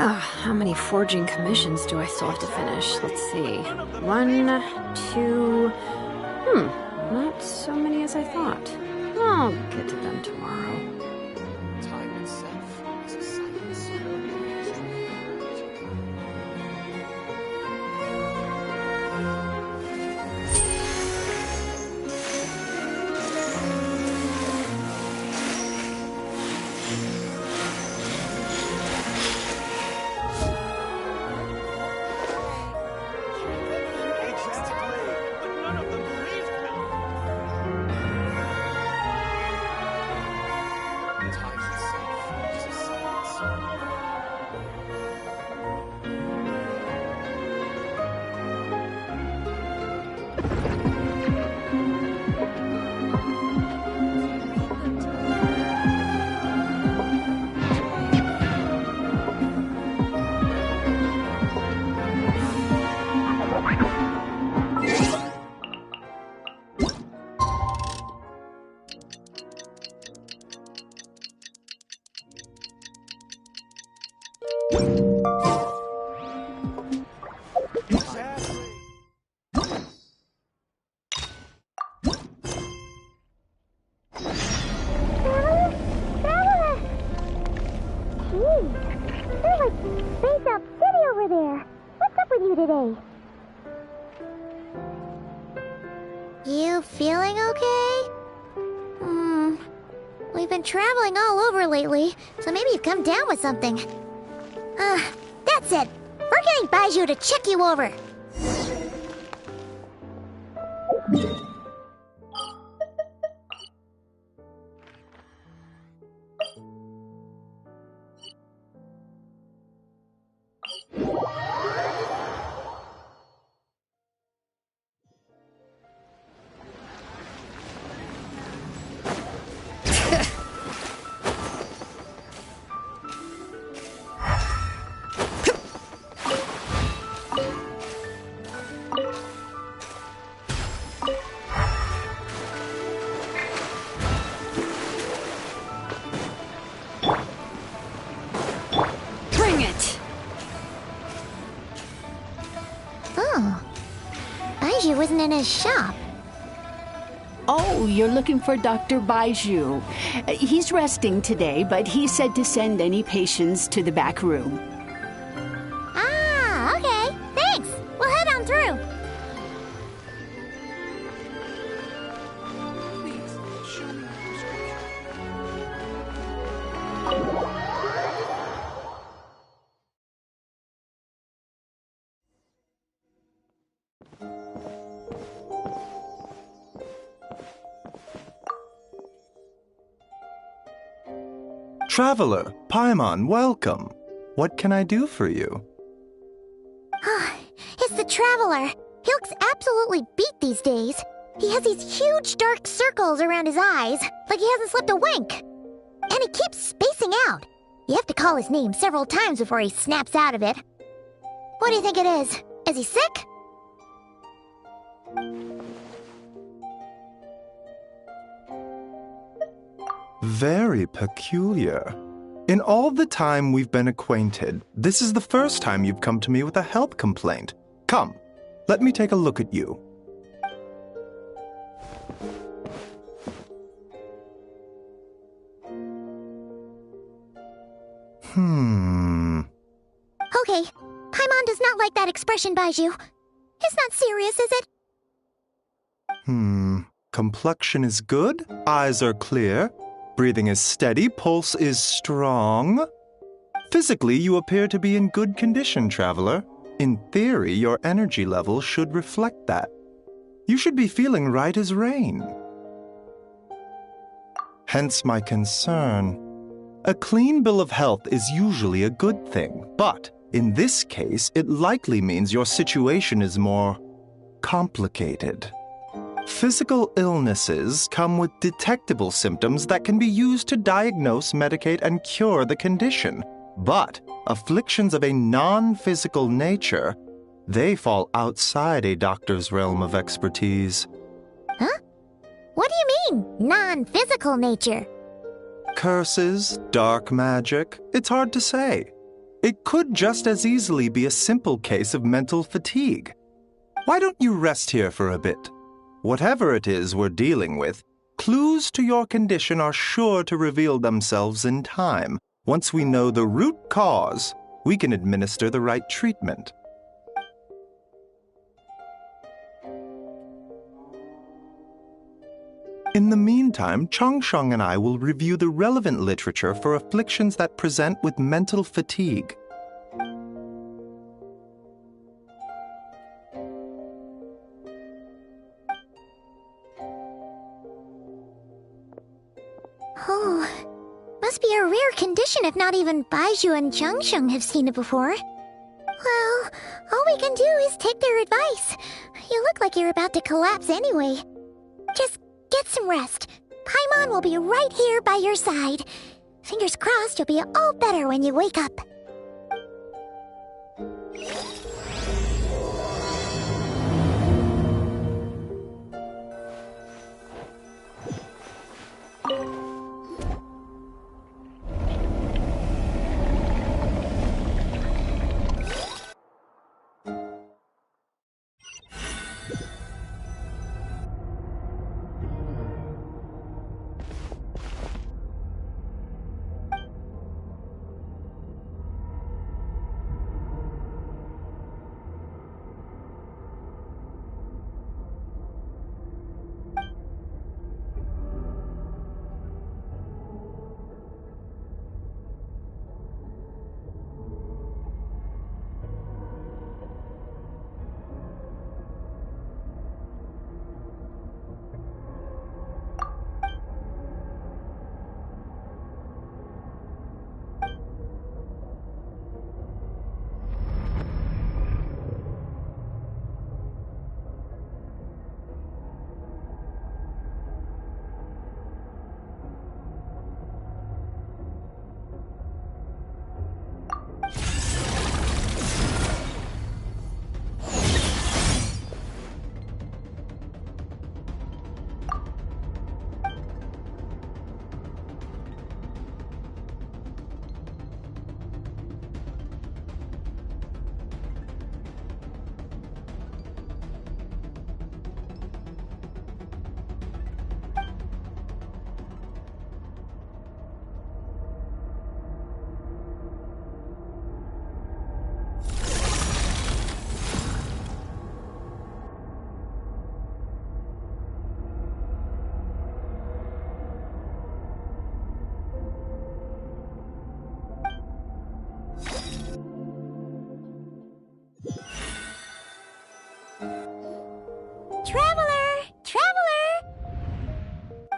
How many forging commissions do I still have to finish? Let's see. 1, 2... not so many as I thought. I'll get to them tomorrow. Time itself is a science. You feeling okay? We've been traveling all over lately, so maybe you've come down with something. That's it. We're getting Baiju to check you over. Baiju wasn't in his shop. Oh, you're looking for Dr. Baiju. He's resting today, but he said to send any patients to the back room. Ah, okay. Thanks. We'll head on through. Please, show me your prescription. Traveler, Paimon, welcome. What can I do for you? It's the Traveler. He looks absolutely beat these days. He has these huge dark circles around his eyes, like he hasn't slept a wink. And he keeps spacing out. You have to call his name several times before he snaps out of it. What do you think it is? Is he sick? Very peculiar. In all the time we've been acquainted, this is the first time you've come to me with a health complaint. Come, let me take a look at you. Okay, Paimon does not like that expression, Baiju. It's not serious, is it? Complexion is good, eyes are clear, breathing is steady, pulse is strong. Physically, you appear to be in good condition, Traveler. In theory, your energy level should reflect that. You should be feeling right as rain. Hence my concern. A clean bill of health is usually a good thing, but in this case, it likely means your situation is more complicated. Physical illnesses come with detectable symptoms that can be used to diagnose, medicate, and cure the condition. But afflictions of a non-physical nature, they fall outside a doctor's realm of expertise. Huh? What do you mean, non-physical nature? Curses, dark magic, it's hard to say. It could just as easily be a simple case of mental fatigue. Why don't you rest here for a bit? Whatever it is we're dealing with, clues to your condition are sure to reveal themselves in time. Once we know the root cause, we can administer the right treatment. In the meantime, Changsheng and I will review the relevant literature for afflictions that present with mental fatigue. Oh, must be a rare condition if not even Baizhu and Changsheng have seen it before. Well, all we can do is take their advice. You look like you're about to collapse anyway. Just get some rest. Paimon will be right here by your side. Fingers crossed you'll be all better when you wake up.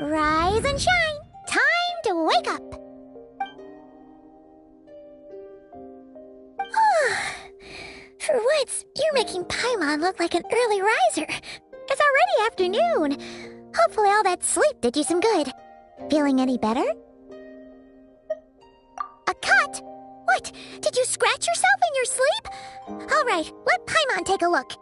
Rise and shine! Time to wake up! For once, you're making Paimon look like an early riser. It's already afternoon. Hopefully all that sleep did you some good. Feeling any better? A cut? What? Did you scratch yourself in your sleep? All right, let Paimon take a look.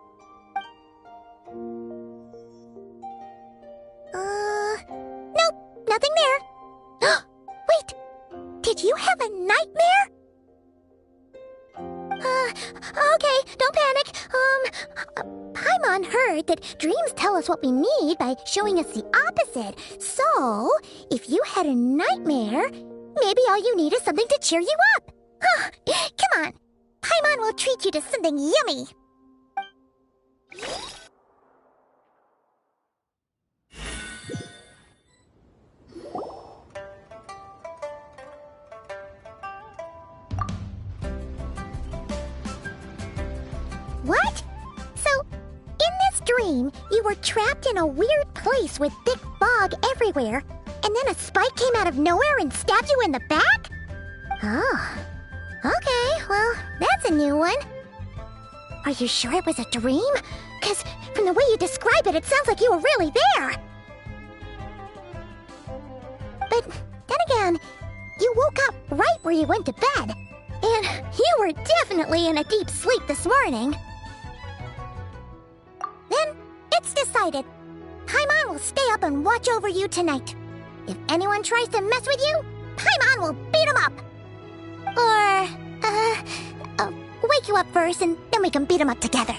Nope, nothing there. Wait, did you have a nightmare? Okay, don't panic. Paimon heard that dreams tell us what we need by showing us the opposite. So, if you had a nightmare, maybe all you need is something to cheer you up. Come on, Paimon will treat you to something yummy. What? So, in this dream, you were trapped in a weird place with thick fog everywhere, and then a spike came out of nowhere and stabbed you in the back? Oh. Okay, well, that's a new one. Are you sure it was a dream? 'Cause from the way you describe it, it sounds like you were really there. But then again, you woke up right where you went to bed. And you were definitely in a deep sleep this morning. Then, it's decided. Paimon will stay up and watch over you tonight. If anyone tries to mess with you, Paimon will beat him up. Or, you up first, and then we can beat him up together.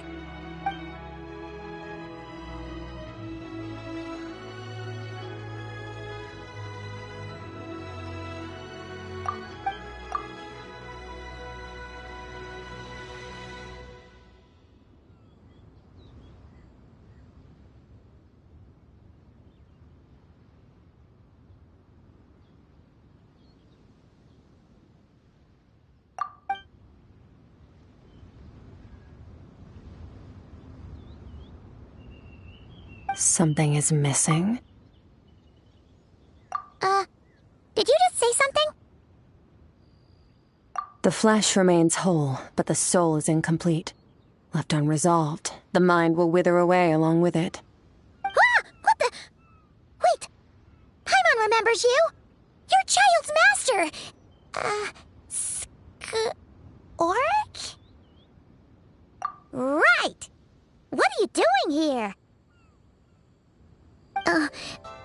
Something is missing? Did you just say something? The flesh remains whole, but the soul is incomplete. Left unresolved, the mind will wither away along with it. Ah! What the? Wait! Paimon remembers you! Your child's master! Skirk? Right! What are you doing here?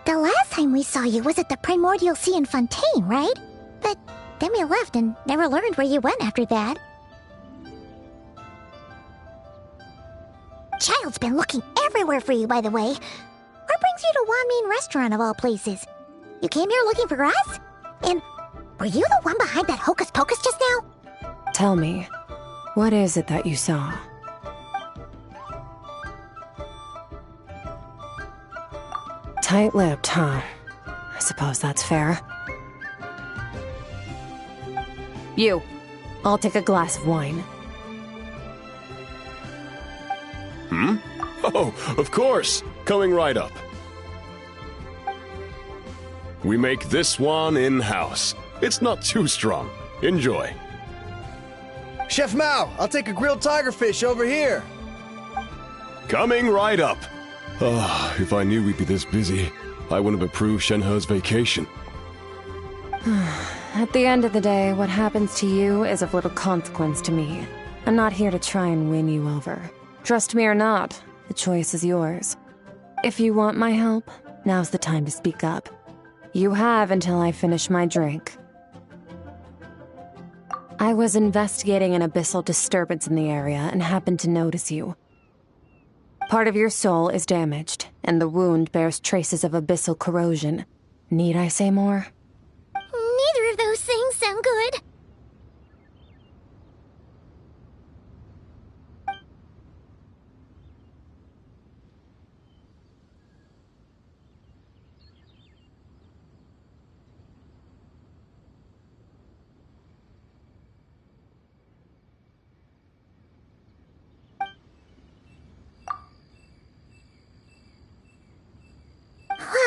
The last time we saw you was at the Primordial Sea in Fontaine, right? But then we left and never learned where you went after that. Child's been looking everywhere for you, by the way. What brings you to Wanmean Restaurant of all places? You came here looking for us? And were you the one behind that hocus pocus just now? Tell me, what is it that you saw? Tight-lipped, huh? I suppose that's fair. You. I'll take a glass of wine. Oh, of course. Coming right up. We make this one in-house. It's not too strong. Enjoy. Chef Mao, I'll take a grilled tigerfish over here. Coming right up. If I knew we'd be this busy, I wouldn't have approved Shenhe's vacation. At the end of the day, what happens to you is of little consequence to me. I'm not here to try and win you over. Trust me or not, the choice is yours. If you want my help, now's the time to speak up. You have until I finish my drink. I was investigating an abyssal disturbance in the area and happened to notice you. Part of your soul is damaged, and the wound bears traces of abyssal corrosion. Need I say more? Neither of those things sound good.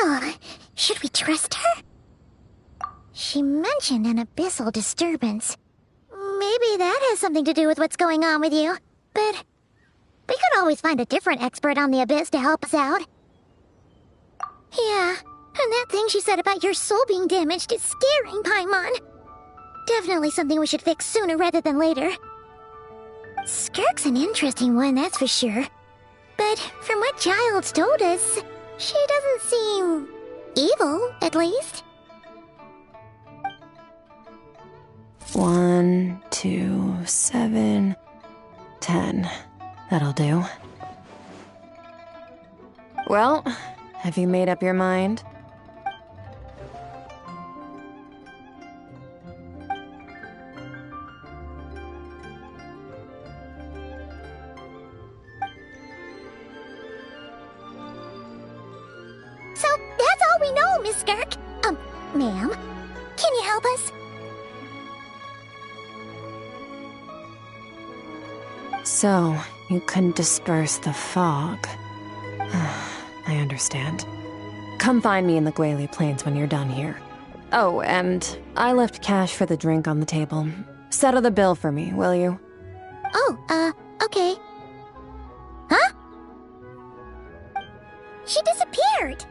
Well, should we trust her? She mentioned an abyssal disturbance. Maybe that has something to do with what's going on with you. But we could always find a different expert on the abyss to help us out. Yeah, and that thing she said about your soul being damaged is scaring, Paimon. Definitely something we should fix sooner rather than later. Skirk's an interesting one, that's for sure. But from what Child's told us, she doesn't seem evil, at least. 1, 2, 7, 10. That'll do. Well, have you made up your mind? So, that's all we know, Miss Skirk. Ma'am, can you help us? So, you can disperse the fog. I understand. Come find me in the Guili Plains when you're done here. Oh, and I left cash for the drink on the table. Settle the bill for me, will you? Oh, okay. Huh? She disappeared!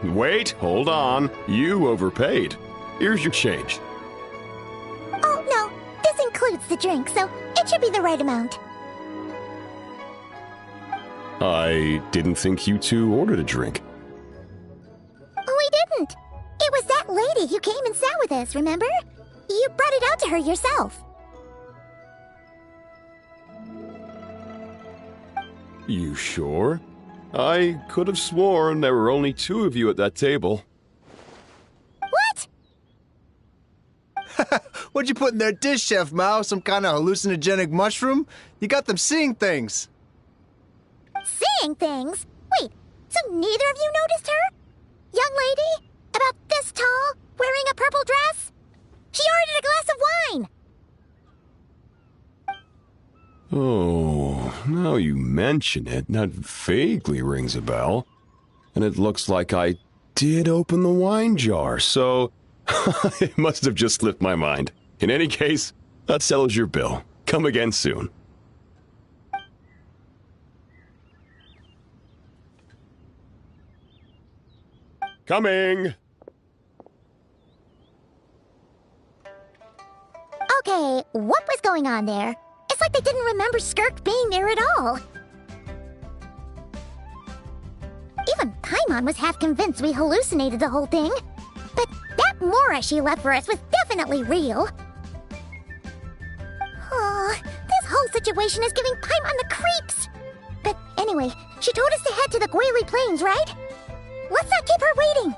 Wait, hold on. You overpaid. Here's your change. Oh, no. This includes the drink, so it should be the right amount. I didn't think you two ordered a drink. We didn't. this, remember? You brought it out to her yourself. You sure? I could have sworn there were only 2 of you at that table. What? What'd you put in their dish, Chef Mao? Some kind of hallucinogenic mushroom? You got them seeing things. Seeing things? Wait, so neither of you noticed her? Young lady? About this tall, wearing a purple dress? She ordered a glass of wine! Oh, now you mention it, that vaguely rings a bell. And it looks like I did open the wine jar, so it must have just slipped my mind. In any case, that settles your bill. Come again soon. Coming! Okay, what was going on there? It's like they didn't remember Skirk being there at all. Even Paimon was half convinced we hallucinated the whole thing. But that Mora she left for us was definitely real. Oh, this whole situation is giving Paimon the creeps. But anyway, she told us to head to the Guili Plains, right? Let's not keep her waiting.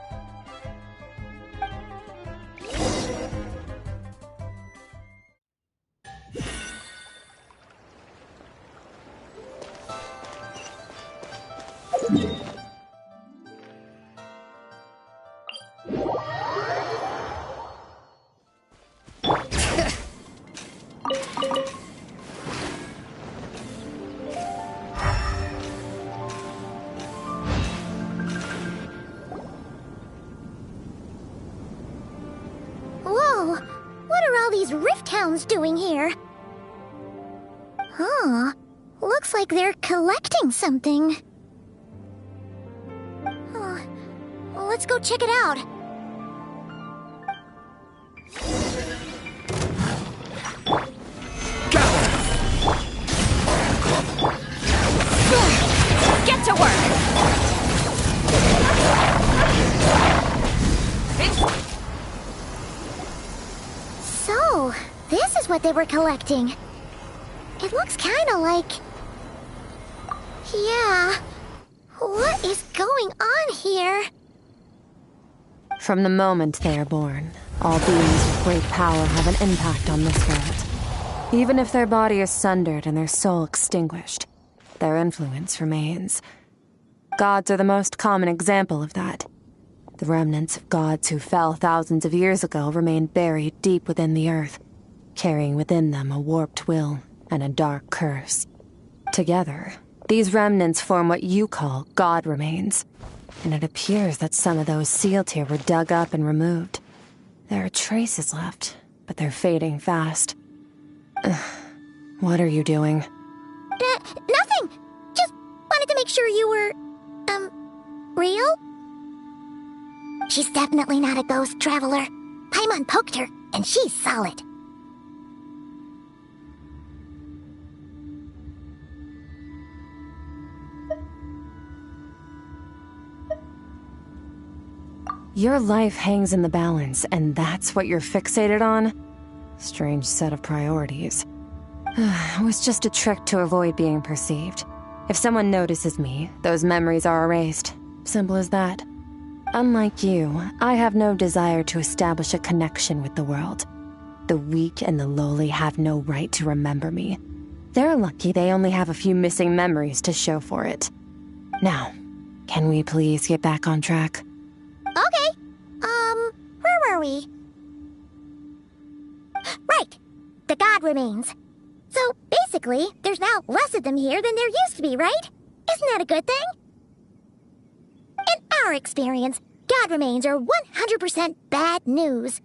Whoa, what are all these rift hounds doing here? Huh, looks like they're collecting something. Oh, let's go check it out. Get to work! So, this is what they were collecting. It looks kinda like... Yeah. What is going on here? From the moment they are born, all beings with great power have an impact on this world. Even if their body is sundered and their soul extinguished, their influence remains. Gods are the most common example of that. The remnants of gods who fell thousands of years ago remain buried deep within the earth, carrying within them a warped will and a dark curse. Together, these remnants form what you call god remains, and it appears that some of those sealed here were dug up and removed. There are traces left, but they're fading fast. What are you doing? Nothing! Just wanted to make sure you were, real? She's definitely not a ghost traveler. Paimon poked her, and she's solid. Your life hangs in the balance, and that's what you're fixated on? Strange set of priorities. It was just a trick to avoid being perceived. If someone notices me, those memories are erased. Simple as that. Unlike you, I have no desire to establish a connection with the world. The weak and the lowly have no right to remember me. They're lucky they only have a few missing memories to show for it. Now, can we please get back on track? Okay. Where were we? Right. The god remains. So, basically, there's now less of them here than there used to be, right? Isn't that a good thing? In our experience, god remains are 100% bad news.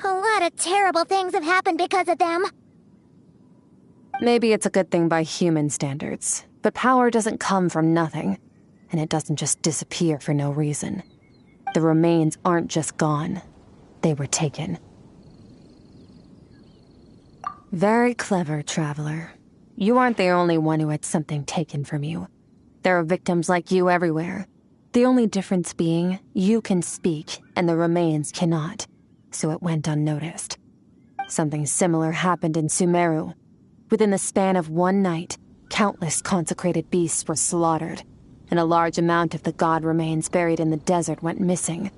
A lot of terrible things have happened because of them. Maybe it's a good thing by human standards, but power doesn't come from nothing, and it doesn't just disappear for no reason. The remains aren't just gone. They were taken. Very clever, traveler. You aren't the only one who had something taken from you. There are victims like you everywhere. The only difference being, you can speak, and the remains cannot. so it went unnoticed. Something similar happened in Sumeru. Within the span of one night, countless consecrated beasts were slaughtered, and a large amount of the god remains buried in the desert went missing.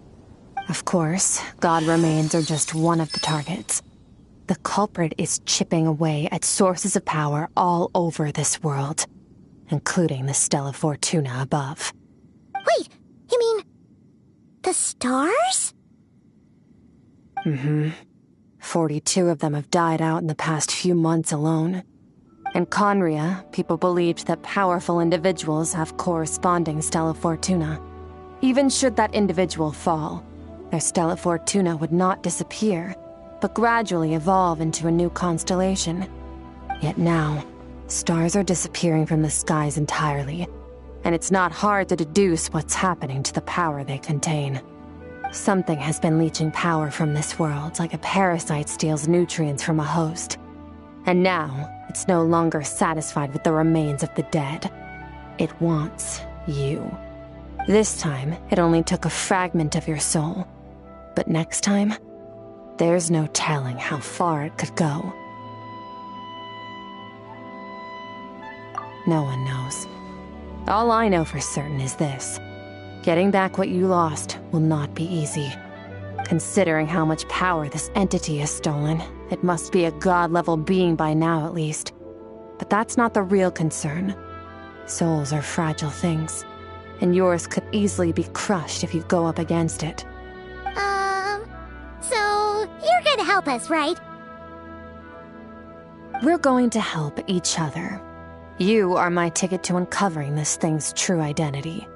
Of course, god remains are just one of the targets. The culprit is chipping away at sources of power all over this world, including the Stella Fortuna above. Wait, you mean the stars? 42 of them have died out in the past few months alone. In Conria, people believed that powerful individuals have corresponding Stella Fortuna. Even should that individual fall, their Stella Fortuna would not disappear, but gradually evolve into a new constellation. Yet now, stars are disappearing from the skies entirely, and it's not hard to deduce what's happening to the power they contain. Something has been leeching power from this world like a parasite steals nutrients from a host. And now, it's no longer satisfied with the remains of the dead. It wants you. This time, it only took a fragment of your soul. But next time, there's no telling how far it could go. No one knows. All I know for certain is this. Getting back what you lost will not be easy. Considering how much power this entity has stolen, it must be a god-level being by now at least. But that's not the real concern. Souls are fragile things, and yours could easily be crushed if you go up against it. So you're gonna help us, right? We're going to help each other. You are my ticket to uncovering this thing's true identity.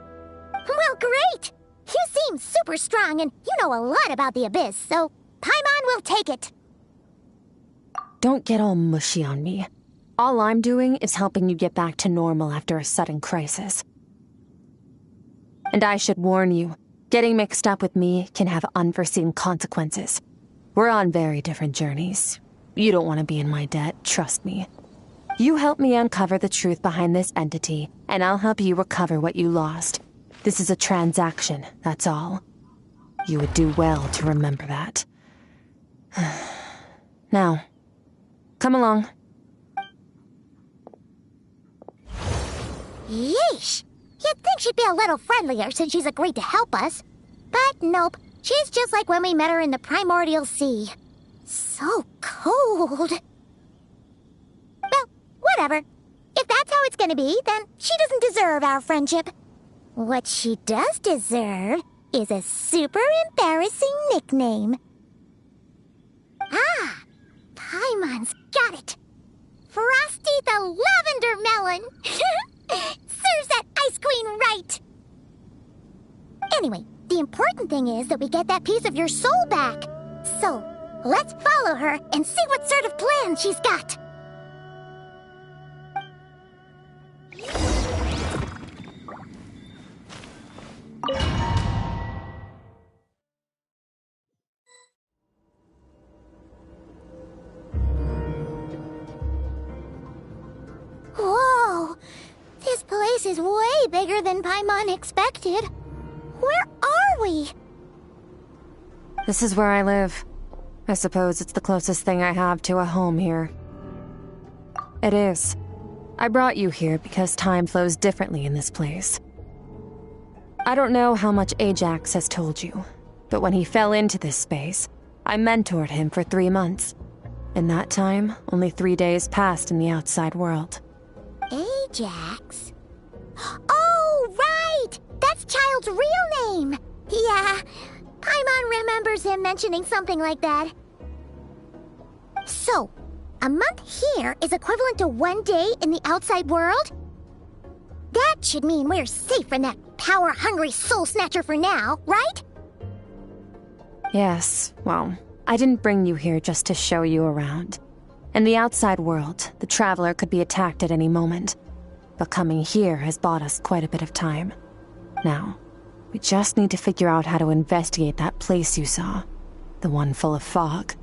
Well, great! You seem super strong and you know a lot about the Abyss, so Paimon will take it. Don't get all mushy on me. All I'm doing is helping you get back to normal after a sudden crisis. And I should warn you, getting mixed up with me can have unforeseen consequences. We're on very different journeys. You don't want to be in my debt, trust me. You help me uncover the truth behind this entity, and I'll help you recover what you lost. This is a transaction, that's all. You would do well to remember that. Now, come along. Yeesh! You'd think she'd be a little friendlier since she's agreed to help us. But nope, she's just like when we met her in the primordial sea. So cold. Well, whatever. If that's how it's gonna be, then she doesn't deserve our friendship. What she does deserve is a super embarrassing nickname. Ah, Paimon's got it. Frosty the Lavender Melon. Serves that ice queen right. Anyway, the important thing is that we get that piece of your soul back. So, let's follow her and see what sort of plan she's got. Whoa! This place is way bigger than Paimon expected. Where are we? This is where I live. I suppose it's the closest thing I have to a home here. It is. I brought you here because time flows differently in this place. I don't know how much Ajax has told you, but when he fell into this space, I mentored him for 3 months. In that time, only 3 days passed in the outside world. Ajax? Oh, right! That's Child's real name! Yeah, Paimon remembers him mentioning something like that. So, a month here is equivalent to 1 day in the outside world? That should mean we're safe from that power-hungry soul snatcher for now, right? Yes, well, I didn't bring you here just to show you around. In the outside world, the Traveler could be attacked at any moment. But coming here has bought us quite a bit of time. Now, we just need to figure out how to investigate that place you saw. The one full of fog.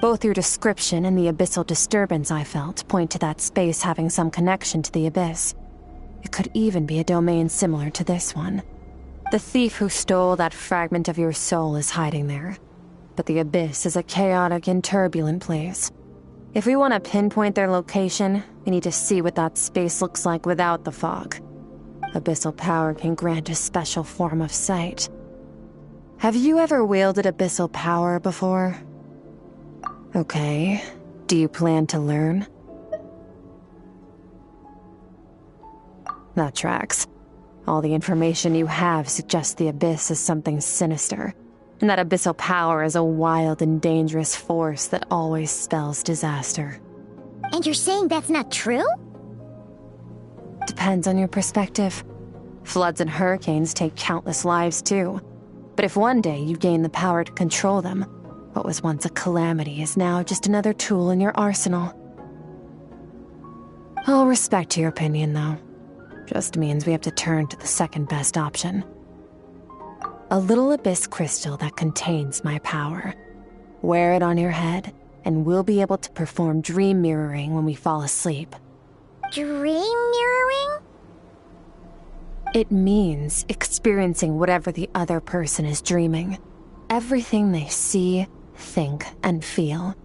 Both your description and the abyssal disturbance I felt point to that space having some connection to the Abyss. It could even be a domain similar to this one. The thief who stole that fragment of your soul is hiding there. but the Abyss is a chaotic and turbulent place. If we want to pinpoint their location, we need to see what that space looks like without the fog. Abyssal power can grant a special form of sight. Have you ever wielded abyssal power before? Okay. Do you plan to learn? That tracks. All the information you have suggests the Abyss is something sinister, and that abyssal power is a wild and dangerous force that always spells disaster. And you're saying that's not true? Depends on your perspective. Floods and hurricanes take countless lives too. But if one day you gain the power to control them, what was once a calamity is now just another tool in your arsenal. I'll respect your opinion, though. Just means we have to turn to the second best option. A little abyss crystal that contains my power. Wear it on your head, and we'll be able to perform dream mirroring when we fall asleep. Dream mirroring? It means experiencing whatever the other person is dreaming. Everything they see, think, and feel.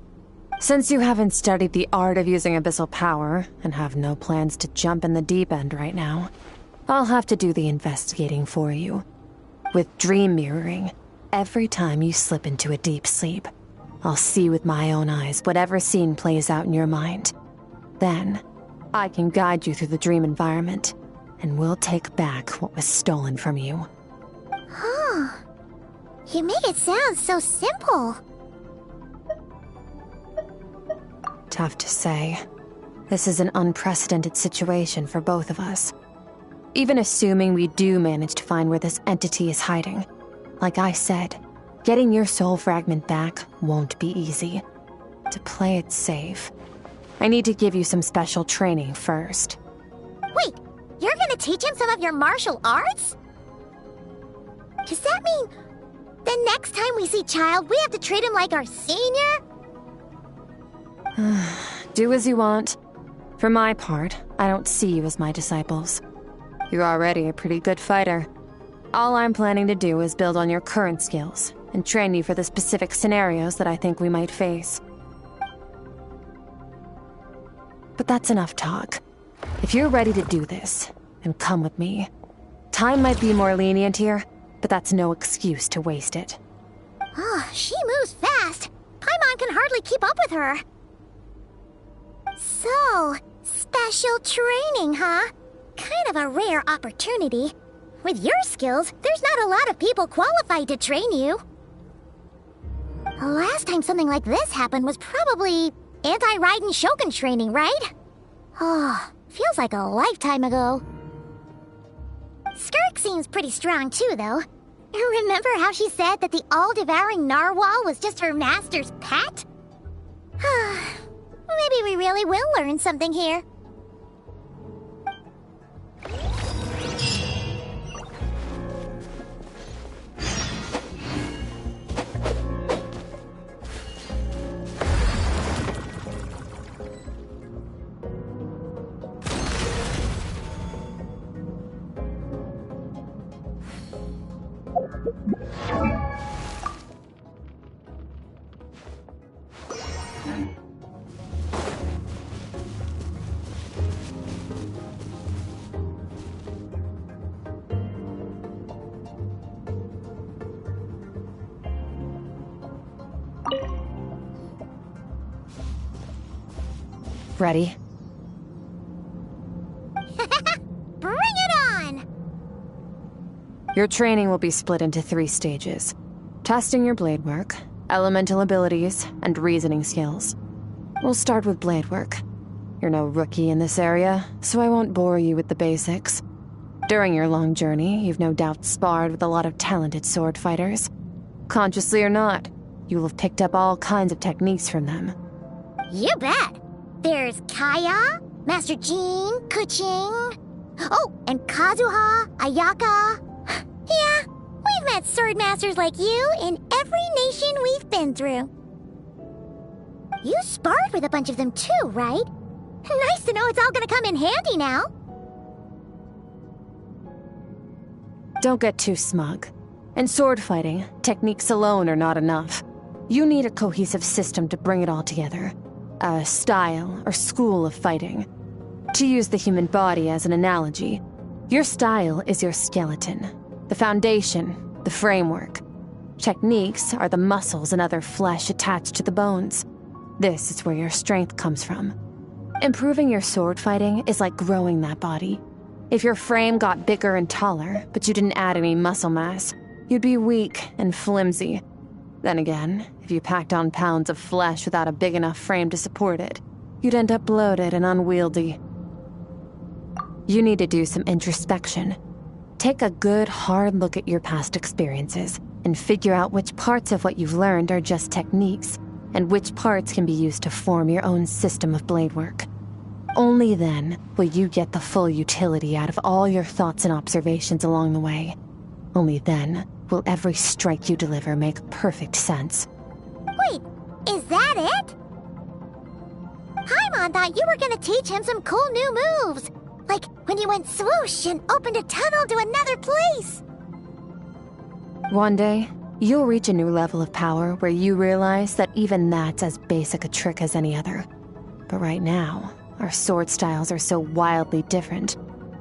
Since you haven't studied the art of using abyssal power, and have no plans to jump in the deep end right now, I'll have to do the investigating for you. With dream mirroring, every time you slip into a deep sleep, I'll see with my own eyes whatever scene plays out in your mind. Then, I can guide you through the dream environment, and we'll take back what was stolen from you. Huh. You make it sound so simple. Tough to say. This is an unprecedented situation for both of us. Even assuming we do manage to find where this entity is hiding, like I said, getting your soul fragment back won't be easy. To play it safe, I need to give you some special training first. Wait, you're gonna teach him some of your martial arts? Does that mean the next time we see Child, we have to treat him like our senior? Do as you want. For my part, I don't see you as my disciples. You're already a pretty good fighter. All I'm planning to do is build on your current skills and train you for the specific scenarios that I think we might face. But that's enough talk. If you're ready to do this, then come with me. Time might be more lenient here, but that's no excuse to waste it. Oh, she moves fast. Paimon can hardly keep up with her. So, special training, huh? Kind of a rare opportunity. With your skills, there's not a lot of people qualified to train you. The last time something like this happened was probably anti-Raiden Shogun training, right? Oh, feels like a lifetime ago. Skirk seems pretty strong too, though. Remember how she said that the all-devouring narwhal was just her master's pet? Maybe we really will learn something here. Ready? Bring it on! Your training will be split into 3 stages. Testing your blade work, elemental abilities, and reasoning skills. We'll start with blade work. You're no rookie in this area, so I won't bore you with the basics. During your long journey, you've no doubt sparred with a lot of talented sword fighters. Consciously or not, you will have picked up all kinds of techniques from them. You bet! There's Kaya, Master Jean, Kuching. Oh, and Kazuha, Ayaka. Yeah, we've met sword masters like you in every nation we've been through. You sparred with a bunch of them too, right? Nice to know it's all gonna come in handy now. Don't get too smug. In sword fighting, techniques alone are not enough. You need a cohesive system to bring it all together. A style or school of fighting. To use the human body as an analogy, your style is your skeleton, the foundation, the framework. Techniques are the muscles and other flesh attached to the bones. This is where your strength comes from. Improving your sword fighting is like growing that body. If your frame got bigger and taller, but you didn't add any muscle mass, you'd be weak and flimsy. Then again, if you packed on pounds of flesh without a big enough frame to support it, you'd end up bloated and unwieldy. You need to do some introspection. Take a good, hard look at your past experiences and figure out which parts of what you've learned are just techniques, and which parts can be used to form your own system of blade work. Only then will you get the full utility out of all your thoughts and observations along the way. Only then will every strike you deliver make perfect sense. Wait, is that it? Paimon thought you were gonna teach him some cool new moves. Like when you went swoosh and opened a tunnel to another place. One day, you'll reach a new level of power where you realize that even that's as basic a trick as any other. But right now, our sword styles are so wildly different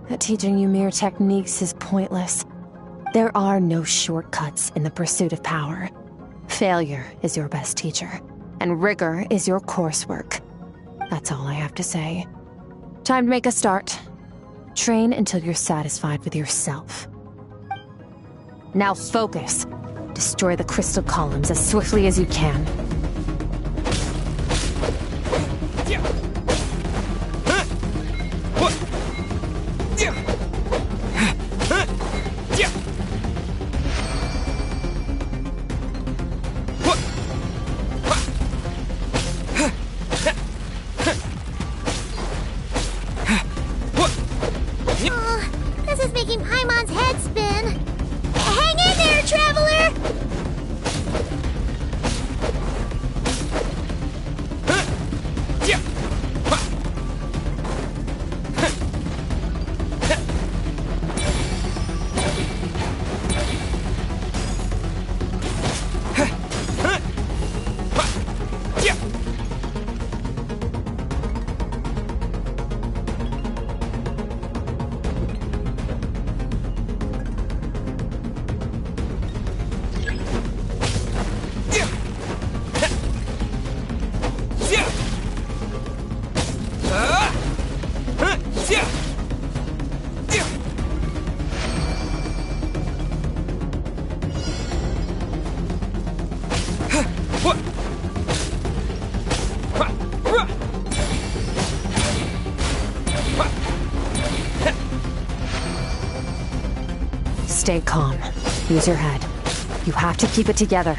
that teaching you mere techniques is pointless. There are no shortcuts in the pursuit of power. Failure is your best teacher, and rigor is your coursework. That's all I have to say. Time to make a start. Train until you're satisfied with yourself. Now focus. Destroy the crystal columns as swiftly as you can. This is making Paimon's head spin. Hang in there, traveler! Stay calm. Use your head. You have to keep it together.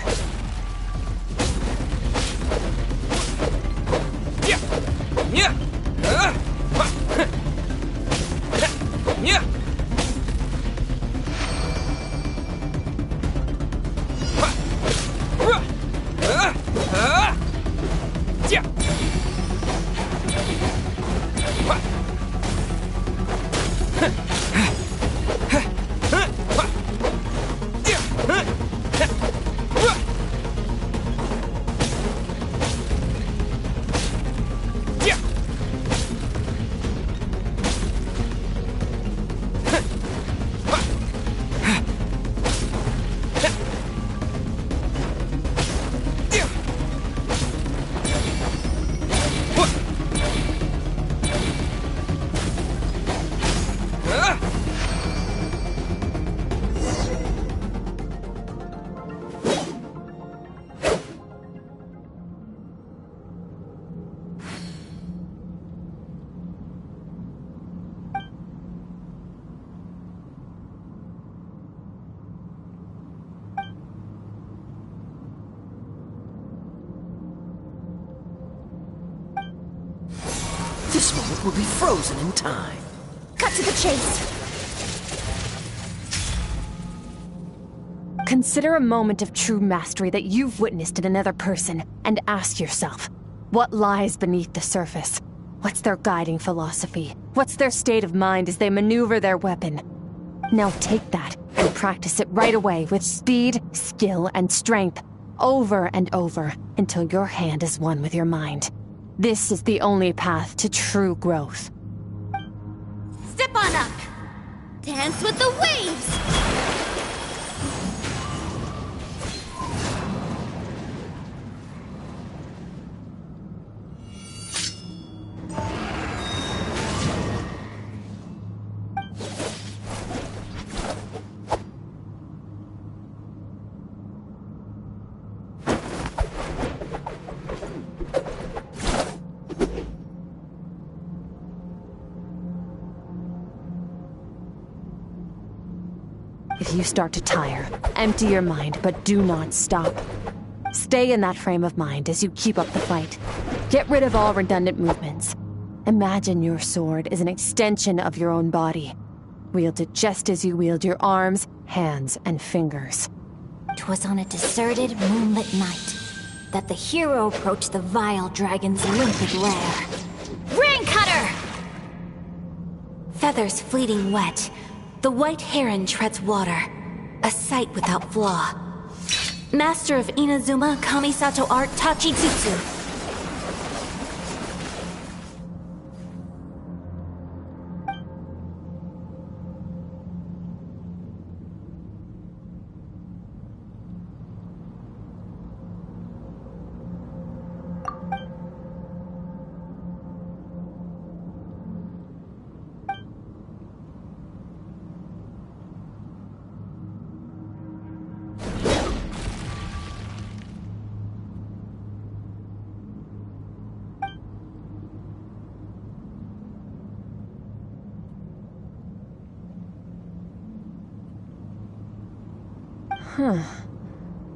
This moment will be frozen in time. Cut to the chase. Consider a moment of true mastery that you've witnessed in another person, and ask yourself, what lies beneath the surface? What's their guiding philosophy? What's their state of mind as they maneuver their weapon? Now take that and practice it right away with speed, skill, and strength. over and over, until your hand is one with your mind. This is the only path to true growth. Step on up! Dance with the waves! If you start to tire, empty your mind, but do not stop. Stay in that frame of mind as you keep up the fight. Get rid of all redundant movements. Imagine your sword is an extension of your own body. Wield it just as you wield your arms, hands, and fingers. 'Twas on a deserted, moonlit night that the hero approached the vile dragon's limpid lair. Rain Cutter! Feathers fleeting wet, the white heron treads water, a sight without flaw. Master of Inazuma Kamisato art Tachijutsu.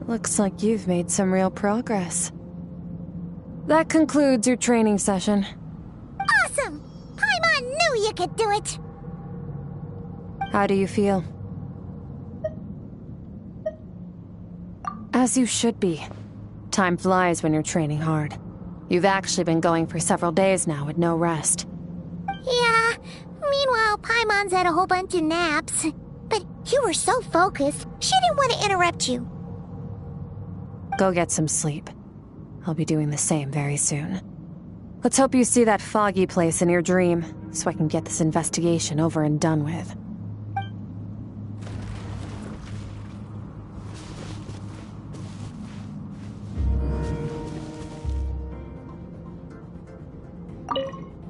Looks like you've made some real progress. That concludes your training session. Awesome! Paimon knew you could do it! How do you feel? As you should be. Time flies when you're training hard. You've actually been going for several days now with no rest. Yeah, meanwhile Paimon's had a whole bunch of naps. But you were so focused, she didn't want to interrupt you. Go get some sleep. I'll be doing the same very soon. Let's hope you see that foggy place in your dream, so I can get this investigation over and done with.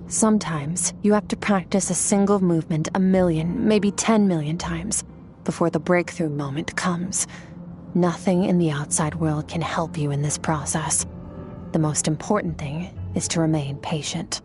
Sometimes, you have to practice a single movement 1,000,000, maybe 10,000,000 times, before the breakthrough moment comes. Nothing in the outside world can help you in this process. The most important thing is to remain patient.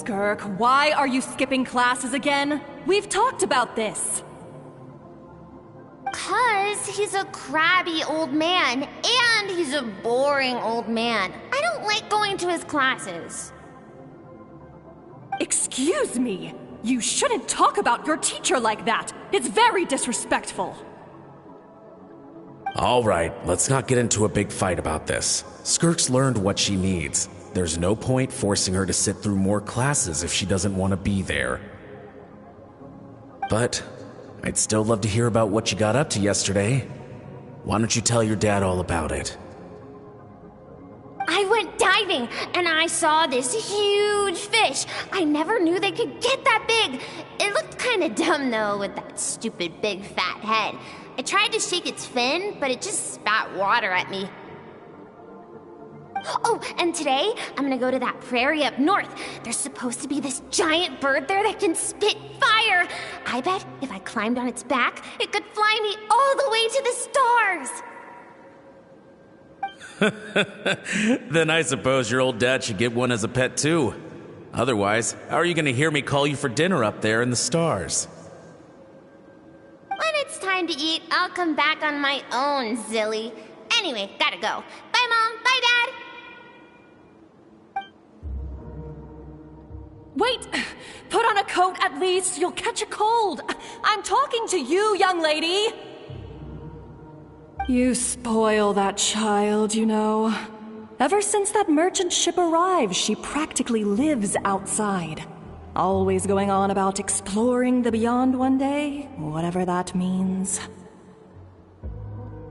Skirk, why are you skipping classes again? We've talked about this. 'Cause he's a crabby old man, and he's a boring old man. I don't like going to his classes. Excuse me. You shouldn't talk about your teacher like that. It's very disrespectful. All right, let's not get into a big fight about this. Skirk's learned what she needs. There's no point forcing her to sit through more classes if she doesn't want to be there. But I'd still love to hear about what you got up to yesterday. Why don't you tell your dad all about it? I went diving, and I saw this huge fish. I never knew they could get that big. It looked kind of dumb, though, with that stupid big fat head. I tried to shake its fin, but it just spat water at me. Oh, and today, I'm gonna go to that prairie up north. There's supposed to be this giant bird there that can spit fire. I bet if I climbed on its back, it could fly me all the way to the stars. Then I suppose your old dad should get one as a pet too. Otherwise, how are you gonna hear me call you for dinner up there in the stars? When it's time to eat, I'll come back on my own, Zilly. Anyway, gotta go. Bye, Mom. Bye, Dad. Wait! Put on a coat at least. You'll catch a cold. I'm talking to you, young lady. You spoil that child, you know. Ever since that merchant ship arrived, she practically lives outside. Always going on about exploring the beyond one day, whatever that means.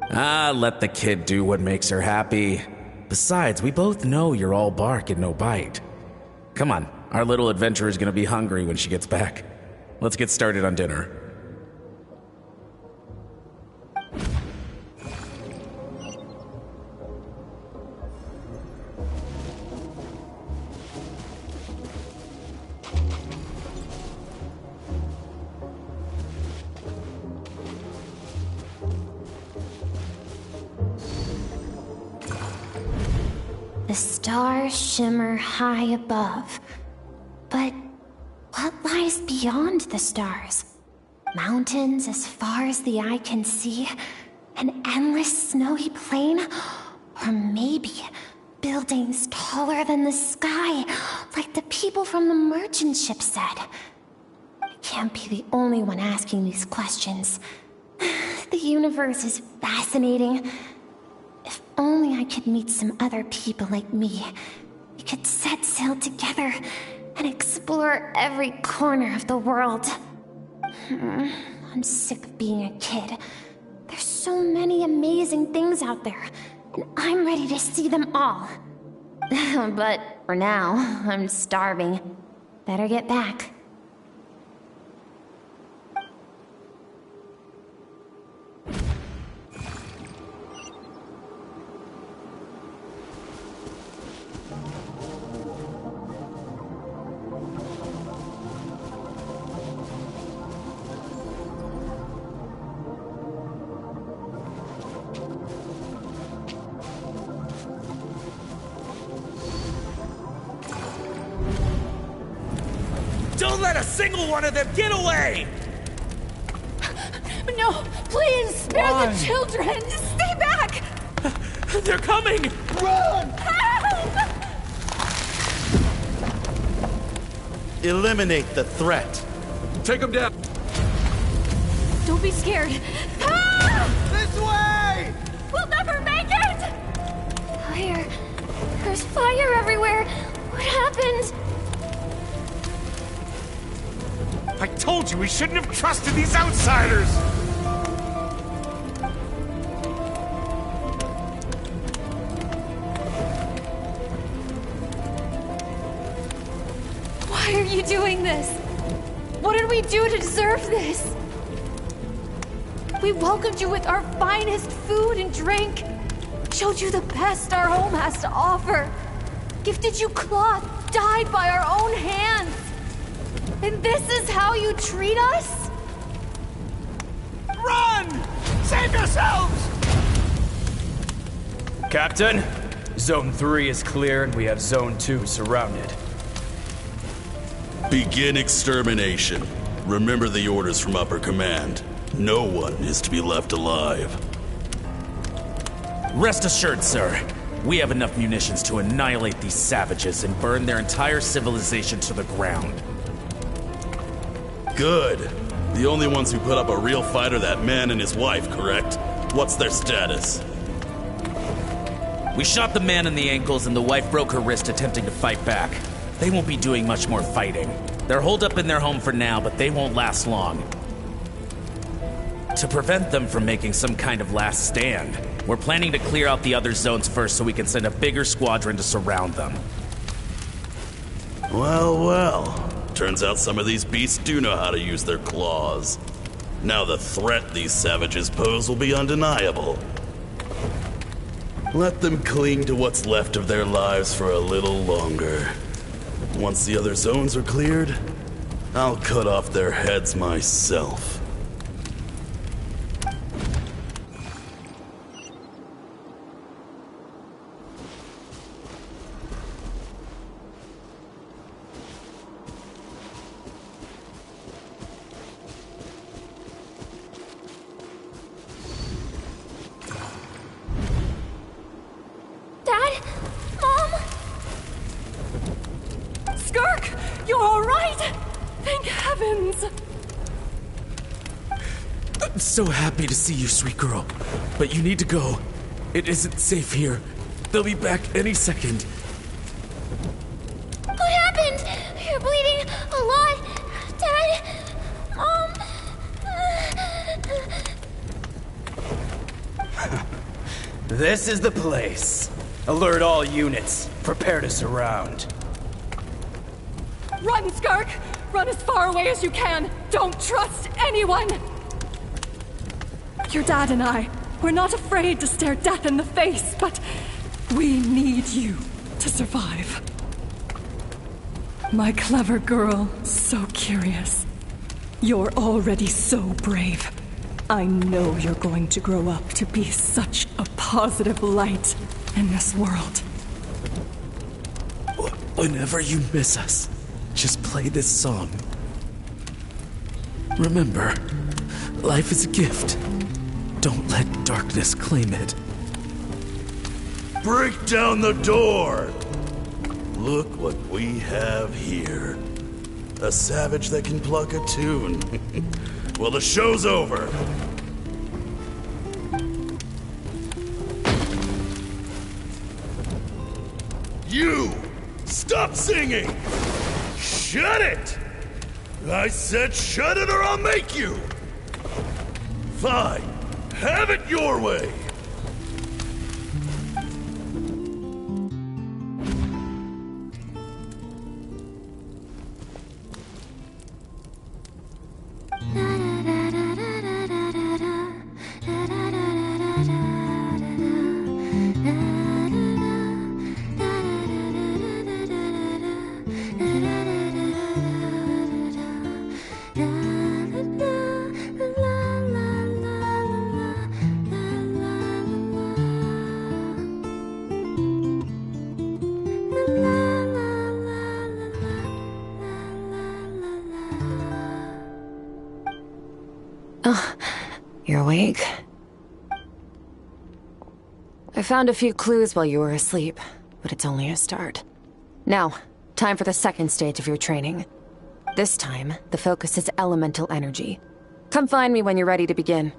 Let the kid do what makes her happy. Besides, we both know you're all bark and no bite. Come on, our little adventurer is gonna be hungry when she gets back. Let's get started on dinner. The stars shimmer high above. But what lies beyond the stars? Mountains as far as the eye can see? An endless snowy plain? Or maybe buildings taller than the sky, like the people from the merchant ship said? I can't be the only one asking these questions. The universe is fascinating. If only I could meet some other people like me. We could set sail together and explore every corner of the world. I'm sick of being a kid. There's so many amazing things out there, and I'm ready to see them all. But for now, I'm starving. Better get back. Don't let a single one of them get away! No, please, spare the children! Stay back! They're coming! Run! Help! Eliminate the threat. Take them down! Don't be scared. Help! This way! We'll never make it! Fire. There's fire everywhere. What happened? I told you we shouldn't have trusted these outsiders! Why are you doing this? What did we do to deserve this? We welcomed you with our finest food and drink, showed you the best our home has to offer, gifted you cloth dyed by our own hands. And this is how you treat us? Run! Save yourselves! Captain, Zone 3 is clear and we have Zone 2 surrounded. Begin extermination. Remember the orders from upper command. No one is to be left alive. Rest assured, sir. We have enough munitions to annihilate these savages and burn their entire civilization to the ground. Good. The only ones who put up a real fight are that man and his wife, correct? What's their status? We shot the man in the ankles and the wife broke her wrist attempting to fight back. They won't be doing much more fighting. They're holed up in their home for now, but they won't last long. To prevent them from making some kind of last stand, we're planning to clear out the other zones first so we can send a bigger squadron to surround them. Well, well. Turns out some of these beasts do know how to use their claws. Now the threat these savages pose will be undeniable. Let them cling to what's left of their lives for a little longer. Once the other zones are cleared, I'll cut off their heads myself. Dad? Mom? Skirk! You're alright! Thank heavens! I'm so happy to see you, sweet girl. But you need to go. It isn't safe here. They'll be back any second. What happened? You're bleeding a lot. Dad? Mom? This is the place. Alert all units. Prepare to surround. Run, Skirk! Run as far away as you can! Don't trust anyone! Your dad and I, we're not afraid to stare death in the face, but we need you to survive. My clever girl, so curious. You're already so brave. I know you're going to grow up to be such a positive light in this world. Whenever you miss us, just play this song. Remember, life is a gift. Don't let darkness claim it. Break down the door! Look what we have here. A savage that can pluck a tune. Well, the show's over. You! Stop singing! Shut it! I said shut it or I'll make you! Fine. Have it your way! You're awake? I found a few clues while you were asleep, but it's only a start. Now, time for the second stage of your training. This time, the focus is elemental energy. Come find me when you're ready to begin.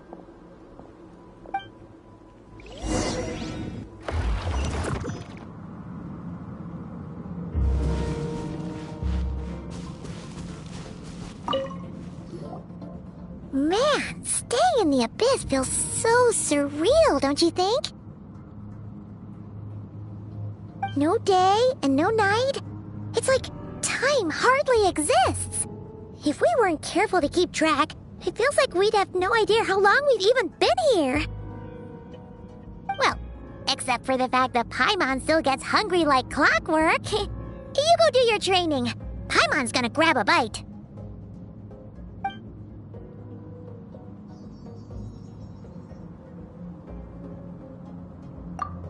Man, staying in the abyss feels so surreal, don't you think? No day and no night. It's like time hardly exists. If we weren't careful to keep track, it feels like we'd have no idea how long we've even been here. Well, except for the fact that Paimon still gets hungry like clockwork. You go do your training. Paimon's gonna grab a bite.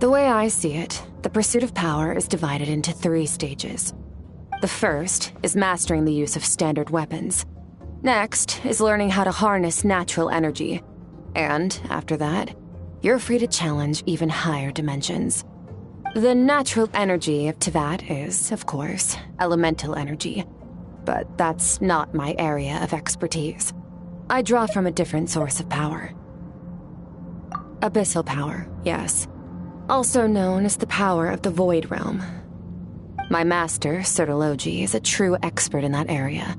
The way I see it, the pursuit of power is divided into 3 stages. The first is mastering the use of standard weapons. Next is learning how to harness natural energy. And after that, you're free to challenge even higher dimensions. The natural energy of Teyvat is, of course, elemental energy. But that's not my area of expertise. I draw from a different source of power. Abyssal power, yes. Also known as the power of the Void Realm. My master, Sertologi, is a true expert in that area.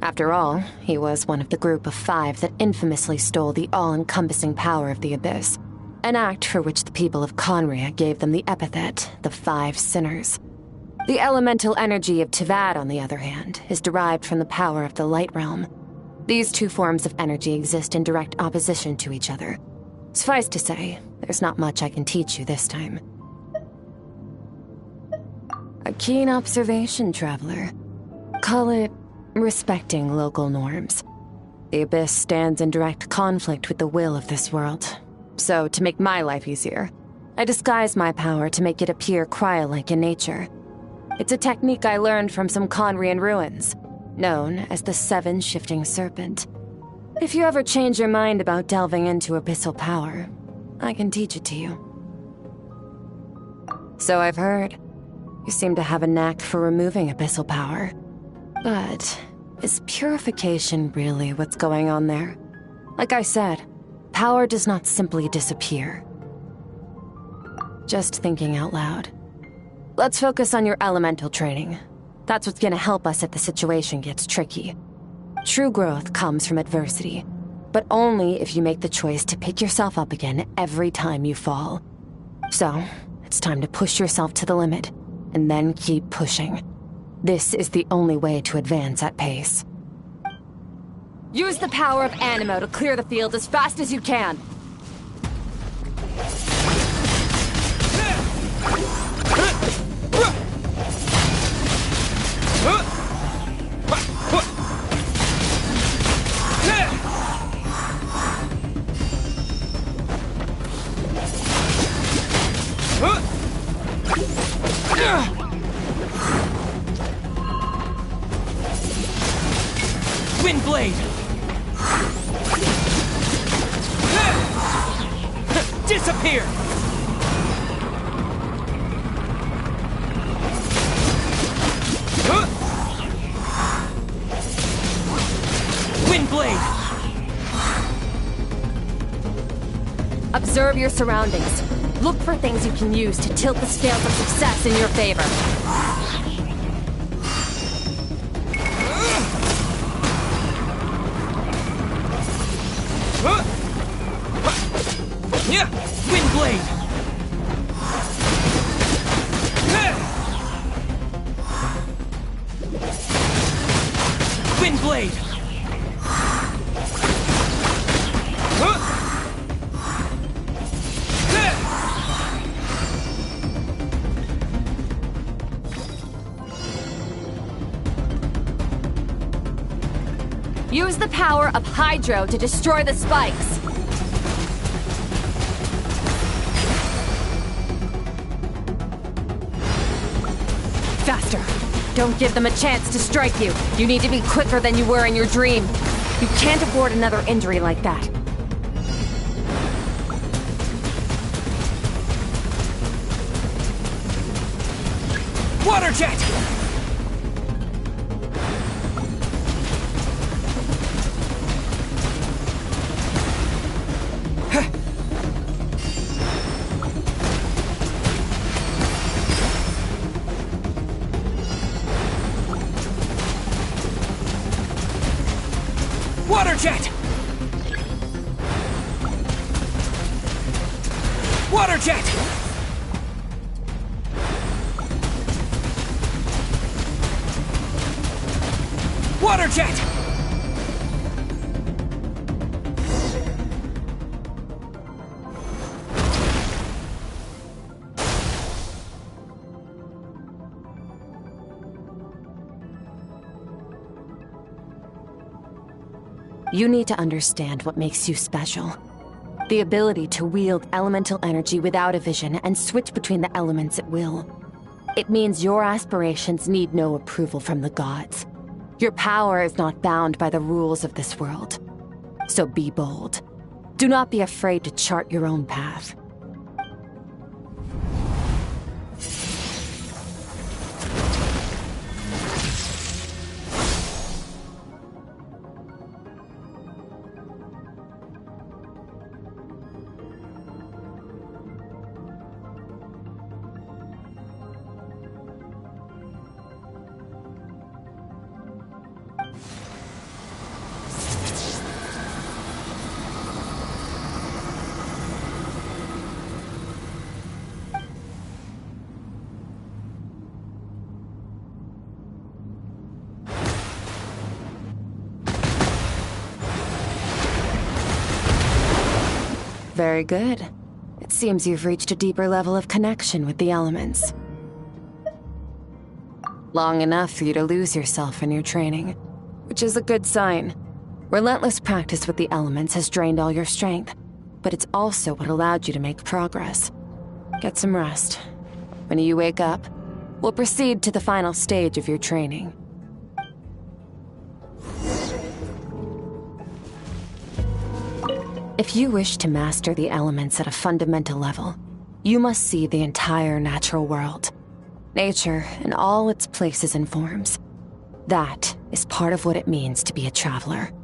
After all, he was one of the group of 5 that infamously stole the all-encompassing power of the Abyss, an act for which the people of Conria gave them the epithet, the 5 Sinners. The elemental energy of Teyvat, on the other hand, is derived from the power of the Light Realm. These 2 forms of energy exist in direct opposition to each other. Suffice to say, there's not much I can teach you this time. A keen observation, traveler. Call it respecting local norms. The Abyss stands in direct conflict with the will of this world. So, to make my life easier, I disguise my power to make it appear cryo-like in nature. It's a technique I learned from some Conrian ruins, known as the 7 Shifting Serpent. If you ever change your mind about delving into abyssal power, I can teach it to you. So I've heard. You seem to have a knack for removing abyssal power. But is purification really what's going on there? Like I said, power does not simply disappear. Just thinking out loud. Let's focus on your elemental training. That's what's gonna help us if the situation gets tricky. True growth comes from adversity, but only if you make the choice to pick yourself up again every time you fall. So, it's time to push yourself to the limit, and then keep pushing. This is the only way to advance at pace. Use the power of Animo to clear the field as fast as you can. Windblade! Disappear! Windblade! Observe your surroundings. Look for things you can use to tilt the scales of success in your favor. Windblade! Windblade! Use the power of Hydro to destroy the spikes. Faster. Don't give them a chance to strike you. You need to be quicker than you were in your dream. You can't afford another injury like that. Water jet! Water jet! Water jet! Water jet! You need to understand what makes you special. The ability to wield elemental energy without a vision and switch between the elements at will. It means your aspirations need no approval from the gods. Your power is not bound by the rules of this world. So be bold. Do not be afraid to chart your own path. Very good. It seems you've reached a deeper level of connection with the elements. Long enough for you to lose yourself in your training, which is a good sign. Relentless practice with the elements has drained all your strength, but it's also what allowed you to make progress. Get some rest. When you wake up, we'll proceed to the final stage of your training. If you wish to master the elements at a fundamental level, you must see the entire natural world. Nature in all its places and forms. That is part of what it means to be a traveler.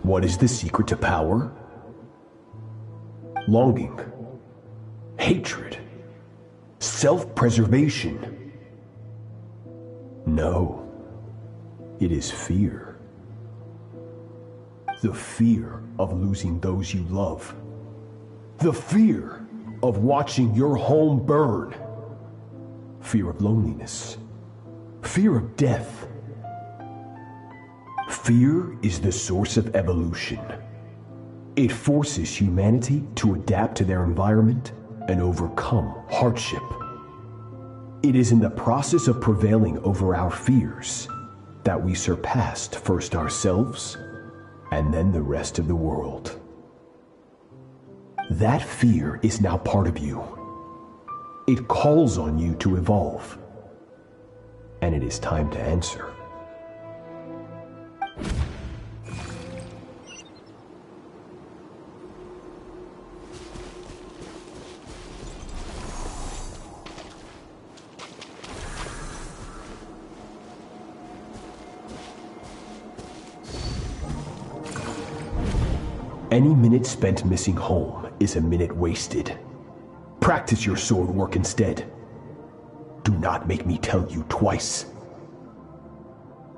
What is the secret to power? Longing, hatred, self-preservation. No, it is fear. The fear of losing those you love. The fear of watching your home burn. Fear of loneliness. Fear of death. Fear is the source of evolution. It forces humanity to adapt to their environment and overcome hardship. It is in the process of prevailing over our fears that we surpassed first ourselves and then the rest of the world. That fear is now part of you. It calls on you to evolve. And it is time to answer. Any minute spent missing home is a minute wasted. Practice your sword work instead. Do not make me tell you twice.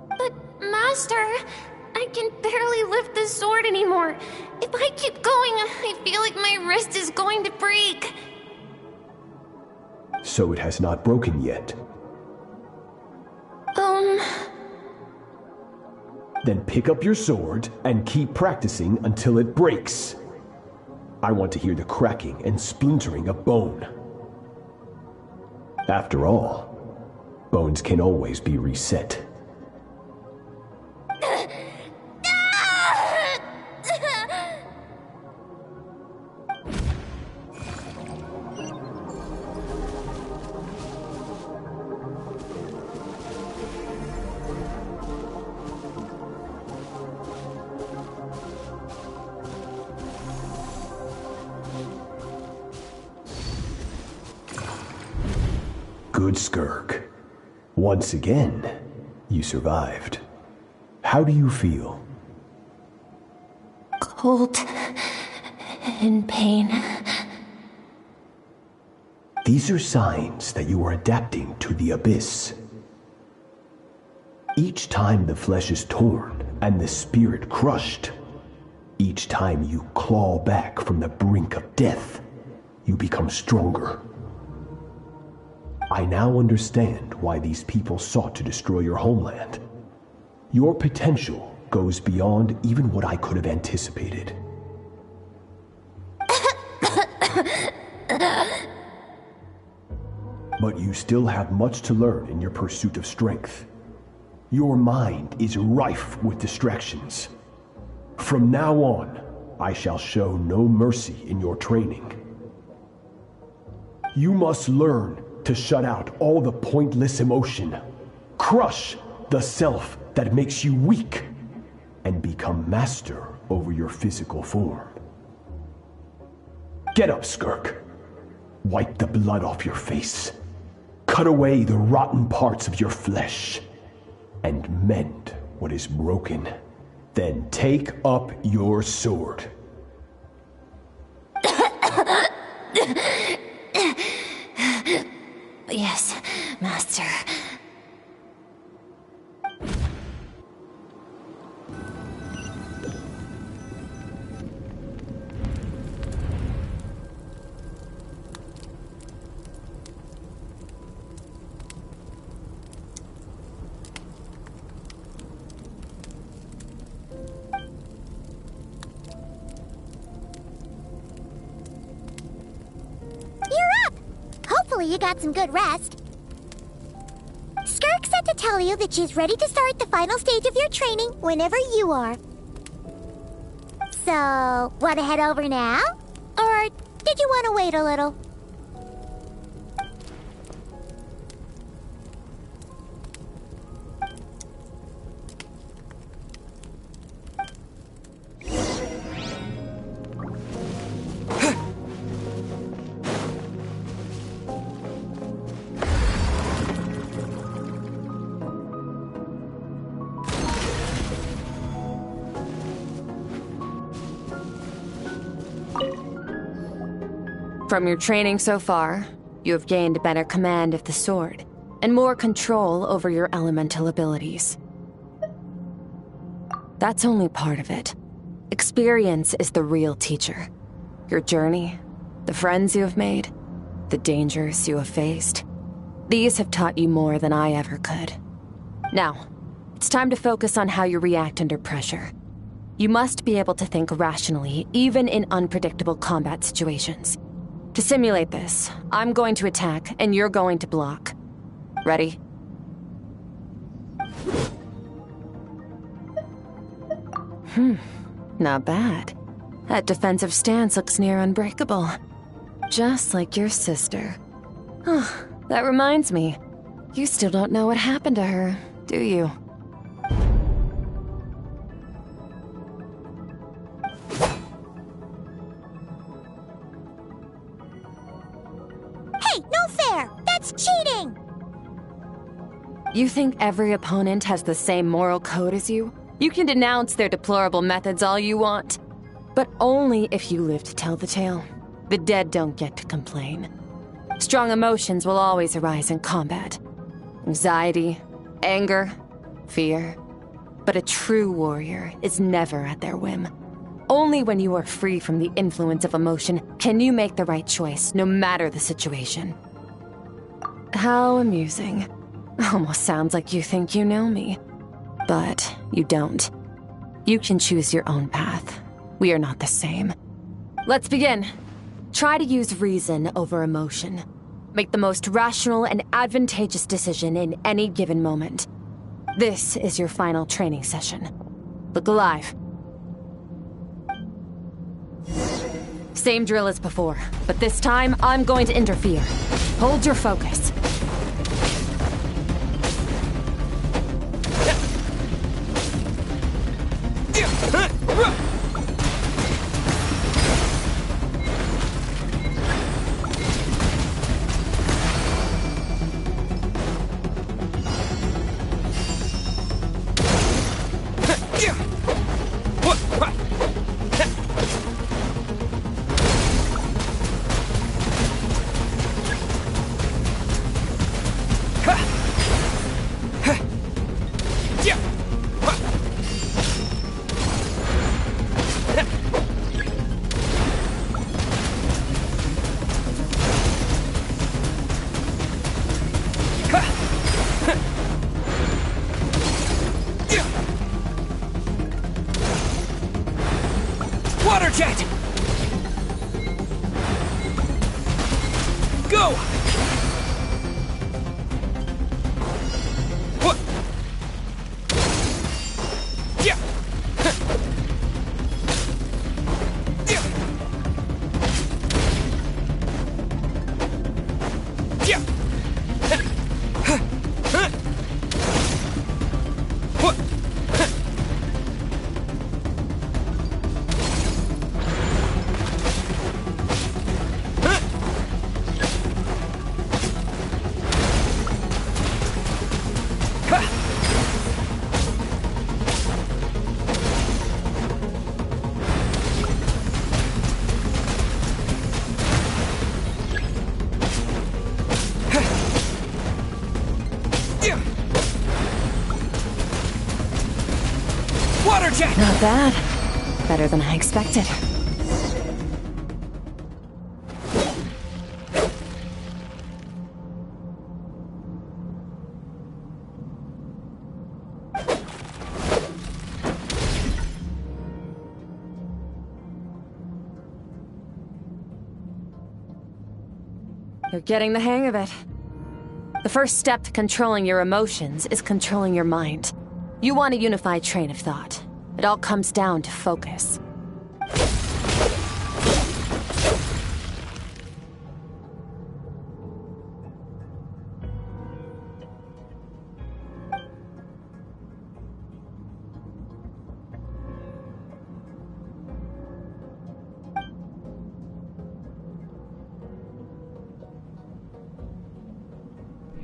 But, Master, I can barely lift the sword anymore. If I keep going, I feel like my wrist is going to break. So it has not broken yet. Then pick up your sword and keep practicing until it breaks. I want to hear the cracking and splintering of bone. After all, bones can always be reset. Good, Skirk. Once again, you survived. How do you feel? Cold. In pain. These are signs that you are adapting to the abyss. Each time the flesh is torn and the spirit crushed, each time you claw back from the brink of death, you become stronger. I now understand why these people sought to destroy your homeland. Your potential goes beyond even what I could have anticipated. But you still have much to learn in your pursuit of strength. Your mind is rife with distractions. From now on, I shall show no mercy in your training. You must learn to shut out all the pointless emotion, crush the self that makes you weak, and become master over your physical form. Get up, Skirk. Wipe the blood off your face. Cut away the rotten parts of your flesh, and mend what is broken. Then take up your sword. Yes, Master. Hopefully you got some good rest. Skirk said to tell you that she's ready to start the final stage of your training whenever you are. So, want to head over now? Or did you want to wait a little? From your training so far, you have gained better command of the sword, and more control over your elemental abilities. That's only part of it. Experience is the real teacher. Your journey, the friends you have made, the dangers you have faced. These have taught you more than I ever could. Now, it's time to focus on how you react under pressure. You must be able to think rationally, even in unpredictable combat situations. To simulate this, I'm going to attack, and you're going to block. Ready? Not bad. That defensive stance looks near unbreakable. Just like your sister. Oh, that reminds me. You still don't know what happened to her, do you? Hey, no fair! That's cheating! You think every opponent has the same moral code as you? You can denounce their deplorable methods all you want, but only if you live to tell the tale. The dead don't get to complain. Strong emotions will always arise in combat. Anxiety, anger, fear. But a true warrior is never at their whim. Only when you are free from the influence of emotion can you make the right choice, no matter the situation. How amusing. Almost sounds like you think you know me. But you don't. You can choose your own path. We are not the same. Let's begin. Try to use reason over emotion. Make the most rational and advantageous decision in any given moment. This is your final training session. Look alive. Same drill as before, but this time I'm going to interfere. Hold your focus. Charge it! Not bad. Better than I expected. You're getting the hang of it. The first step to controlling your emotions is controlling your mind. You want a unified train of thought. It all comes down to focus.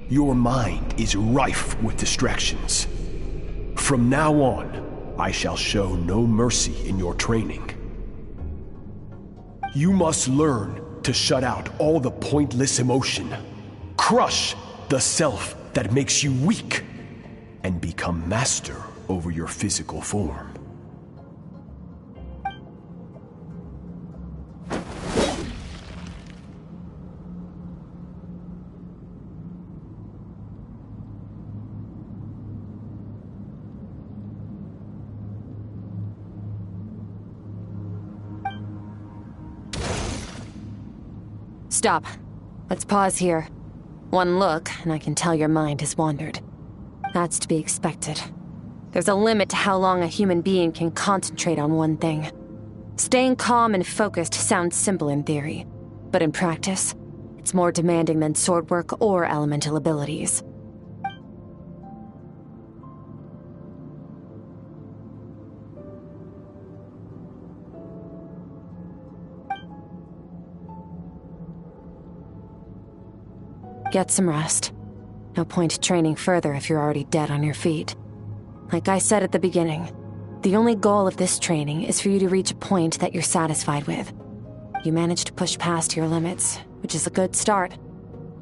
Your mind is rife with distractions. From now on, I shall show no mercy in your training. You must learn to shut out all the pointless emotion, crush the self that makes you weak, and become master over your physical form. Stop. Let's pause here. One look, and I can tell your mind has wandered. That's to be expected. There's a limit to how long a human being can concentrate on one thing. Staying calm and focused sounds simple in theory, but in practice, it's more demanding than sword work or elemental abilities. Get some rest. No point training further if you're already dead on your feet. Like I said at the beginning, the only goal of this training is for you to reach a point that you're satisfied with. You managed to push past your limits, which is a good start.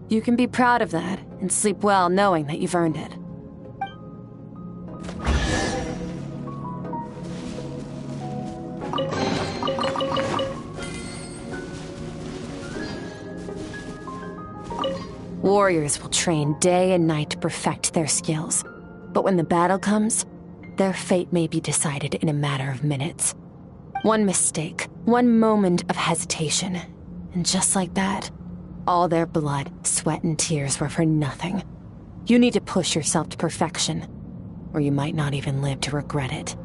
You can be proud of that and sleep well knowing that you've earned it. Warriors will train day and night to perfect their skills. But when the battle comes, their fate may be decided in a matter of minutes. One mistake, one moment of hesitation, and just like that, all their blood, sweat, and tears were for nothing. You need to push yourself to perfection, or you might not even live to regret it.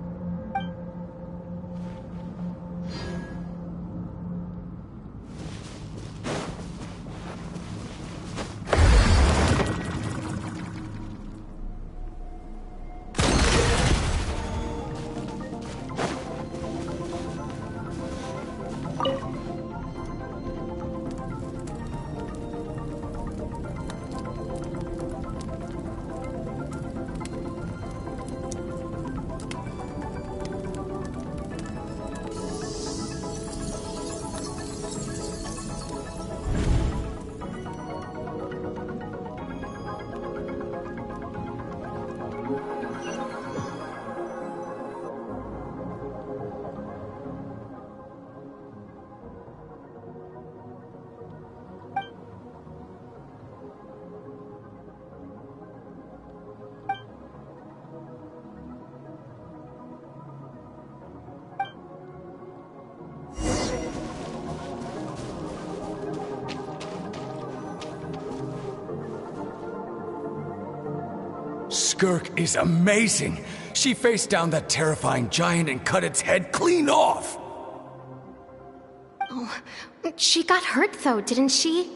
Skirk is amazing. She faced down that terrifying giant and cut its head clean off. Oh, she got hurt though, didn't she?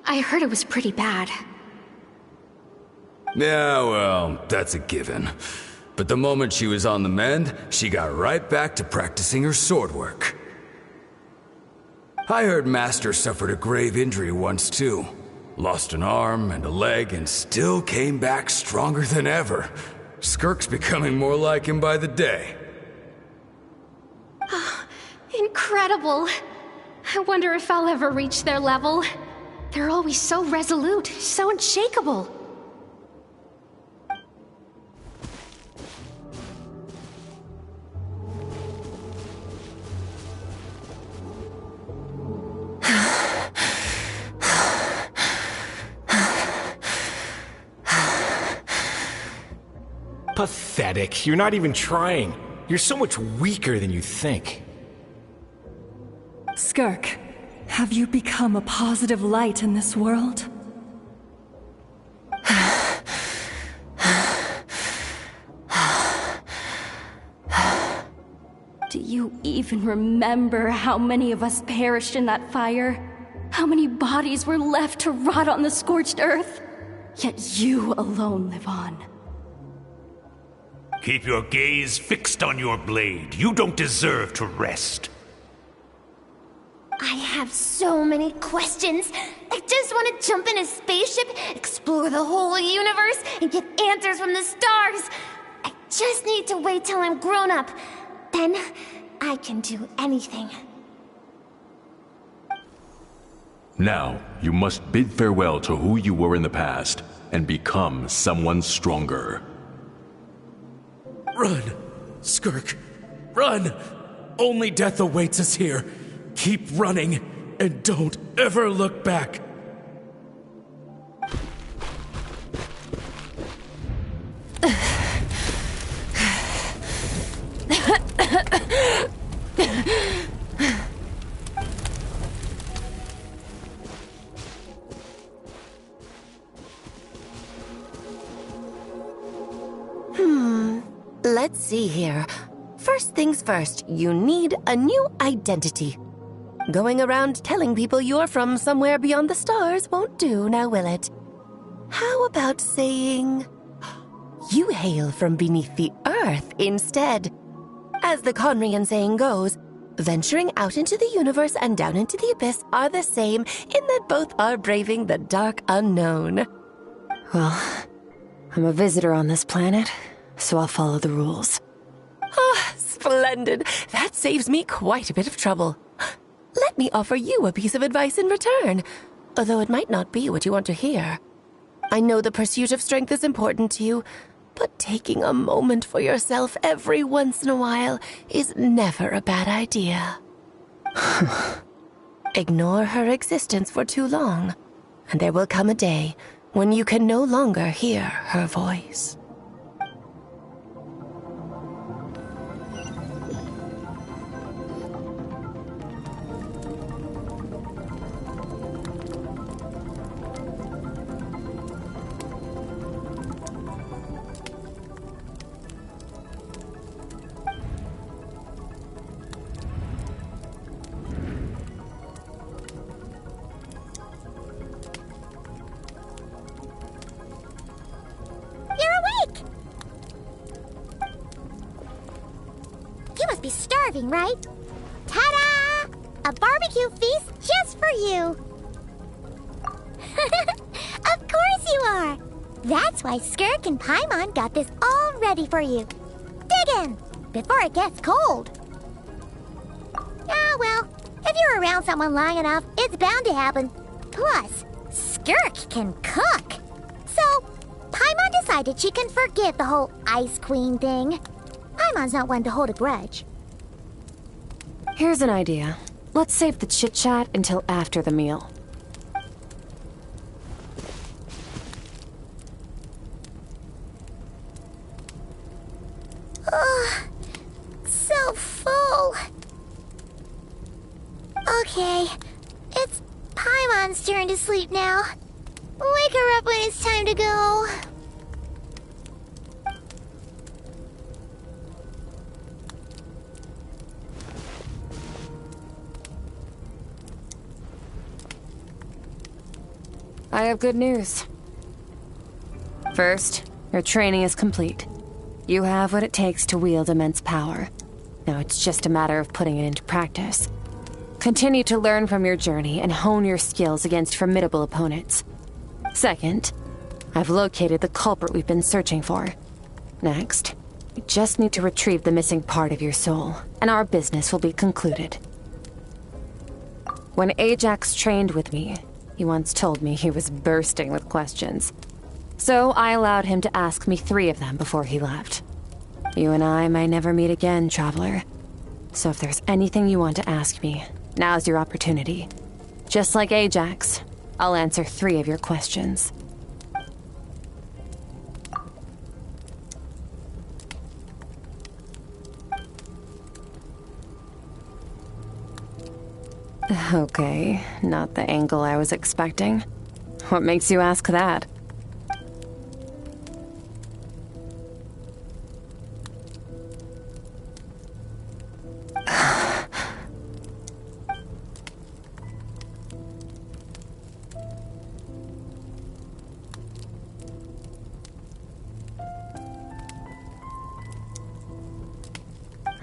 I heard it was pretty bad. Yeah, well, that's a given. But the moment she was on the mend, she got right back to practicing her sword work. I heard Master suffered a grave injury once too. Lost an arm and a leg and still came back stronger than ever. Skirk's becoming more like him by the day. Oh, incredible. I wonder if I'll ever reach their level. They're always so resolute, so unshakable. Pathetic. You're not even trying. You're so much weaker than you think. Skirk, have you become a positive light in this world? Do you even remember how many of us perished in that fire? How many bodies were left to rot on the scorched earth? Yet you alone live on. Keep your gaze fixed on your blade. You don't deserve to rest. I have so many questions. I just want to jump in a spaceship, explore the whole universe, and get answers from the stars. I just need to wait till I'm grown up. Then, I can do anything. Now, you must bid farewell to who you were in the past, and become someone stronger. Run! Skirk! Run! Only death awaits us here. Keep running, and don't ever look back. Let's see here. First things first, you need a new identity. Going around telling people you're from somewhere beyond the stars won't do, now will it? How about saying you hail from beneath the earth instead? As the Conrian saying goes, venturing out into the universe and down into the abyss are the same in that both are braving the dark unknown. Well, I'm a visitor on this planet, so I'll follow the rules. Ah, splendid. That saves me quite a bit of trouble. Let me offer you a piece of advice in return, although it might not be what you want to hear. I know the pursuit of strength is important to you, but taking a moment for yourself every once in a while is never a bad idea. Ignore her existence for too long, and there will come a day when you can no longer hear her voice. Be starving, right? Ta-da! A barbecue feast just for you! Of course you are! That's why Skirk and Paimon got this all ready for you. Dig in! Before it gets cold! Ah, well, if you're around someone long enough, it's bound to happen. Plus, Skirk can cook! So, Paimon decided she can forget the whole Ice Queen thing. Paimon's not one to hold a grudge. Here's an idea. Let's save the chit-chat until after the meal. Ugh, so full. Okay, it's Paimon's turn to sleep now. Wake her up when it's time to go. I have good news. First, your training is complete. You have what it takes to wield immense power. Now it's just a matter of putting it into practice. Continue to learn from your journey and hone your skills against formidable opponents. Second, I've located the culprit we've been searching for. Next, you just need to retrieve the missing part of your soul, and our business will be concluded. When Ajax trained with me, he once told me he was bursting with questions. So I allowed him to ask me 3 of them before he left. You and I may never meet again, Traveler. So if there's anything you want to ask me, now's your opportunity. Just like Ajax, I'll answer 3 of your questions. Okay, not the angle I was expecting. What makes you ask that?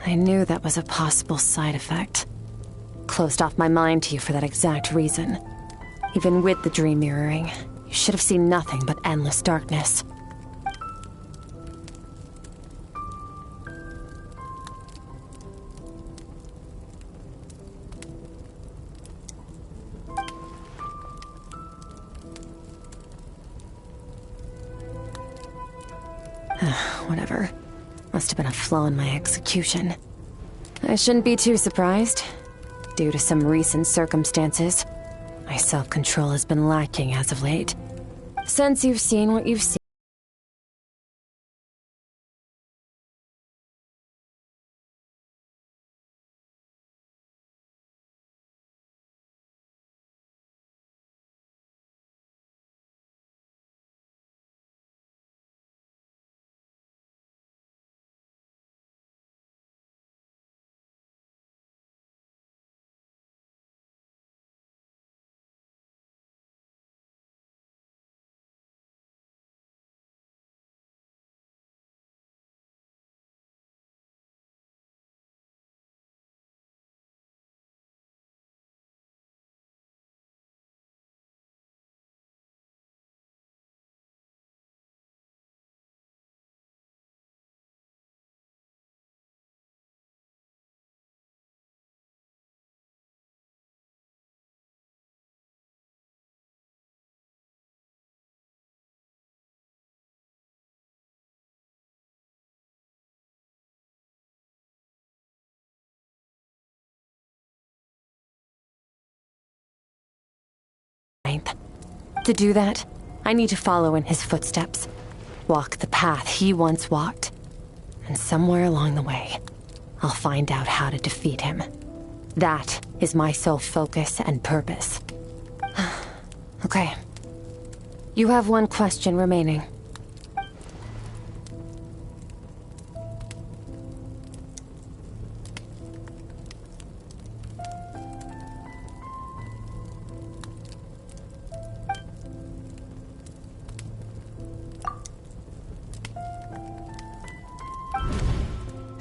I knew that was a possible side effect. Closed off my mind to you for that exact reason. Even with the dream mirroring, you should have seen nothing but endless darkness. Whatever. Must have been a flaw in my execution. I shouldn't be too surprised. Due to some recent circumstances, my self-control has been lacking as of late. Since you've seen what you've seen. To do that, I need to follow in his footsteps. Walk the path he once walked. And somewhere along the way, I'll find out how to defeat him. That is my sole focus and purpose. Okay. You have one question remaining.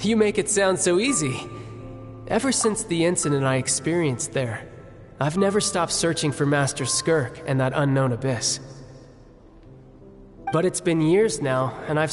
You make it sound so easy. Ever since the incident I experienced there, I've never stopped searching for Master Skirk and that unknown abyss. But it's been years now, and I've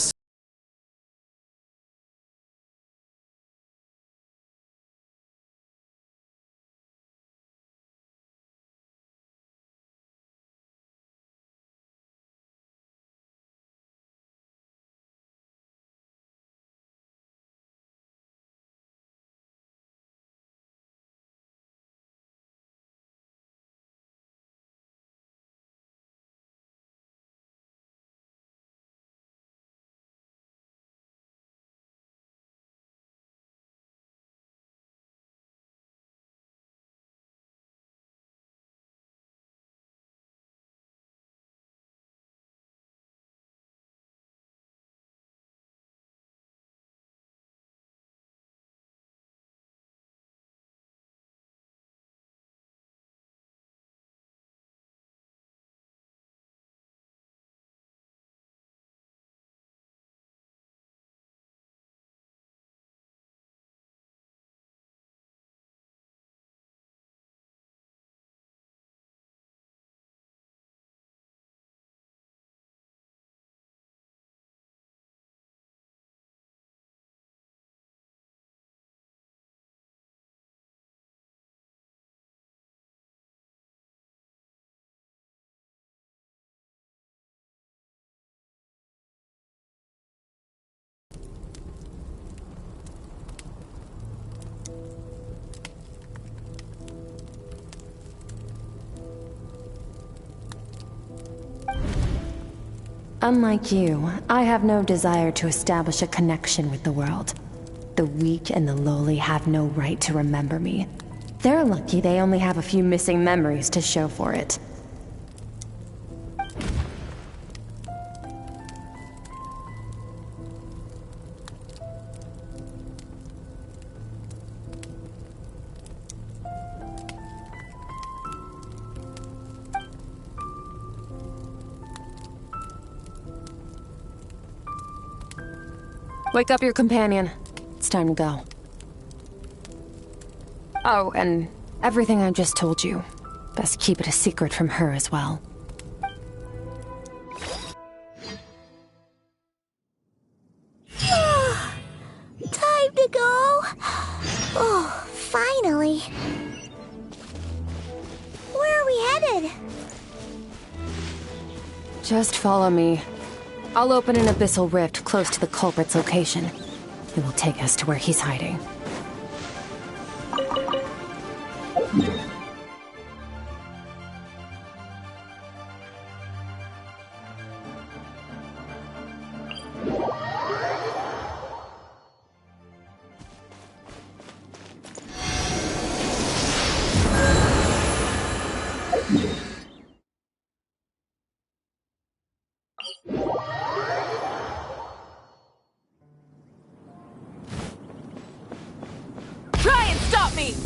Unlike you, I have no desire to establish a connection with the world. The weak and the lowly have no right to remember me. They're lucky they only have a few missing memories to show for it. Wake up your companion. It's time to go. Oh, and everything I just told you. Best keep it a secret from her as well. Time to go. Oh, finally. Where are we headed? Just follow me. I'll open an abyssal rift close to the culprit's location. It will take us to where he's hiding. Try and stop me!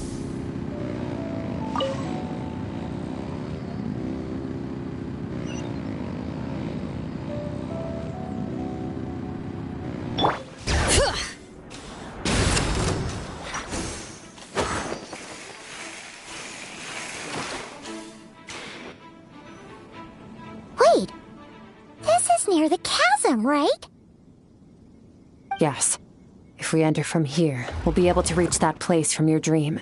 Wait, this is near the chasm, right? Yes. If we enter from here, we'll be able to reach that place from your dream.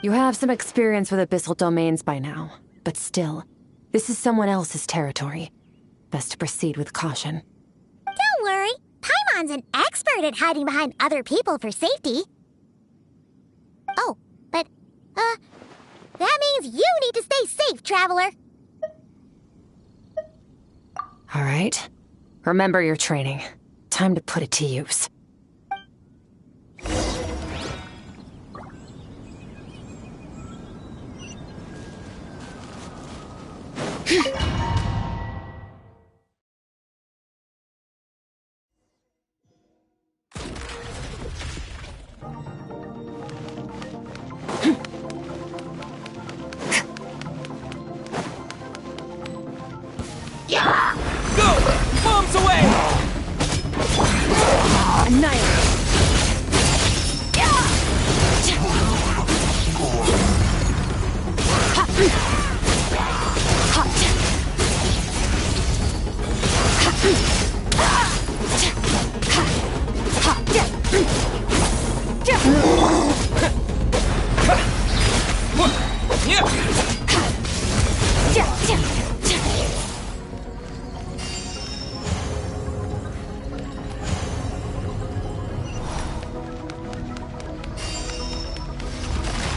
You have some experience with abyssal domains by now, but still, this is someone else's territory. Best to proceed with caution. Don't worry, Paimon's an expert at hiding behind other people for safety. Oh, but, that means you need to stay safe, traveler. All right. Remember your training. Time to put it to use. Go! Bombs away! Annihilate!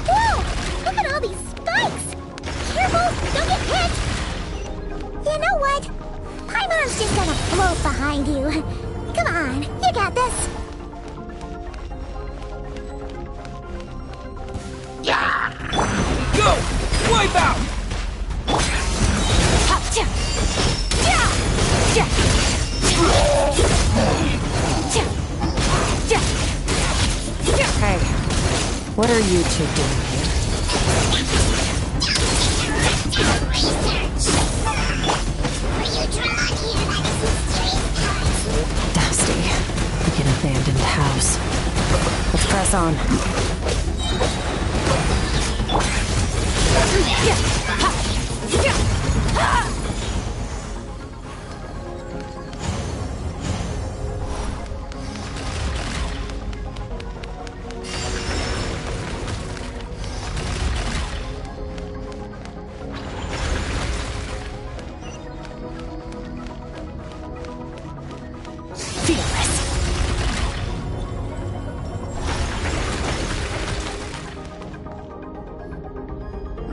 Whoa! Look at all these spikes! Careful! Don't get hit! You know what? Paimon's just gonna float behind you. Come on, you got this. Go! Wipe out! Hey, what are you two doing here? Dusty, like an abandoned house. Let's press on.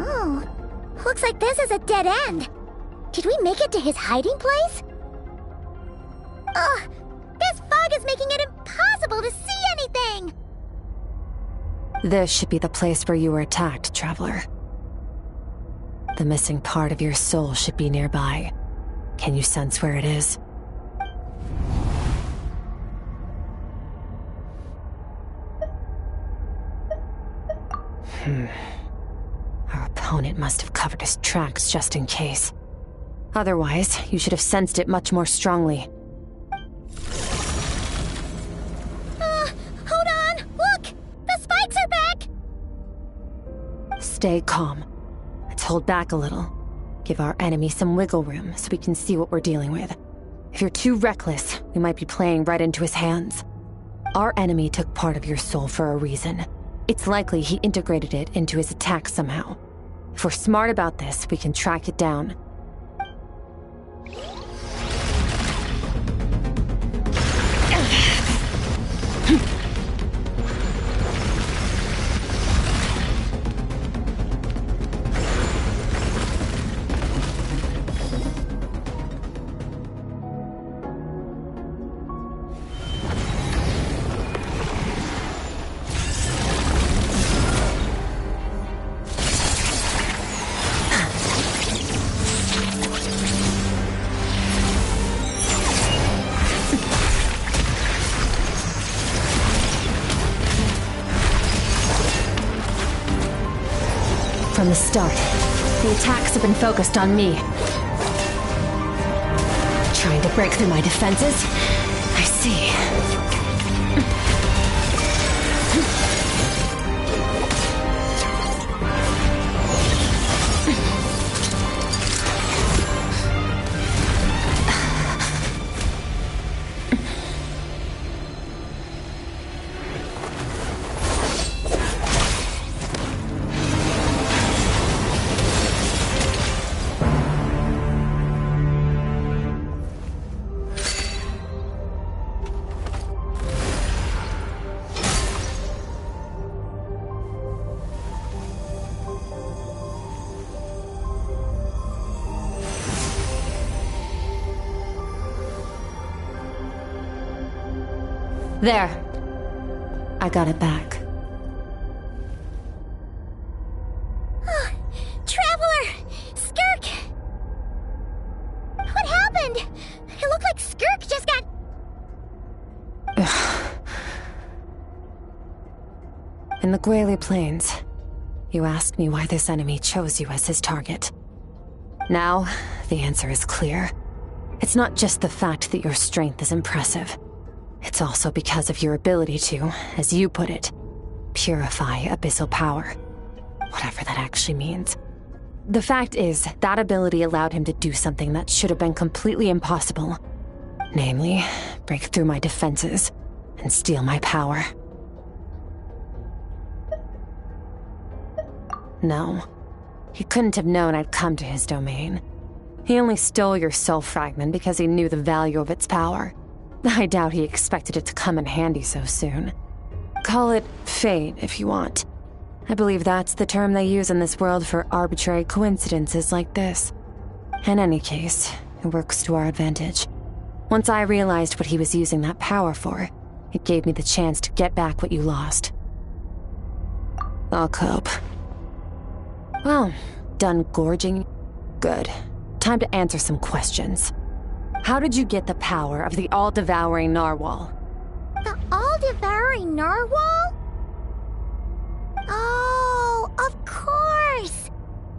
Oh, looks like this is a dead end. Did we make it to his hiding place? Ugh, this fog is making it impossible to see anything! This should be the place where you were attacked, Traveler. The missing part of your soul should be nearby. Can you sense where it is? Our opponent must have covered his tracks just in case. Otherwise, you should have sensed it much more strongly. Hold on! Look! The spikes are back! Stay calm. Let's hold back a little. Give our enemy some wiggle room so we can see what we're dealing with. If you're too reckless, we might be playing right into his hands. Our enemy took part of your soul for a reason. It's likely he integrated it into his attack somehow. If we're smart about this, we can track it down. From the start, the attacks have been focused on me. Trying to break through my defenses? I see. There. I got it back. Traveler! Skirk! What happened? It looked like Skirk just got... In the Guili Plains, you asked me why this enemy chose you as his target. Now, the answer is clear. It's not just the fact that your strength is impressive. It's also because of your ability to, as you put it, purify abyssal power. Whatever that actually means. The fact is, that ability allowed him to do something that should have been completely impossible. Namely, break through my defenses and steal my power. No, he couldn't have known I'd come to his domain. He only stole your soul fragment because he knew the value of its power. I doubt he expected it to come in handy so soon. Call it fate, if you want. I believe that's the term they use in this world for arbitrary coincidences like this. In any case, it works to our advantage. Once I realized what he was using that power for, it gave me the chance to get back what you lost. I'll cope. Well, done gorging? Good. Time to answer some questions. How did you get the power of the all-devouring narwhal? The all-devouring narwhal? Oh, of course!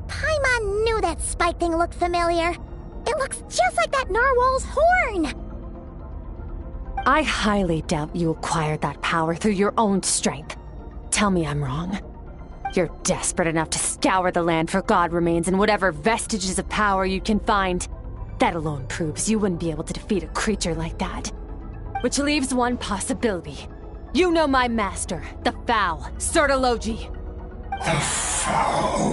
Paimon knew that spike thing looked familiar. It looks just like that narwhal's horn! I highly doubt you acquired that power through your own strength. Tell me I'm wrong. You're desperate enough to scour the land for god remains and whatever vestiges of power you can find. That alone proves you wouldn't be able to defeat a creature like that. Which leaves one possibility. You know my master, the Foul, Sertologi. The Foul?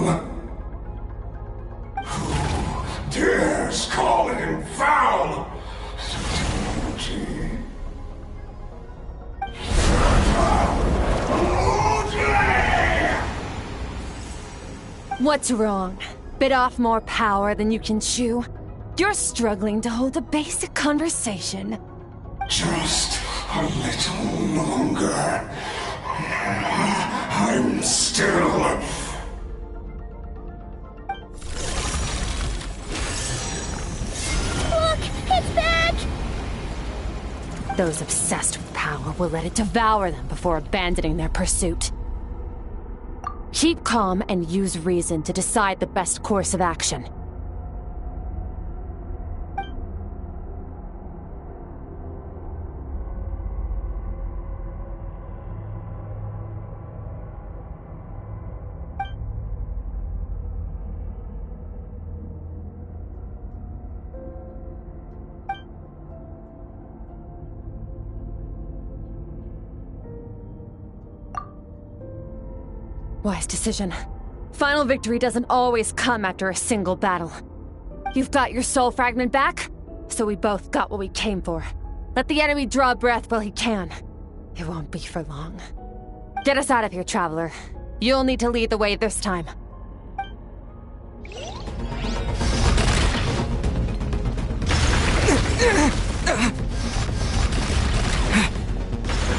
Who dares call him Foul? Sertologi. What's wrong? Bit off more power than you can chew? You're struggling to hold a basic conversation. Just a little longer. I'm still... Those obsessed with power will let it devour them before abandoning their pursuit. Keep calm and use reason to decide the best course of action. Wise decision. Final victory doesn't always come after a single battle. You've got your soul fragment back, so we both got what we came for. Let the enemy draw breath while he can. It won't be for long. Get us out of here, Traveler. You'll need to lead the way this time.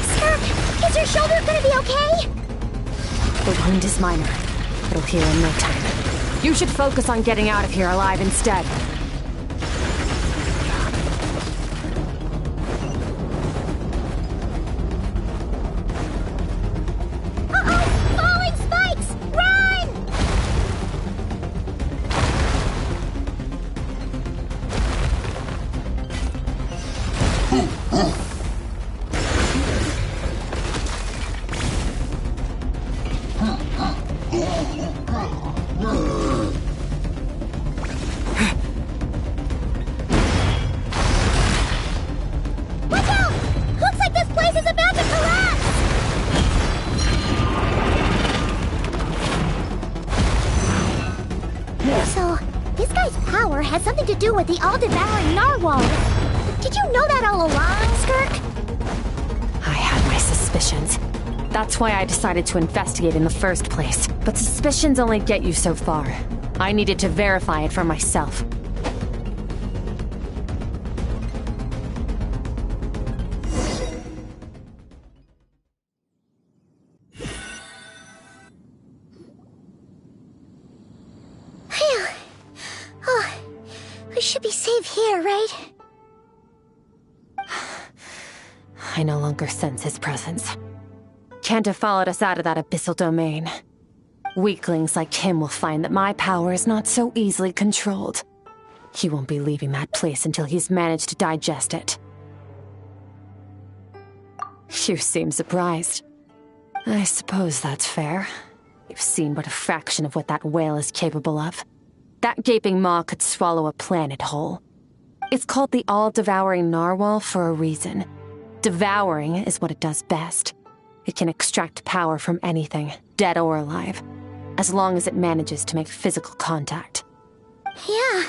Skirk, is your shoulder gonna be okay? The wound is minor. It'll heal in no time. You should focus on getting out of here alive instead. Uh-oh! Falling spikes! Run! Watch out! Looks like this place is about to collapse! So, this guy's power has something to do with the all-devouring narwhal. Did you know that all along, Skirk? I had my suspicions. That's why I decided to investigate in the first place. But suspicions only get you so far. I needed to verify it for myself. Phew. Oh, we should be safe here, right? I no longer sense his presence. Can't have followed us out of that abyssal domain. Weaklings like him will find that my power is not so easily controlled. He won't be leaving that place until he's managed to digest it. You seem surprised. I suppose that's fair. You've seen but a fraction of what that whale is capable of. That gaping maw could swallow a planet whole. It's called the all-devouring narwhal for a reason. Devouring is what it does best. It can extract power from anything, dead or alive, as long as it manages to make physical contact. Yeah.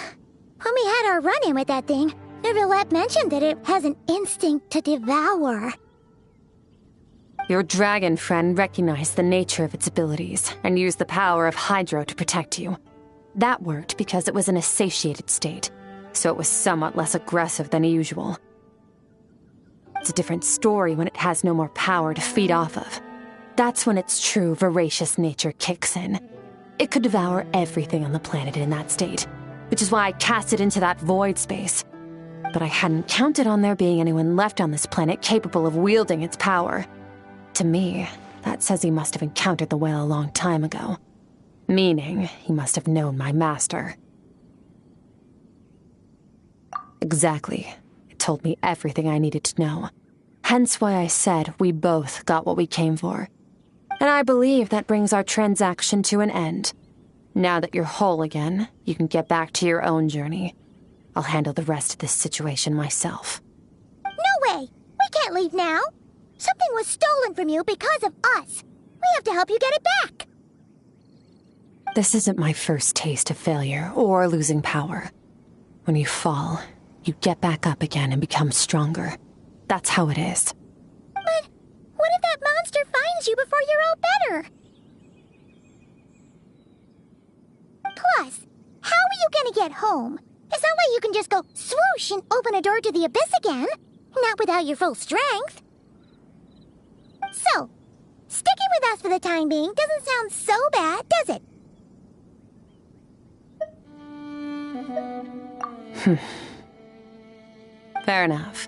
When we had our run-in with that thing, Neverlet mentioned that it has an instinct to devour. Your dragon friend recognized the nature of its abilities and used the power of Hydro to protect you. That worked because it was in a satiated state, so it was somewhat less aggressive than usual. It's a different story when it has no more power to feed off of. That's when its true voracious nature kicks in. It could devour everything on the planet in that state, which is why I cast it into that void space. But I hadn't counted on there being anyone left on this planet capable of wielding its power. To me, that says he must have encountered the whale a long time ago. Meaning, he must have known my master. Exactly. It told me everything I needed to know. Hence why I said we both got what we came for. And I believe that brings our transaction to an end. Now that you're whole again, you can get back to your own journey. I'll handle the rest of this situation myself. No way! We can't leave now! Something was stolen from you because of us. We have to help you get it back. This isn't my first taste of failure or losing power. When you fall, you get back up again and become stronger. That's how it is. But what if that monster finds you before you're all better? Plus, how are you gonna get home? It's not like you can just go swoosh and open a door to the abyss again. Not without your full strength. So, stick Staying with us for the time being doesn't sound so bad, does it? Fair enough.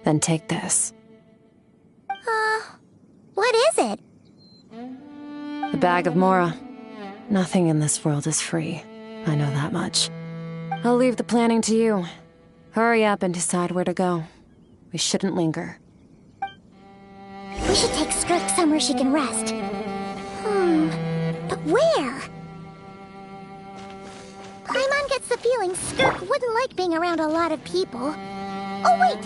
Then take this. What is it? The bag of Mora. Nothing in this world is free. I know that much. I'll leave the planning to you. Hurry up and decide where to go. We shouldn't linger. We should take Skirk somewhere she can rest. But where? Paimon gets the feeling Skirk wouldn't like being around a lot of people. Oh wait!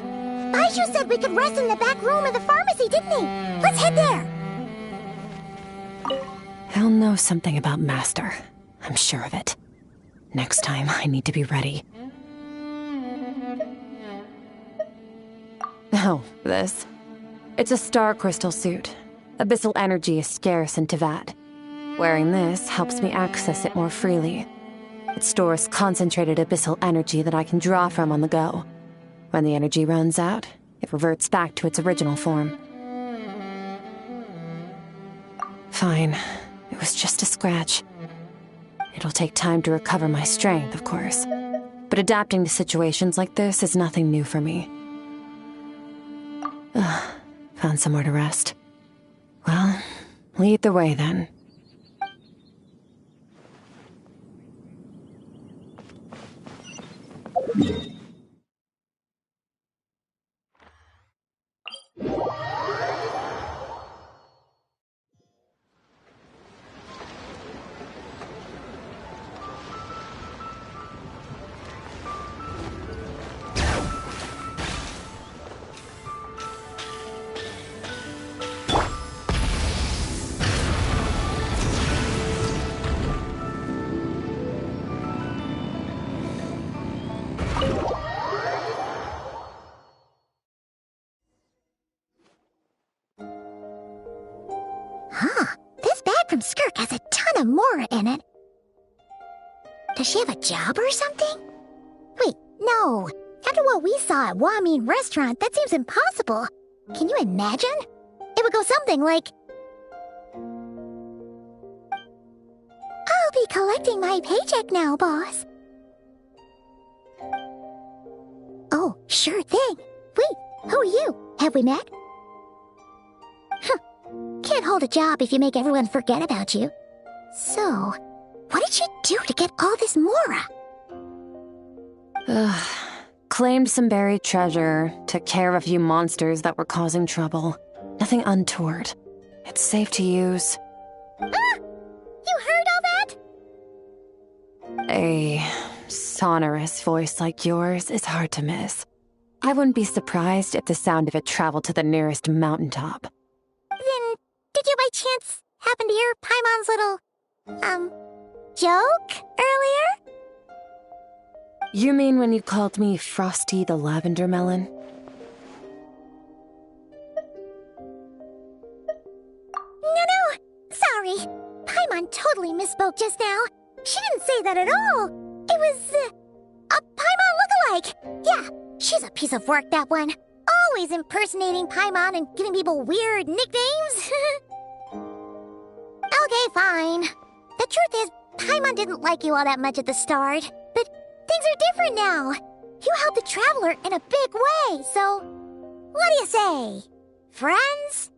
Baishu said we could rest in the back room of the pharmacy, didn't he? Let's head there! He'll know something about Master. I'm sure of it. Next time, I need to be ready. Oh, this. It's a star crystal suit. Abyssal energy is scarce in Tevat. Wearing this helps me access it more freely. It stores concentrated abyssal energy that I can draw from on the go. When the energy runs out, it reverts back to its original form. Fine. It was just a scratch. It'll take time to recover my strength, of course. But adapting to situations like this is nothing new for me. Found somewhere to rest. Well, lead the way then. This bag from Skirk has a ton of Mora in it. Does she have a job or something? Wait, no. After what we saw at Wamin Restaurant, that seems impossible. Can you imagine? It would go something like... I'll be collecting my paycheck now, boss. Oh, sure thing. Wait, who are you? Have we met? Can't hold a job if you make everyone forget about you. So, what did she do to get all this Mora? Claimed some buried treasure, took care of a few monsters that were causing trouble. Nothing untoward. It's safe to use. You heard all that? A sonorous voice like yours is hard to miss. I wouldn't be surprised if the sound of it traveled to the nearest mountaintop. Then, did you by chance happen to hear Paimon's little, joke earlier? You mean when you called me Frosty the Lavender Melon? No, sorry. Paimon totally misspoke just now. She didn't say that at all. It was, a Paimon lookalike. Yeah, she's a piece of work, that one. Always impersonating Paimon and giving people weird nicknames. Okay, fine. The truth is, Paimon didn't like you all that much at the start, but things are different now. You helped the Traveler in a big way, so... What do you say? Friends?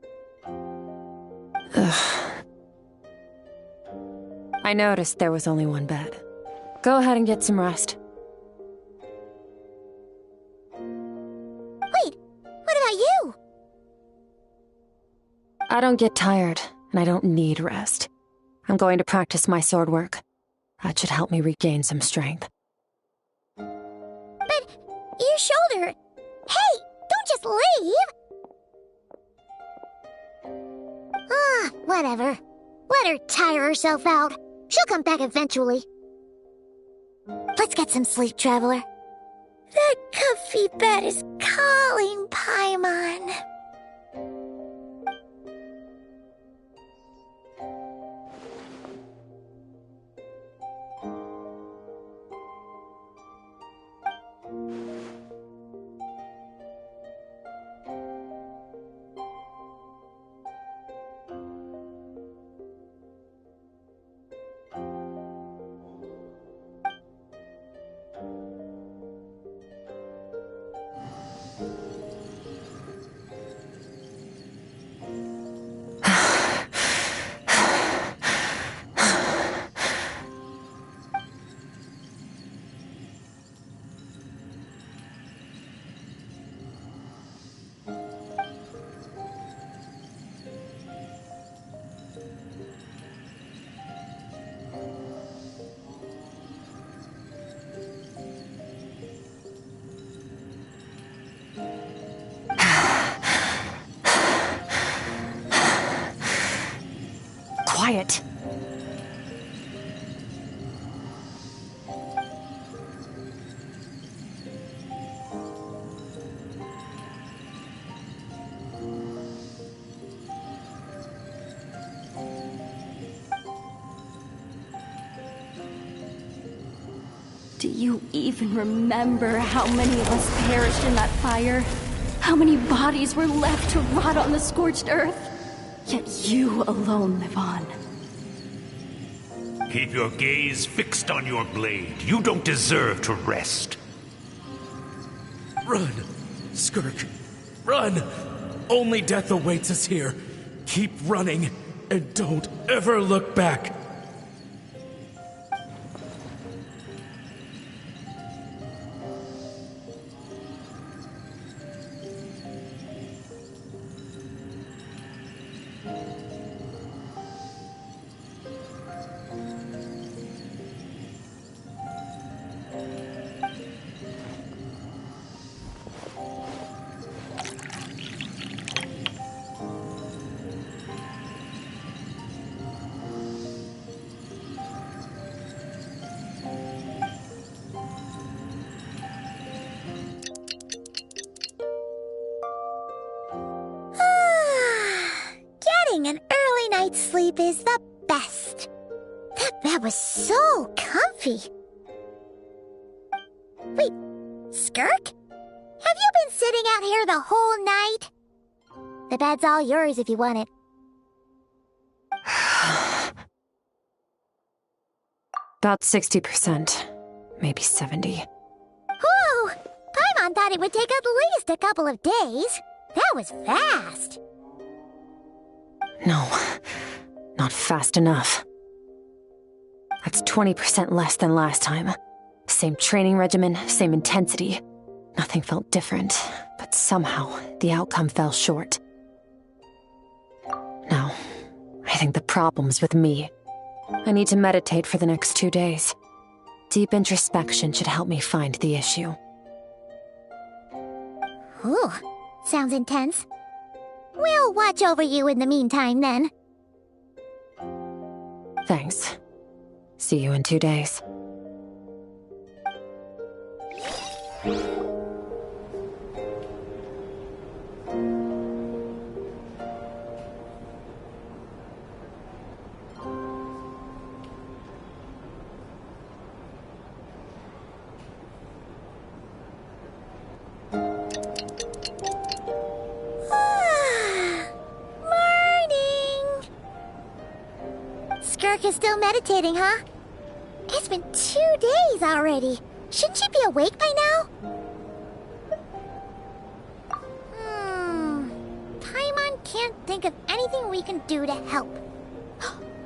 I noticed there was only one bed. Go ahead and get some rest. Wait, what about you? I don't get tired, and I don't need rest. I'm going to practice my sword work. That should help me regain some strength. But your shoulder... Hey, don't just leave! Whatever. Let her tire herself out. She'll come back eventually. Let's get some sleep, Traveler. That comfy bed is calling, Paimon. quiet. Do you even remember how many of us perished in that fire? How many bodies were left to rot on the scorched earth? Yet you alone live on. Keep your gaze fixed on your blade. You don't deserve to rest. Run, Skirk. Run! Only death awaits us here. Keep running, and don't ever look back. Getting an early night's sleep is the best. That bed was so comfy. Wait, Skirk? Have you been sitting out here the whole night? The bed's all yours if you want it. About 60%, maybe 70. Whew! Paimon thought it would take at least a couple of days. That was fast. No, not fast enough. That's 20% less than last time. Same training regimen, same intensity. Nothing felt different, but somehow the outcome fell short. No, I think the problem's with me. I need to meditate for the next 2 days. Deep introspection should help me find the issue. Ooh, sounds intense. We'll watch over you in the meantime, then. Thanks. See you in 2 days. Skirk is still meditating, huh? It's been 2 days already. Shouldn't she be awake by now? Paimon can't think of anything we can do to help.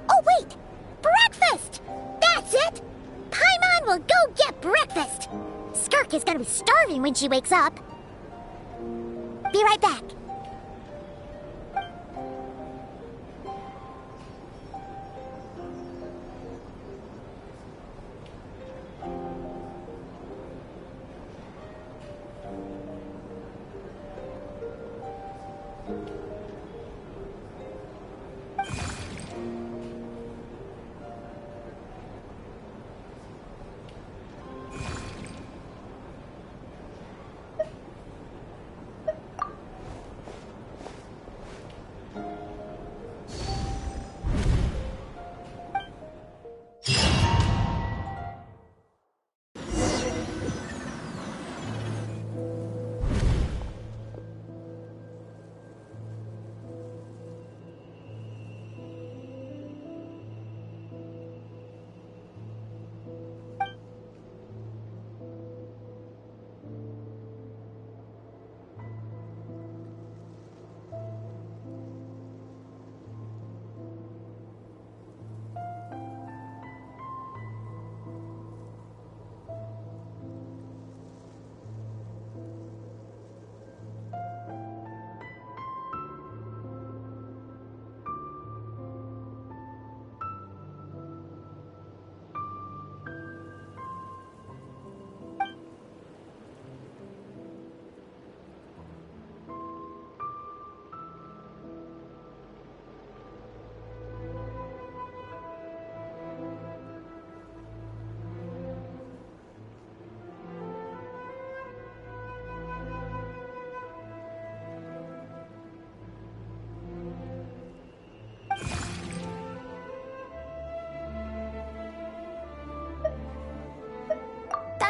Oh, wait! Breakfast! That's it! Paimon will go get breakfast! Skirk is gonna be starving when she wakes up. Be right back.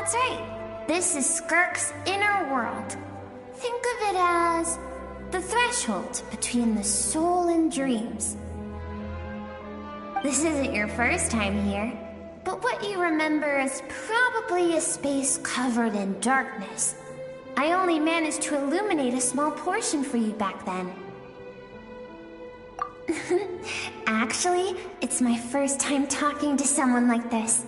That's right. This is Skirk's inner world. Think of it as the threshold between the soul and dreams. This isn't your first time here, but what you remember is probably a space covered in darkness. I only managed to illuminate a small portion for you back then. Actually, it's my first time talking to someone like this.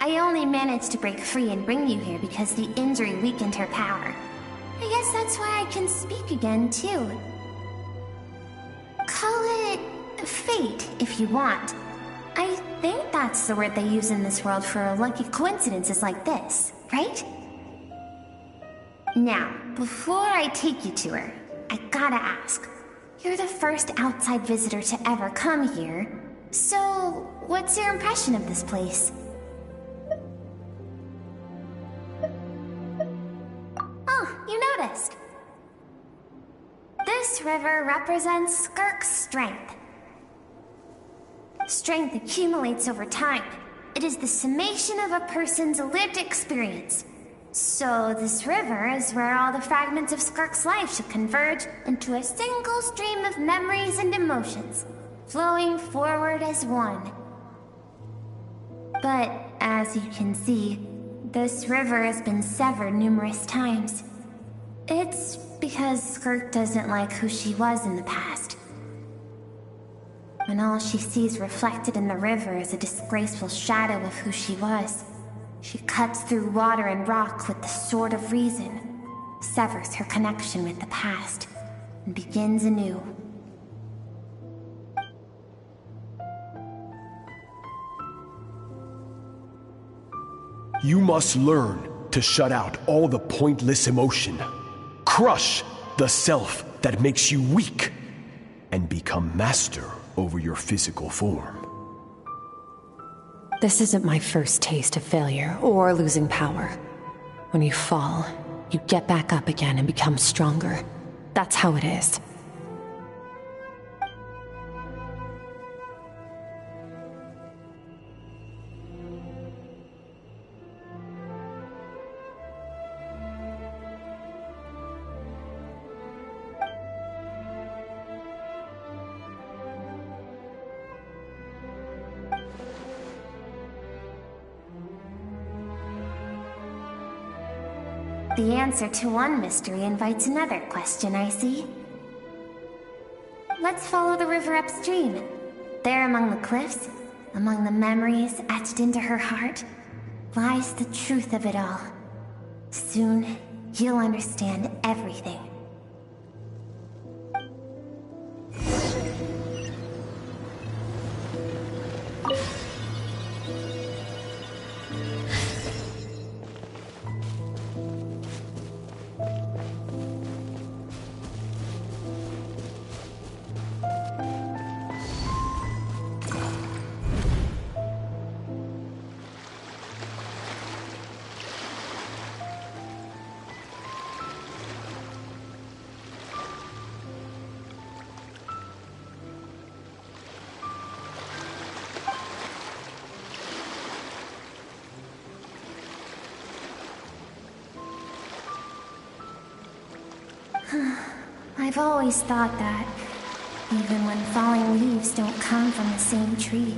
I only managed to break free and bring you here because the injury weakened her power. I guess that's why I can speak again, too. Call it fate, if you want. I think that's the word they use in this world for lucky coincidences like this, right? Now, before I take you to her, I gotta ask. You're the first outside visitor to ever come here, so what's your impression of this place? Oh, you noticed. This river represents Skirk's strength. Strength accumulates over time. It is the summation of a person's lived experience. So this river is where all the fragments of Skirk's life should converge into a single stream of memories and emotions, flowing forward as one. But as you can see, this river has been severed numerous times. It's because Skirk doesn't like who she was in the past. And all she sees reflected in the river is a disgraceful shadow of who she was. She cuts through water and rock with the sword of reason, severs her connection with the past, and begins anew. You must learn to shut out all the pointless emotion. Crush the self that makes you weak, and become master over your physical form. This isn't my first taste of failure or losing power. When you fall, you get back up again and become stronger. That's how it is. The answer to one mystery invites another question, I see. Let's follow the river upstream. There among the cliffs, among the memories etched into her heart, lies the truth of it all. Soon, you'll understand everything. I've always thought that, even when falling leaves don't come from the same tree.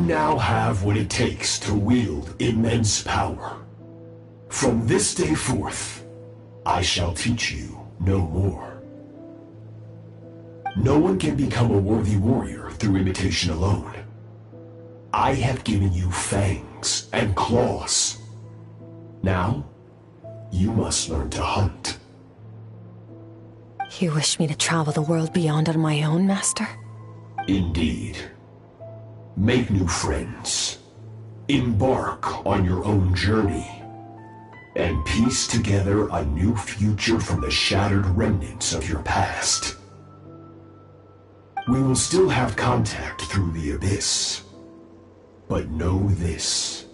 now have what it takes to wield immense power. From this day forth, I shall teach you no more. No one can become a worthy warrior through imitation alone. I have given you fangs and claws. Now, you must learn to hunt. You wish me to travel the world beyond on my own, Master? Indeed. Make new friends. Embark on your own journey. And piece together a new future from the shattered remnants of your past. We will still have contact through the abyss. But know this.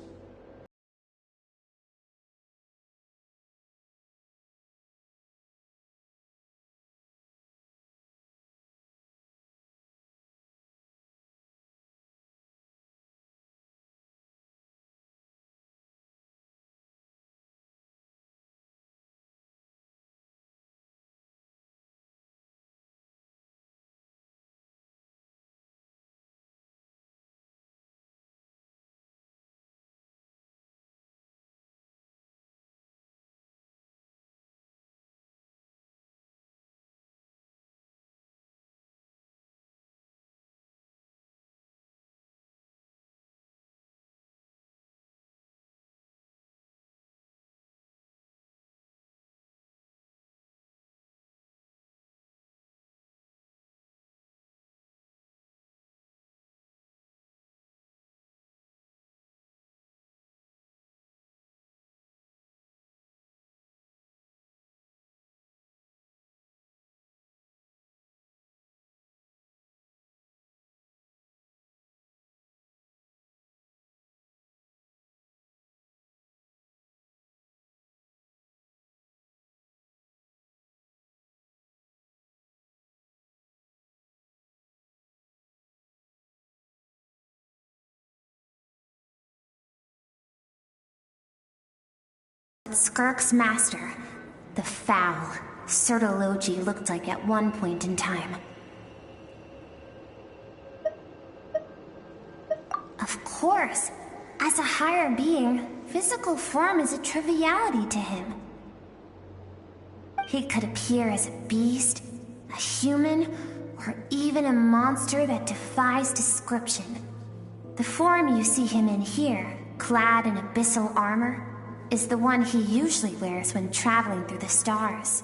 Skirk's master, the foul, Sertologi looked like at one point in time. Of course, as a higher being, physical form is a triviality to him. He could appear as a beast, a human, or even a monster that defies description. The form you see him in here, clad in abyssal armor, is the one he usually wears when traveling through the stars.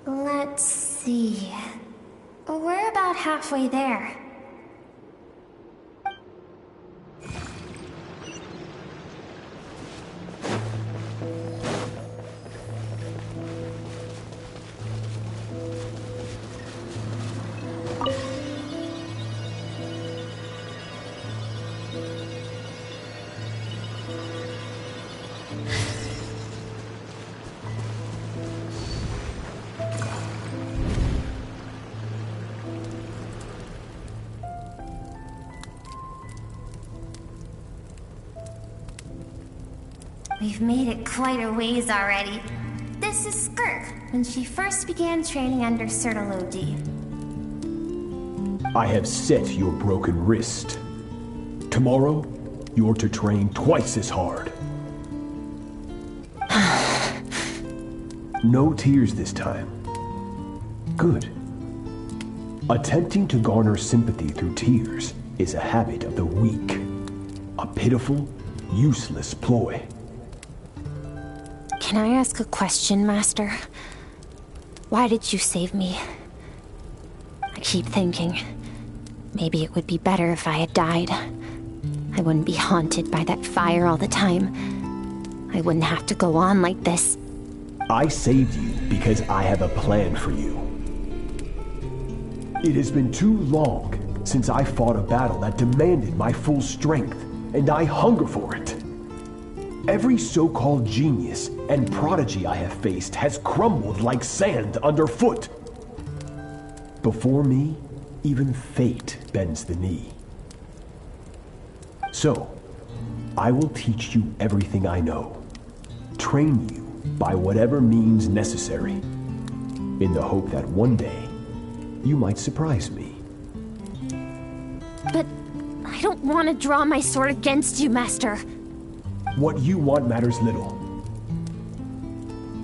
Let's see. We're about halfway there. We've made it quite a ways already. This is Skirk, when she first began training under Sertalodi. I have set your broken wrist. Tomorrow, you're to train twice as hard. No tears this time. Good. Attempting to garner sympathy through tears is a habit of the weak. A pitiful, useless ploy. Can I ask a question, Master? Why did you save me? I keep thinking, maybe it would be better if I had died. I wouldn't be haunted by that fire all the time. I wouldn't have to go on like this. I saved you because I have a plan for you. It has been too long since I fought a battle that demanded my full strength, and I hunger for it. Every so-called genius and prodigy I have faced has crumbled like sand underfoot. Before me, even fate bends the knee. So, I will teach you everything I know. Train you by whatever means necessary, in the hope that one day, you might surprise me. But I don't want to draw my sword against you, Master. What you want matters little.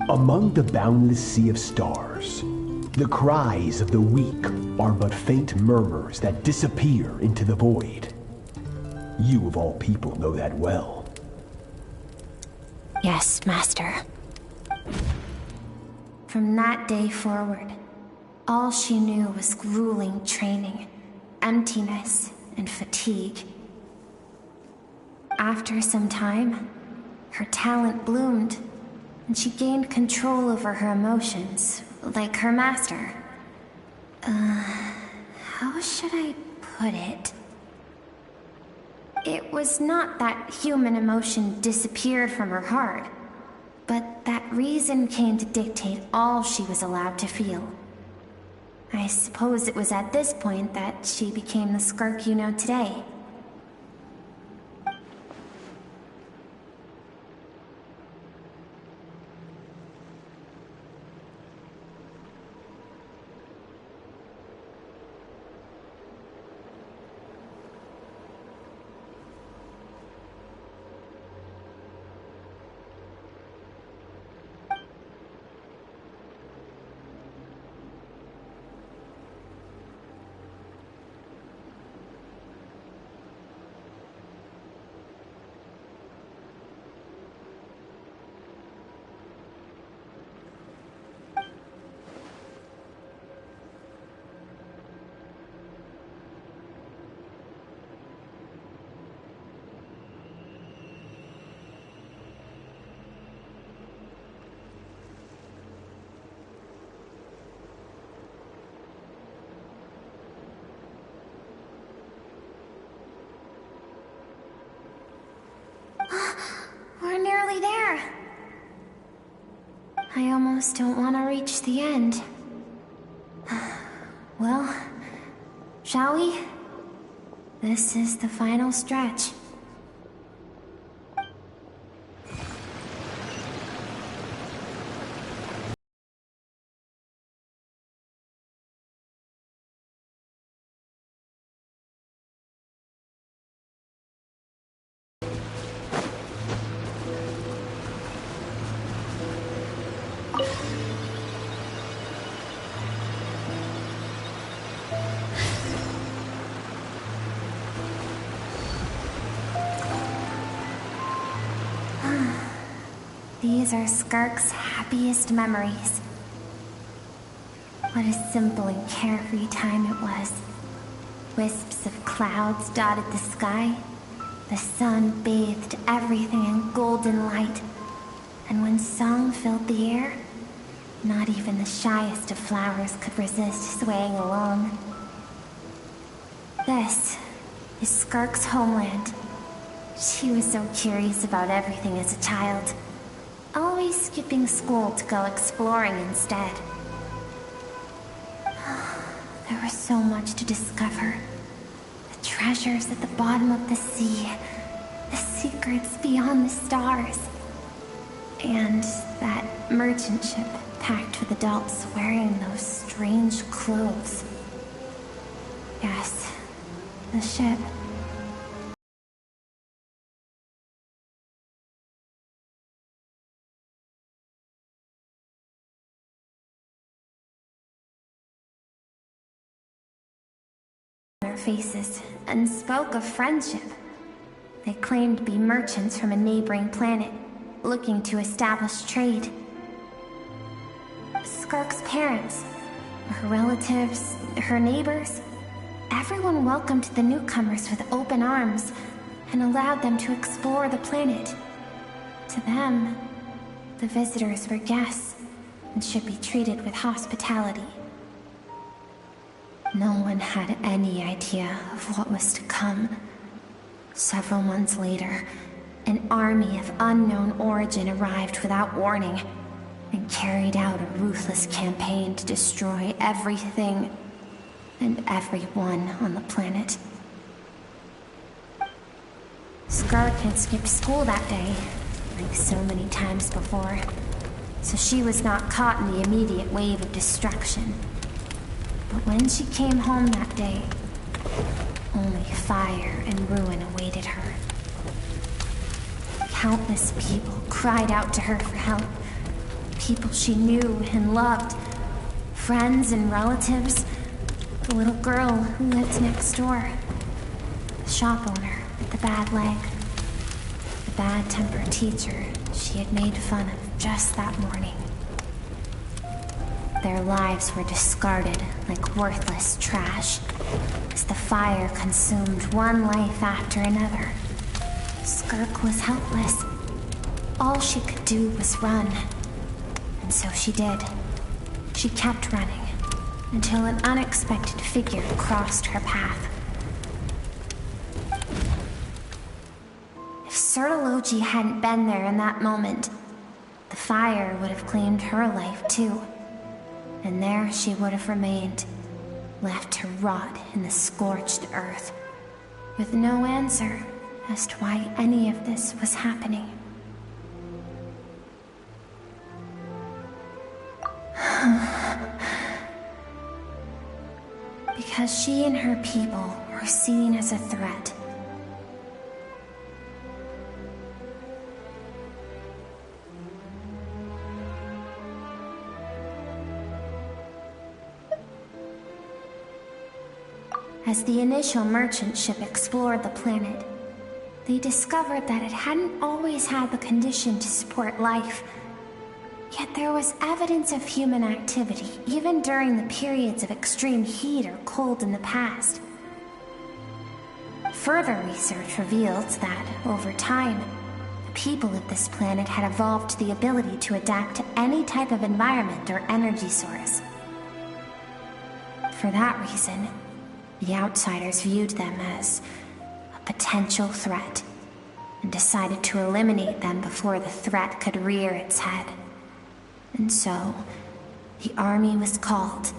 Among the boundless sea of stars, the cries of the weak are but faint murmurs that disappear into the void. You of all people know that well. Yes, Master. From that day forward, all she knew was grueling training, emptiness, and fatigue. After some time, her talent bloomed, and she gained control over her emotions, like her master. How should I put it? It was not that human emotion disappeared from her heart, but that reason came to dictate all she was allowed to feel. I suppose it was at this point that she became the Skirk you know today. We're nearly there. I almost don't want to reach the end. Well, shall we? This is the final stretch. These are Skirk's happiest memories. What a simple and carefree time it was. Wisps of clouds dotted the sky. The sun bathed everything in golden light. And when song filled the air, not even the shyest of flowers could resist swaying along. This is Skirk's homeland. She was so curious about everything as a child. Always skipping school to go exploring instead. There was so much to discover. The treasures at the bottom of the sea. The secrets beyond the stars. And that merchant ship packed with adults wearing those strange clothes. Yes, the ship. Their faces and spoke of friendship. They claimed to be merchants from a neighboring planet, looking to establish trade. Skirk's parents, her relatives, her neighbors, everyone welcomed the newcomers with open arms and allowed them to explore the planet. To them, the visitors were guests and should be treated with hospitality. No one had any idea of what was to come. Several months later, an army of unknown origin arrived without warning and carried out a ruthless campaign to destroy everything and everyone on the planet. Skirk had skipped school that day, like so many times before, so she was not caught in the immediate wave of destruction. But when she came home that day, only fire and ruin awaited her. Countless people cried out to her for help. People she knew and loved. Friends and relatives. The little girl who lived next door. The shop owner with the bad leg. The bad-tempered teacher she had made fun of just that morning. Their lives were discarded like worthless trash as the fire consumed one life after another. Skirk was helpless. All she could do was run. And so she did. She kept running until an unexpected figure crossed her path. If Sertology hadn't been there in that moment, the fire would have claimed her life too. And there she would have remained, left to rot in the scorched earth, with no answer as to why any of this was happening. Because she and her people were seen as a threat. As the initial merchant ship explored the planet, they discovered that it hadn't always had the condition to support life. Yet there was evidence of human activity, even during the periods of extreme heat or cold in the past. Further research revealed that, over time, the people of this planet had evolved the ability to adapt to any type of environment or energy source. For that reason, the outsiders viewed them as a potential threat and decided to eliminate them before the threat could rear its head. And so, the army was called,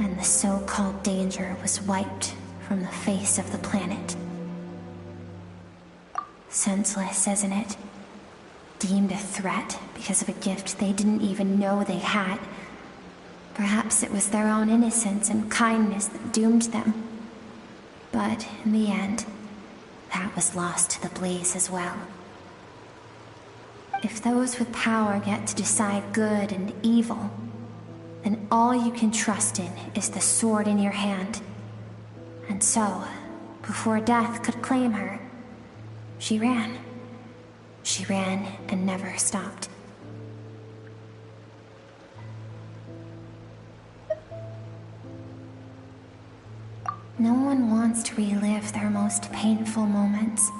and the so-called danger was wiped from the face of the planet. Senseless, isn't it? Deemed a threat because of a gift they didn't even know they had. Perhaps it was their own innocence and kindness that doomed them. But in the end, that was lost to the blaze as well. If those with power get to decide good and evil, then all you can trust in is the sword in your hand. And so, before death could claim her, she ran. She ran and never stopped. No one wants to relive their most painful moments.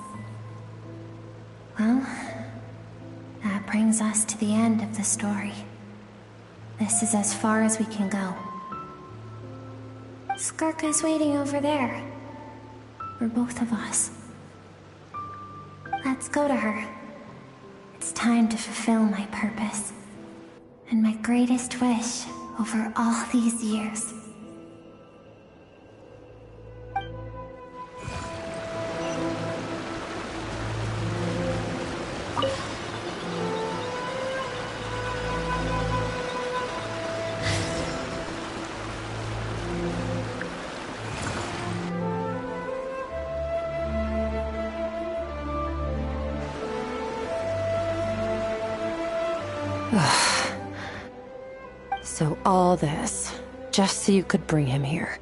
Well, that brings us to the end of the story. This is as far as we can go. Skirk is waiting over there. For both of us. Let's go to her. It's time to fulfill my purpose. And my greatest wish over all these years. So all this, just so you could bring him here.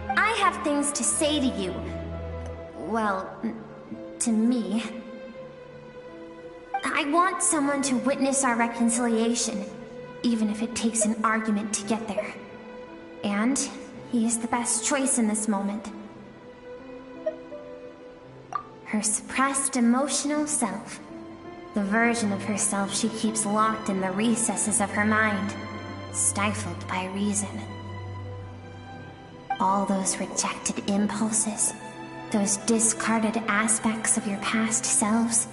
I have things to say to you. Well, to me. I want someone to witness our reconciliation, even if it takes an argument to get there. And he is the best choice in this moment. Her suppressed emotional self. The version of herself she keeps locked in the recesses of her mind, stifled by reason. All those rejected impulses, those discarded aspects of your past selves,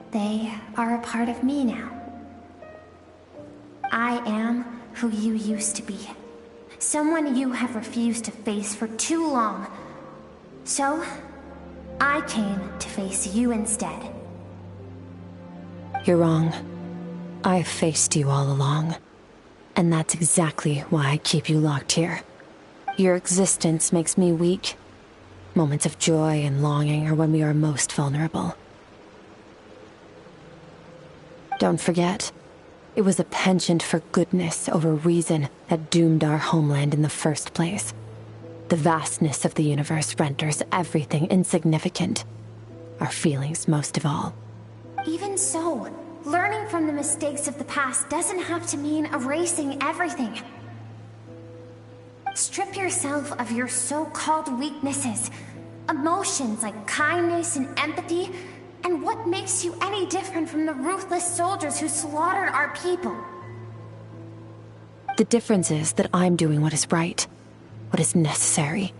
they are a part of me now. I am who you used to be. Someone you have refused to face for too long. So, I came to face you instead. You're wrong. I've faced you all along. And that's exactly why I keep you locked here. Your existence makes me weak. Moments of joy and longing are when we are most vulnerable. Don't forget, it was a penchant for goodness over reason that doomed our homeland in the first place. The vastness of the universe renders everything insignificant. Our feelings most of all. Even so, learning from the mistakes of the past doesn't have to mean erasing everything. Strip yourself of your so-called weaknesses, emotions like kindness and empathy, and what makes you any different from the ruthless soldiers who slaughtered our people? The difference is that I'm doing what is right, what is necessary.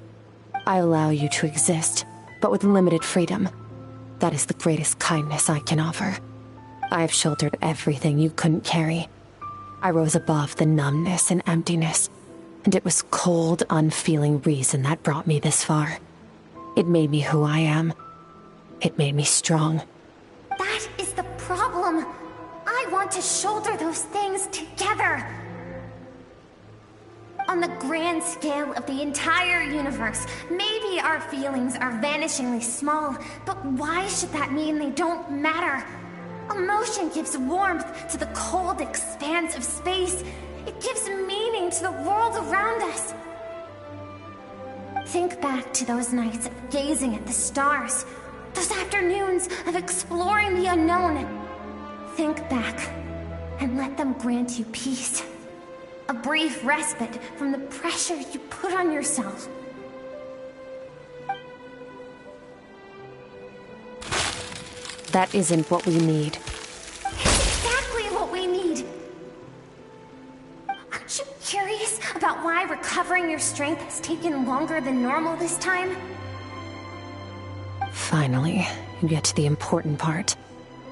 I allow you to exist, but with limited freedom. That is the greatest kindness I can offer. I have shouldered everything you couldn't carry. I rose above the numbness and emptiness, and it was cold, unfeeling reason that brought me this far. It made me who I am. It made me strong. That is the problem. I want to shoulder those things together. On the grand scale of the entire universe, maybe our feelings are vanishingly small, but why should that mean they don't matter? Emotion gives warmth to the cold expanse of space. It gives meaning to the world around us. Think back to those nights of gazing at the stars, those afternoons of exploring the unknown. Think back and let them grant you peace. A brief respite from the pressure you put on yourself. That isn't what we need. It's exactly what we need. Aren't you curious about why recovering your strength has taken longer than normal this time? Finally, you get to the important part.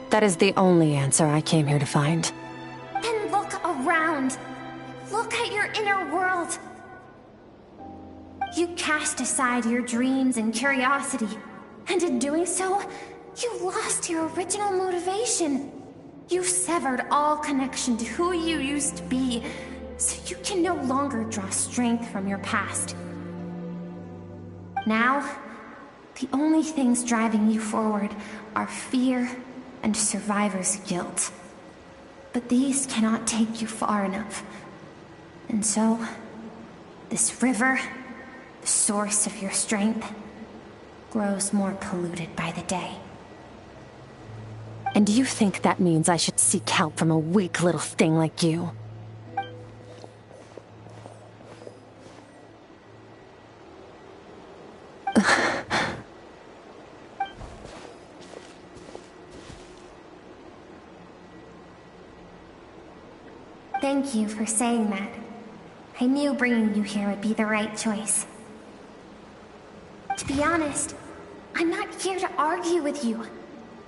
That is the only answer I came here to find. Then look around. Look at your inner world. You cast aside your dreams and curiosity, and in doing so, you lost your original motivation. You severed all connection to who you used to be, so you can no longer draw strength from your past. Now, the only things driving you forward are fear and survivor's guilt. But these cannot take you far enough. And so, this river, the source of your strength, grows more polluted by the day. And do you think that means I should seek help from a weak little thing like you? Thank you for saying that. I knew bringing you here would be the right choice. To be honest, I'm not here to argue with you.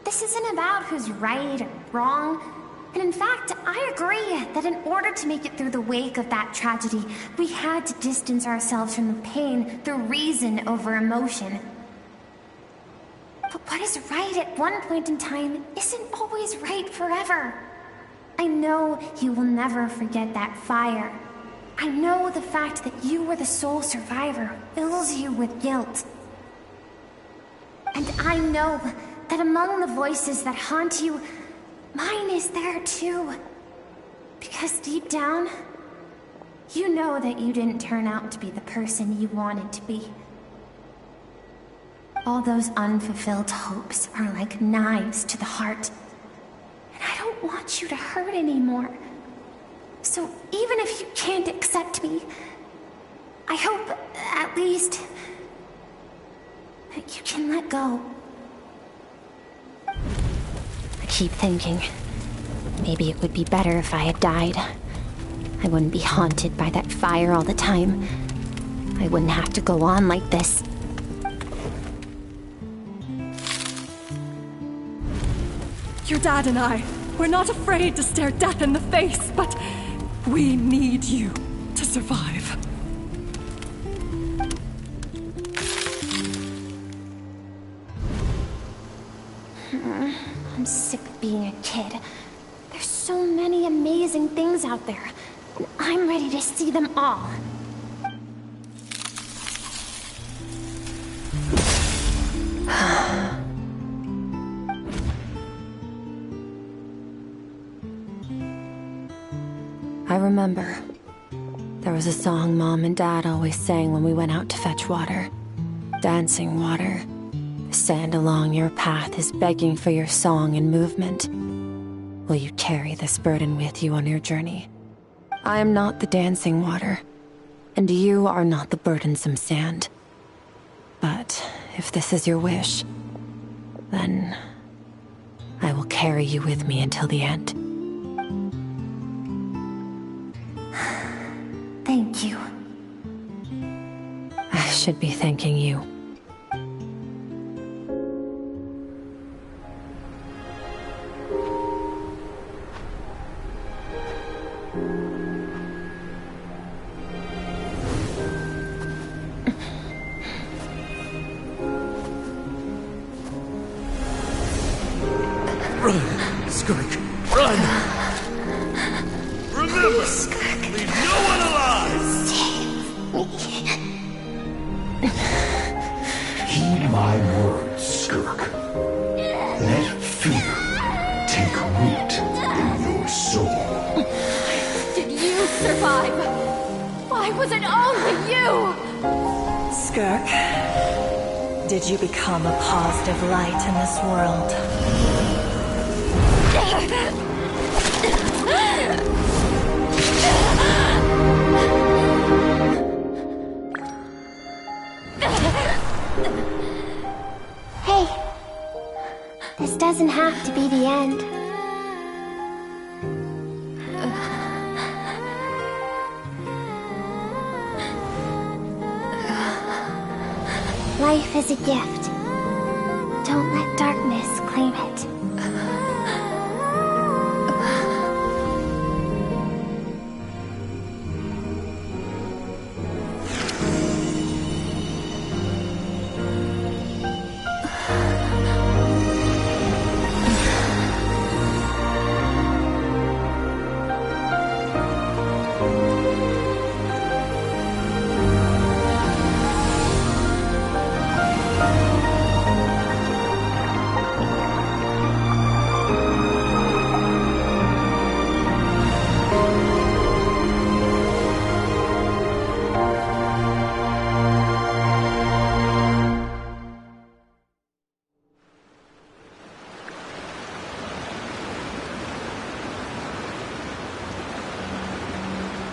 This isn't about who's right or wrong. And in fact, I agree that in order to make it through the wake of that tragedy, we had to distance ourselves from the pain through reason over emotion. But what is right at one point in time isn't always right forever. I know you will never forget that fire. I know the fact that you were the sole survivor fills you with guilt. And I know that among the voices that haunt you, mine is there too. Because deep down, you know that you didn't turn out to be the person you wanted to be. All those unfulfilled hopes are like knives to the heart. And I don't want you to hurt anymore. So even if you can't accept me, I hope, at least, that you can let go. I keep thinking, maybe it would be better if I had died. I wouldn't be haunted by that fire all the time. I wouldn't have to go on like this. Your dad and I, we're not afraid to stare death in the face, but we need you to survive. I'm sick of being a kid. There's so many amazing things out there, and I'm ready to see them all. I remember. There was a song Mom and Dad always sang when we went out to fetch water. Dancing water. The sand along your path is begging for your song and movement. Will you carry this burden with you on your journey? I am not the dancing water, and you are not the burdensome sand. But if this is your wish, then I will carry you with me until the end. Thank you. I should be thanking you. Run, Skirk, run! Remember, leave no one alive! Heed my words, Skirk. Let fear take root in your soul. Did you survive? Why was it only you? Skirk, did you become a positive light in this world? Hey, this doesn't have to be the end. Life is a gift. Don't let darkness claim it.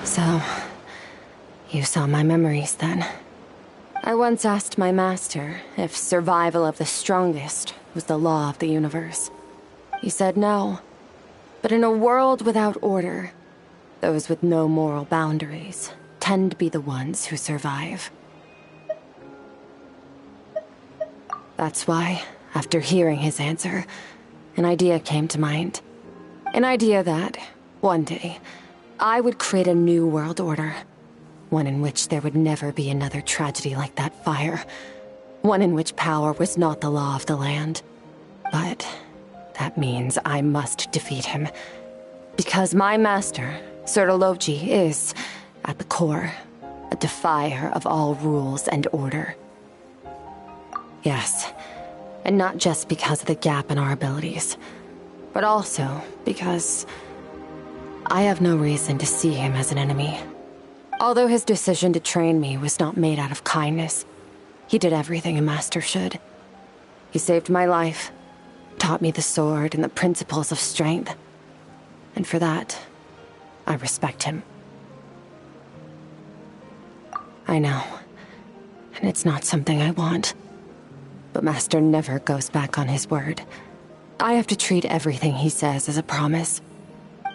So, you saw my memories then. I once asked my master if survival of the strongest was the law of the universe. He said no. But in a world without order, those with no moral boundaries tend to be the ones who survive. That's why, after hearing his answer, an idea came to mind. An idea that, one day, I would create a new world order. One in which there would never be another tragedy like that fire. One in which power was not the law of the land. But that means I must defeat him. Because my master, Sertologi, is, at the core, a defier of all rules and order. Yes, and not just because of the gap in our abilities, but also because I have no reason to see him as an enemy. Although his decision to train me was not made out of kindness, he did everything a master should. He saved my life, taught me the sword and the principles of strength. And for that, I respect him. I know, and it's not something I want. But Master never goes back on his word. I have to treat everything he says as a promise.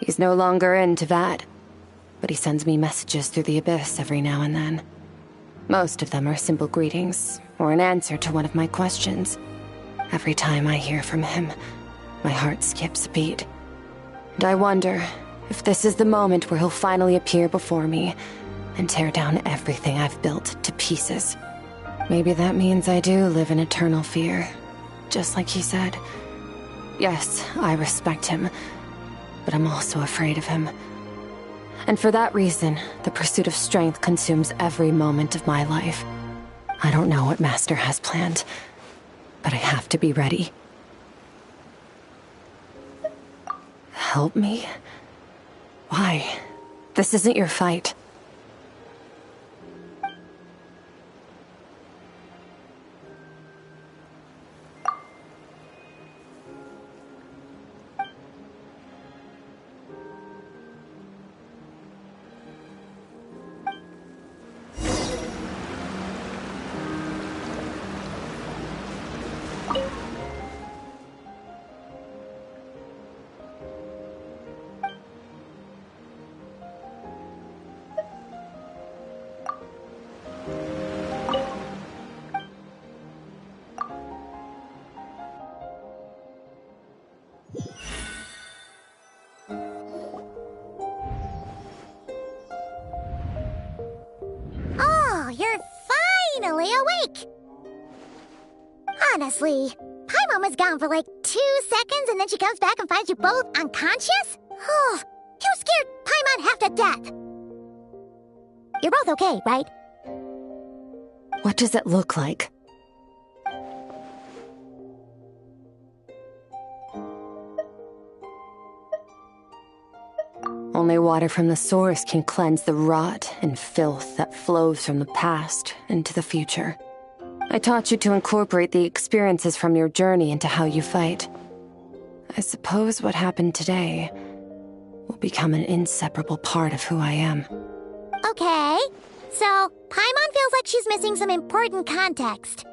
He's no longer into that, but he sends me messages through the abyss every now and then. Most of them are simple greetings, or an answer to one of my questions. Every time I hear from him, my heart skips a beat. And I wonder if this is the moment where he'll finally appear before me and tear down everything I've built to pieces. Maybe that means I do live in eternal fear, just like he said. Yes, I respect him, but I'm also afraid of him. And for that reason, the pursuit of strength consumes every moment of my life. I don't know what Master has planned, but I have to be ready. Help me? Why? This isn't your fight. Oh, you're finally awake! Honestly, Paimon was gone for like 2 seconds and then she comes back and finds you both unconscious? Oh, you scared Paimon half to death! You're both okay, right? What does it look like? Only water from the source can cleanse the rot and filth that flows from the past into the future. I taught you to incorporate the experiences from your journey into how you fight. I suppose what happened today will become an inseparable part of who I am. Okay, so Paimon feels like she's missing some important context.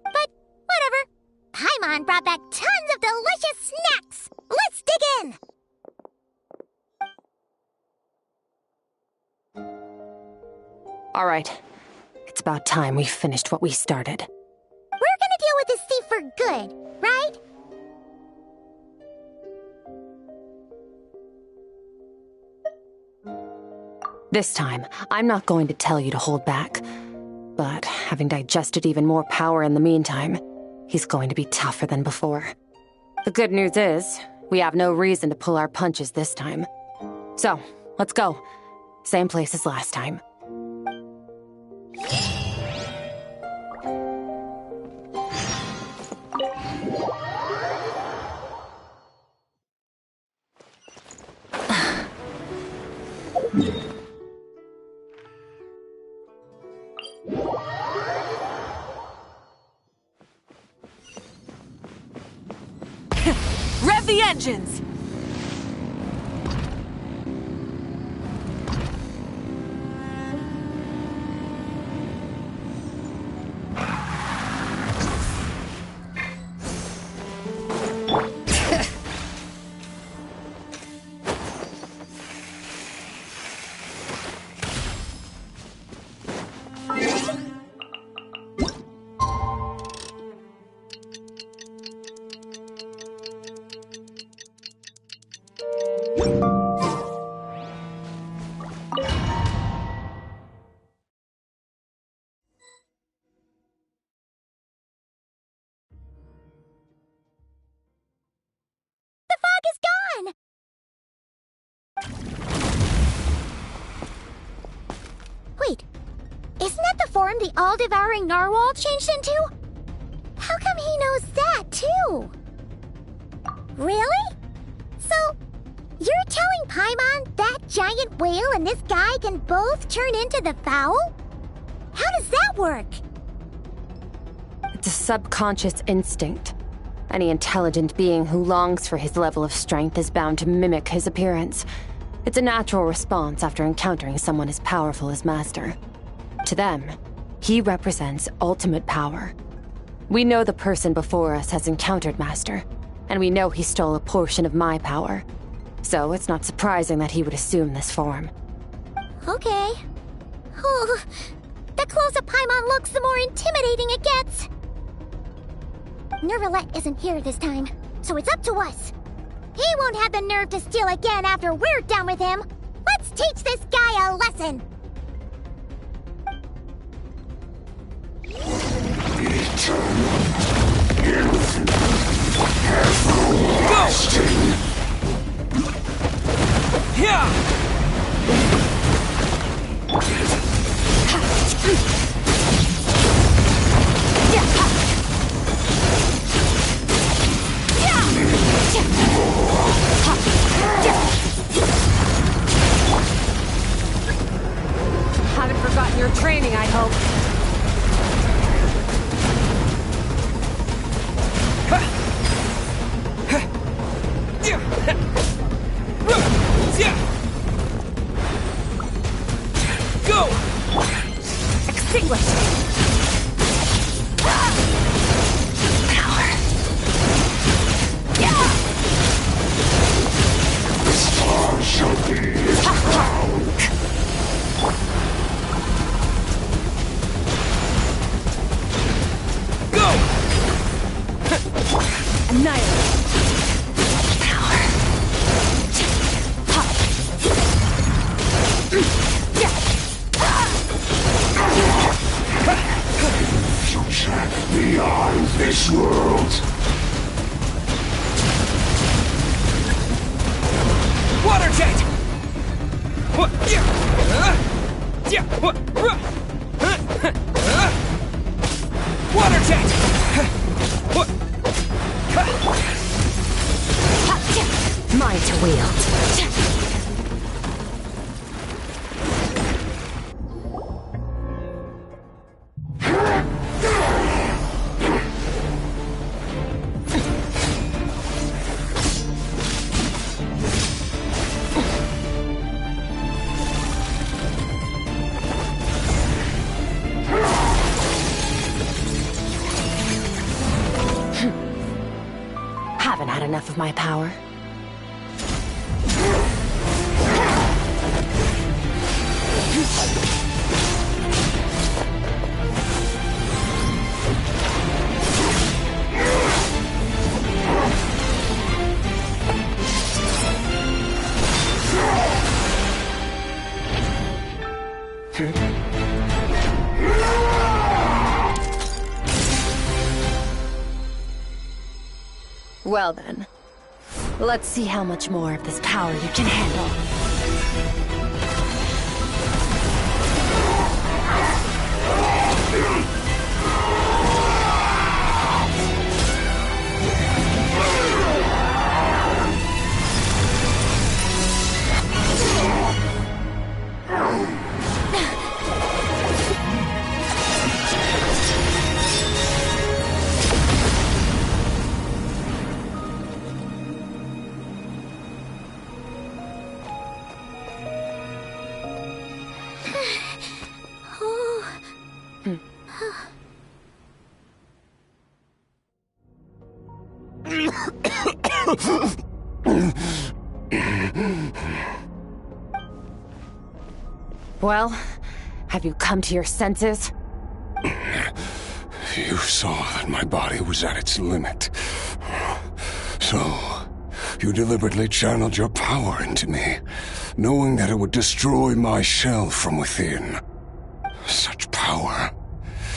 But whatever. Paimon brought back tons of delicious snacks! Let's dig in! All right. It's about time we finished what we started. We're gonna deal with this thief for good, right? This time, I'm not going to tell you to hold back. But having digested even more power in the meantime, he's going to be tougher than before. The good news is, we have no reason to pull our punches this time. So, let's go. Same place as last time. Rev the engines! Wait, isn't that the form the all-devouring narwhal changed into? How come he knows that, too? Really? So, you're telling Paimon, that giant whale, and this guy can both turn into the fowl? How does that work? It's a subconscious instinct. Any intelligent being who longs for his level of strength is bound to mimic his appearance. It's a natural response after encountering someone as powerful as Master. To them, he represents ultimate power. We know the person before us has encountered Master, and we know he stole a portion of my power. So it's not surprising that he would assume this form. Okay. Oh, the closer Paimon looks, the more intimidating it gets. Nervalette isn't here this time, so it's up to us. He won't have the nerve to steal again after we're done with him. Let's teach this guy a lesson. Haven't forgotten your training, I hope. Go! Extinguish! Power. The star shall be its crown. Go! Annihilate! Power. You track beyond this world. Water jet! Water jet! Mine to wield. Haven't had enough of my power. Well then, let's see how much more of this power you can handle. Well, have you come to your senses? You saw that my body was at its limit. So, you deliberately channeled your power into me, knowing that it would destroy my shell from within. Such power.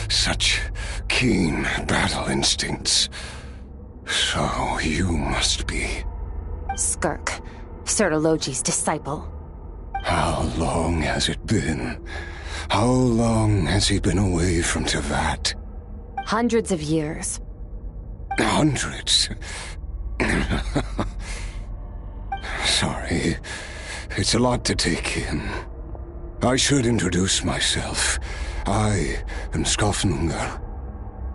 Such keen battle instincts. So you must be... Skirk, Sertologi's disciple. How long has it been? How long has he been away from Tevat? Hundreds of years. Hundreds? Sorry. It's a lot to take in. I should introduce myself. I am Skofnungar,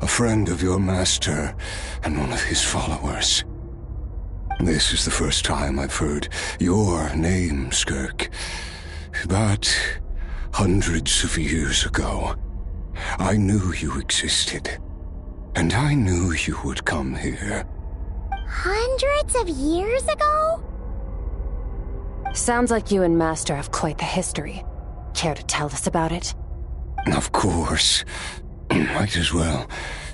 a friend of your master and one of his followers. This is the first time I've heard your name, Skirk. But hundreds of years ago, I knew you existed. And I knew you would come here. Hundreds of years ago? Sounds like you and Master have quite the history. Care to tell us about it? Of course. Might as well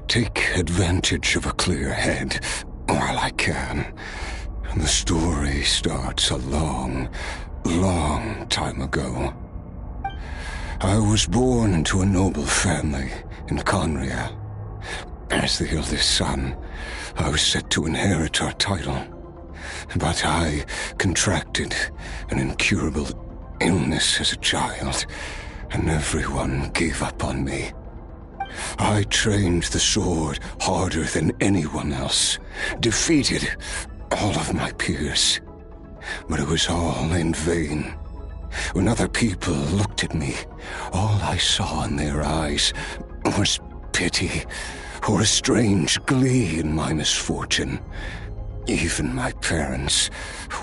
take advantage of a clear head while I can. The story starts a long, long time ago. I was born into a noble family in Conria. As the eldest son, I was set to inherit our title. But I contracted an incurable illness as a child, and everyone gave up on me. I trained the sword harder than anyone else, defeated all of my peers. But it was all in vain. When other people looked at me, all I saw in their eyes was pity, or a strange glee in my misfortune. Even my parents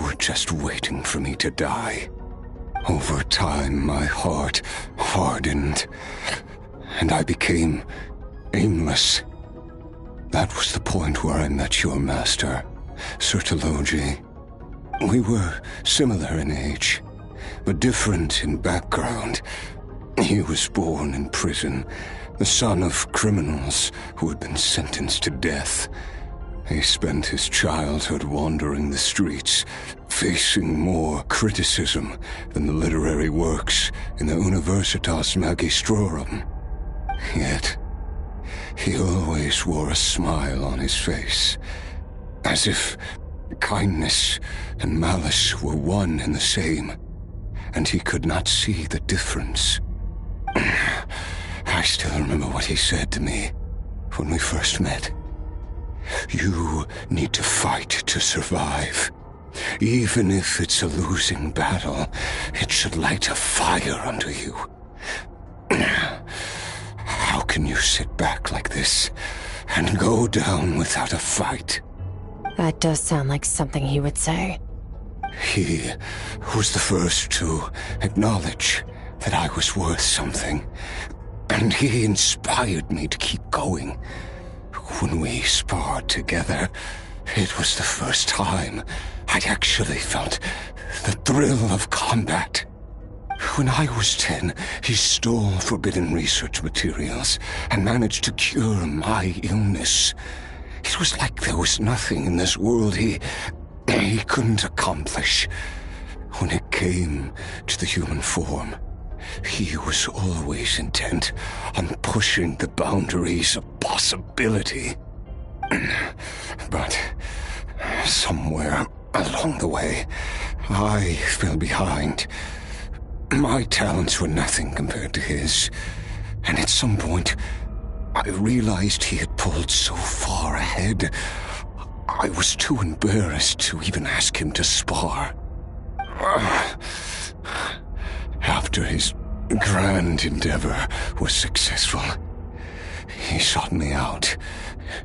were just waiting for me to die. Over time, my heart hardened, and I became aimless. That was the point where I met your master, Sir Taloji. We were similar in age, but different in background. He was born in prison, the son of criminals who had been sentenced to death. He spent his childhood wandering the streets, facing more criticism than the literary works in the Universitas Magistrorum. Yet, he always wore a smile on his face, as if kindness and malice were one and the same, and he could not see the difference. I still remember what he said to me when we first met. You need to fight to survive. Even if it's a losing battle, it should light a fire under you. How can you sit back like this and go down without a fight? That does sound like something he would say. He was the first to acknowledge that I was worth something, and he inspired me to keep going. When we sparred together, it was the first time I'd actually felt the thrill of combat. When I was 10, he stole forbidden research materials and managed to cure my illness. It was like there was nothing in this world he couldn't accomplish. When it came to the human form, he was always intent on pushing the boundaries of possibility. But somewhere along the way, I fell behind. My talents were nothing compared to his, and at some point, I realized he had pulled so far ahead, I was too embarrassed to even ask him to spar. After his grand endeavor was successful, he sought me out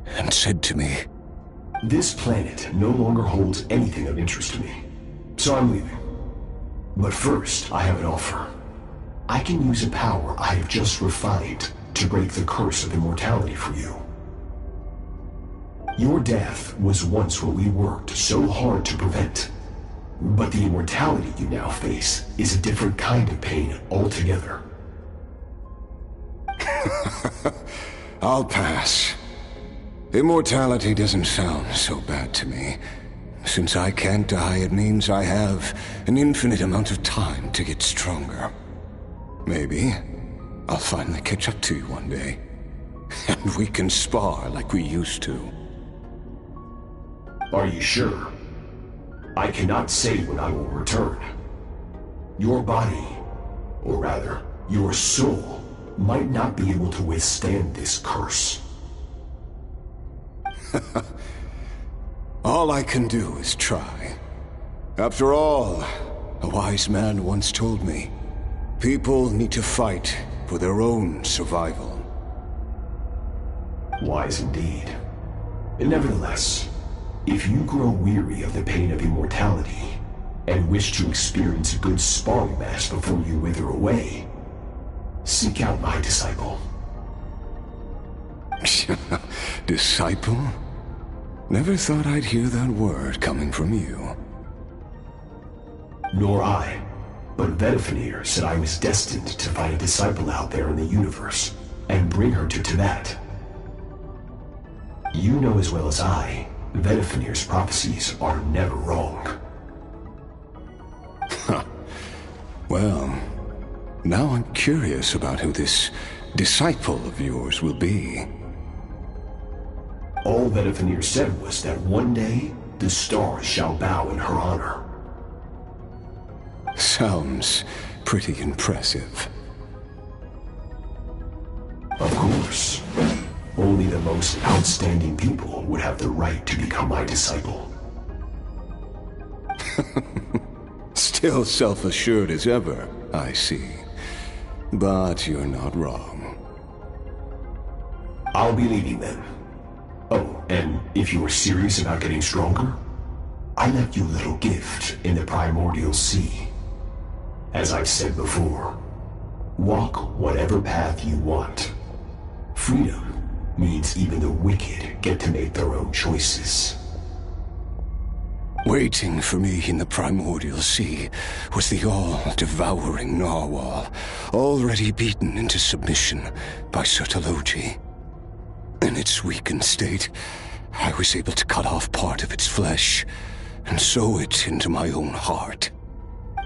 and said to me, "This planet no longer holds anything of interest to me, so I'm leaving. But first, I have an offer. I can use a power I have just refined to break the curse of immortality for you. Your death was once what we worked so hard to prevent. But the immortality you now face is a different kind of pain altogether." I'll pass. Immortality doesn't sound so bad to me. Since I can't die, it means I have an infinite amount of time to get stronger. Maybe I'll finally catch up to you one day, and we can spar like we used to. Are you sure? I cannot say when I will return. Your body, or rather, your soul, might not be able to withstand this curse. All I can do is try. After all, A wise man once told me, people need to fight for their own survival. Wise indeed. Nevertheless, if you grow weary of the pain of immortality, and wish to experience a good sparring match before you wither away, seek out my disciple. Disciple? Never thought I'd hear that word coming from you. Nor I, but Vedifenir said I was destined to find a disciple out there in the universe, and bring her to Tibet. You know as well as I, Vedifenir's prophecies are never wrong. Well, now I'm curious about who this disciple of yours will be. All Vedifenir said was that one day, the stars shall bow in her honor. Sounds pretty impressive. Of course. Only the most outstanding people would have the right to become my disciple. Still self-assured as ever, I see. But you're not wrong. I'll be leading them. Oh, and if you are serious about getting stronger, I left you a little gift in the primordial sea. As I've said before, walk whatever path you want. Freedom means even the wicked get to make their own choices. Waiting for me in the primordial sea was the all-devouring narwhal, already beaten into submission by Sertologi. In its weakened state, I was able to cut off part of its flesh and sew it into my own heart.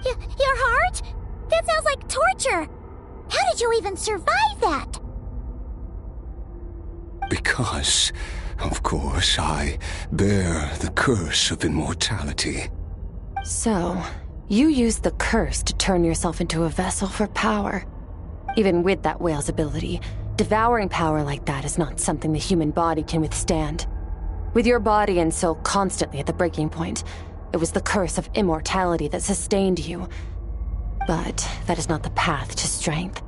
Your heart? That sounds like torture! How did you even survive that? Because, of course, I bear the curse of immortality. So, you used the curse to turn yourself into a vessel for power. Even with that whale's ability, devouring power like that is not something the human body can withstand. With your body and soul constantly at the breaking point, it was the curse of immortality that sustained you. But that is not the path to strength.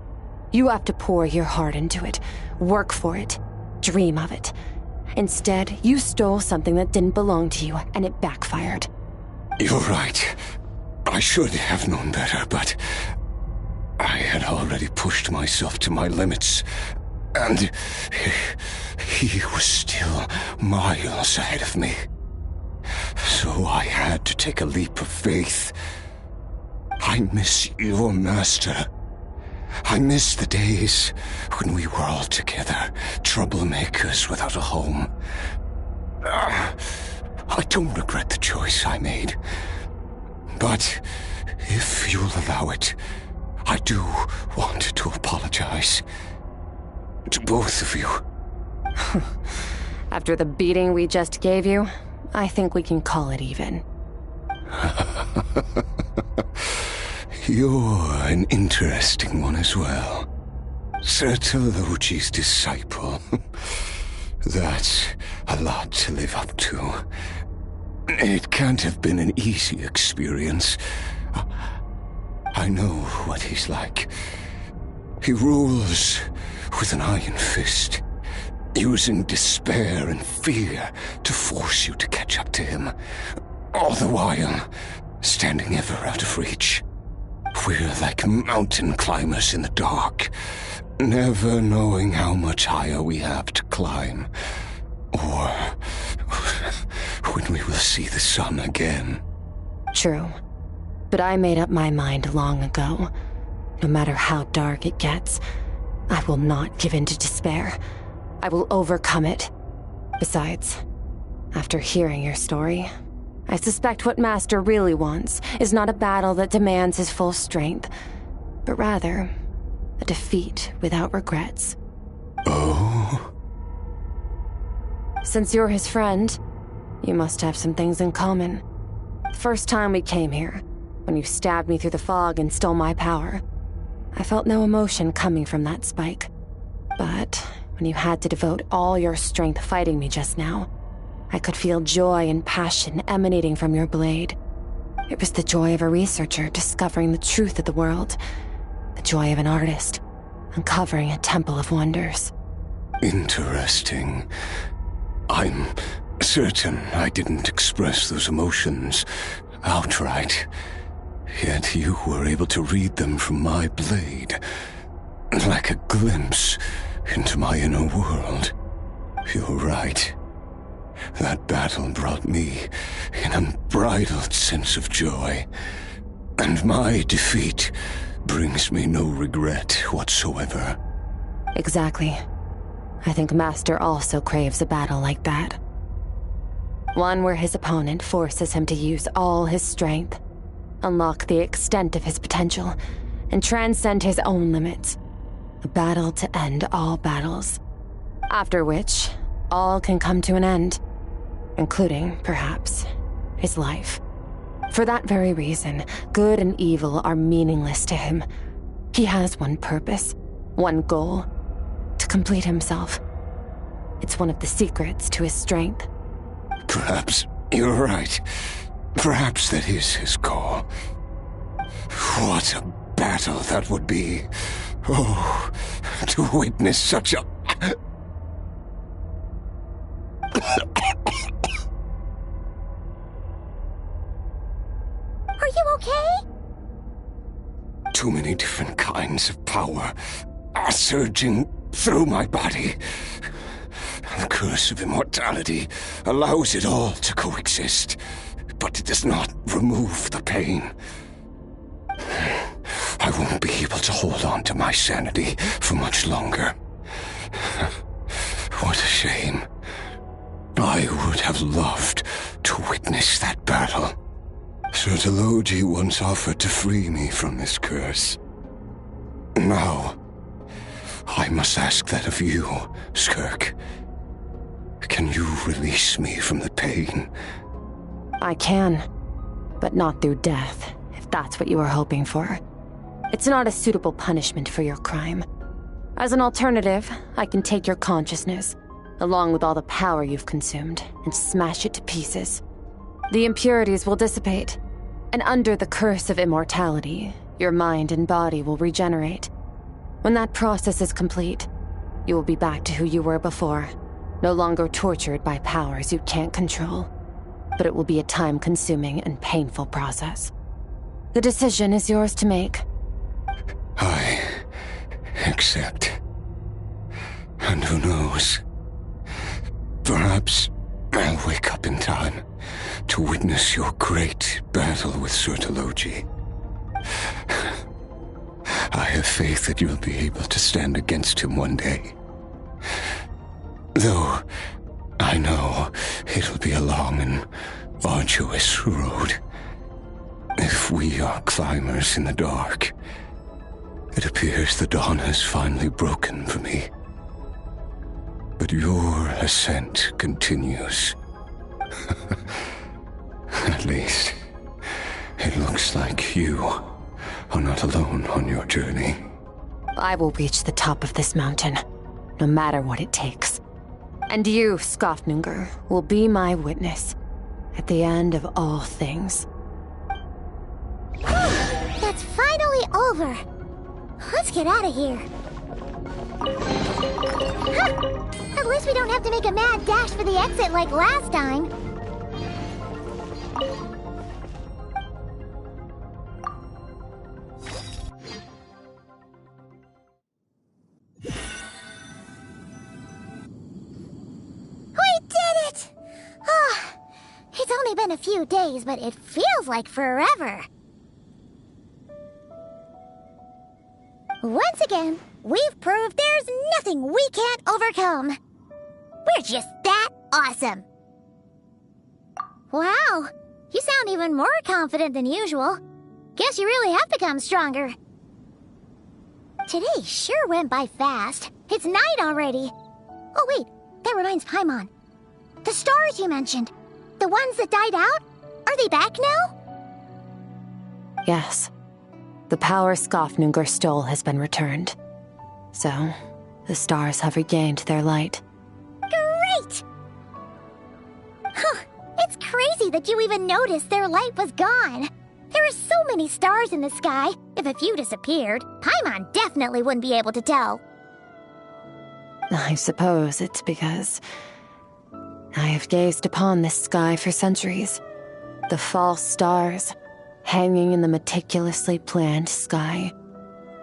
You have to pour your heart into it, work for it, dream of it. Instead, you stole something that didn't belong to you, and it backfired. You're right. I should have known better, but I had already pushed myself to my limits, and he was still miles ahead of me. So I had to take a leap of faith. I miss your master. I miss the days when we were all together, troublemakers without a home. I don't regret the choice I made. But if you'll allow it, I do want to apologize. To both of you. After the beating we just gave you, I think we can call it even. You're an interesting one as well. Sertologi's disciple. That's a lot to live up to. It can't have been an easy experience. I know what he's like. He rules with an iron fist, using despair and fear to force you to catch up to him, all the while standing ever out of reach. We're like mountain climbers in the dark, never knowing how much higher we have to climb, or when we will see the sun again. True. But I made up my mind long ago. No matter how dark it gets, I will not give in to despair. I will overcome it. Besides, after hearing your story, I suspect what Master really wants is not a battle that demands his full strength, but rather a defeat without regrets. Oh? Since you're his friend, you must have some things in common. First time we came here, when you stabbed me through the fog and stole my power, I felt no emotion coming from that spike. But when you had to devote all your strength fighting me just now, I could feel joy and passion emanating from your blade. It was the joy of a researcher discovering the truth of the world. The joy of an artist uncovering a temple of wonders. Interesting. I'm certain I didn't express those emotions outright. Yet you were able to read them from my blade, like a glimpse into my inner world. You're right. That battle brought me an unbridled sense of joy, and my defeat brings me no regret whatsoever. Exactly. I think Master also craves a battle like that. One where his opponent forces him to use all his strength, unlock the extent of his potential, and transcend his own limits. A battle to end all battles. After which, all can come to an end, including, perhaps, his life. For that very reason, good and evil are meaningless to him. He has one purpose, one goal: to complete himself. It's one of the secrets to his strength. Perhaps you're right. Perhaps that is his goal. What a battle that would be. Oh, to witness such a... Are you okay? Too many different kinds of power are surging through my body. The curse of immortality allows it all to coexist, but it does not remove the pain. I won't be able to hold on to my sanity for much longer. What a shame. I would have loved to witness that battle. Sir Delogi once offered to free me from this curse. Now, I must ask that of you, Skirk. Can you release me from the pain? I can, but not through death, if that's what you were hoping for. It's not a suitable punishment for your crime. As an alternative, I can take your consciousness, along with all the power you've consumed, and smash it to pieces. The impurities will dissipate, and under the curse of immortality, your mind and body will regenerate. When that process is complete, you will be back to who you were before, no longer tortured by powers you can't control. But it will be a time-consuming and painful process. The decision is yours to make. I accept. And who knows? Perhaps I'll wake up in time to witness your great battle with Sir Delogi. I have faith that you'll be able to stand against him one day. Though I know it'll be a long and arduous road. If we are climbers in the dark, it appears the dawn has finally broken for me. But your ascent continues. At least, it looks like you are not alone on your journey. I will reach the top of this mountain, no matter what it takes. And you, Skofnunger, will be my witness at the end of all things. That's finally over. Let's get out of here. Huh. At least we don't have to make a mad dash for the exit like last time. We did it! Oh, it's only been a few days, but it feels like forever. Once again, we've proved there's nothing we can't overcome. We're just that awesome. Wow, you sound even more confident than usual. Guess you really have become stronger. Today sure went by fast. It's night already. Oh wait, that reminds Paimon. The stars you mentioned, the ones that died out, are they back now? Yes. The power Skofnunger stole has been returned. So, the stars have regained their light. Great! Huh, it's crazy crazy that you even noticed their light was gone. There are so many stars in the sky. If a few disappeared, Paimon definitely wouldn't be able to tell. I suppose it's because I have gazed upon this sky for centuries. The false stars, hanging in the meticulously planned sky,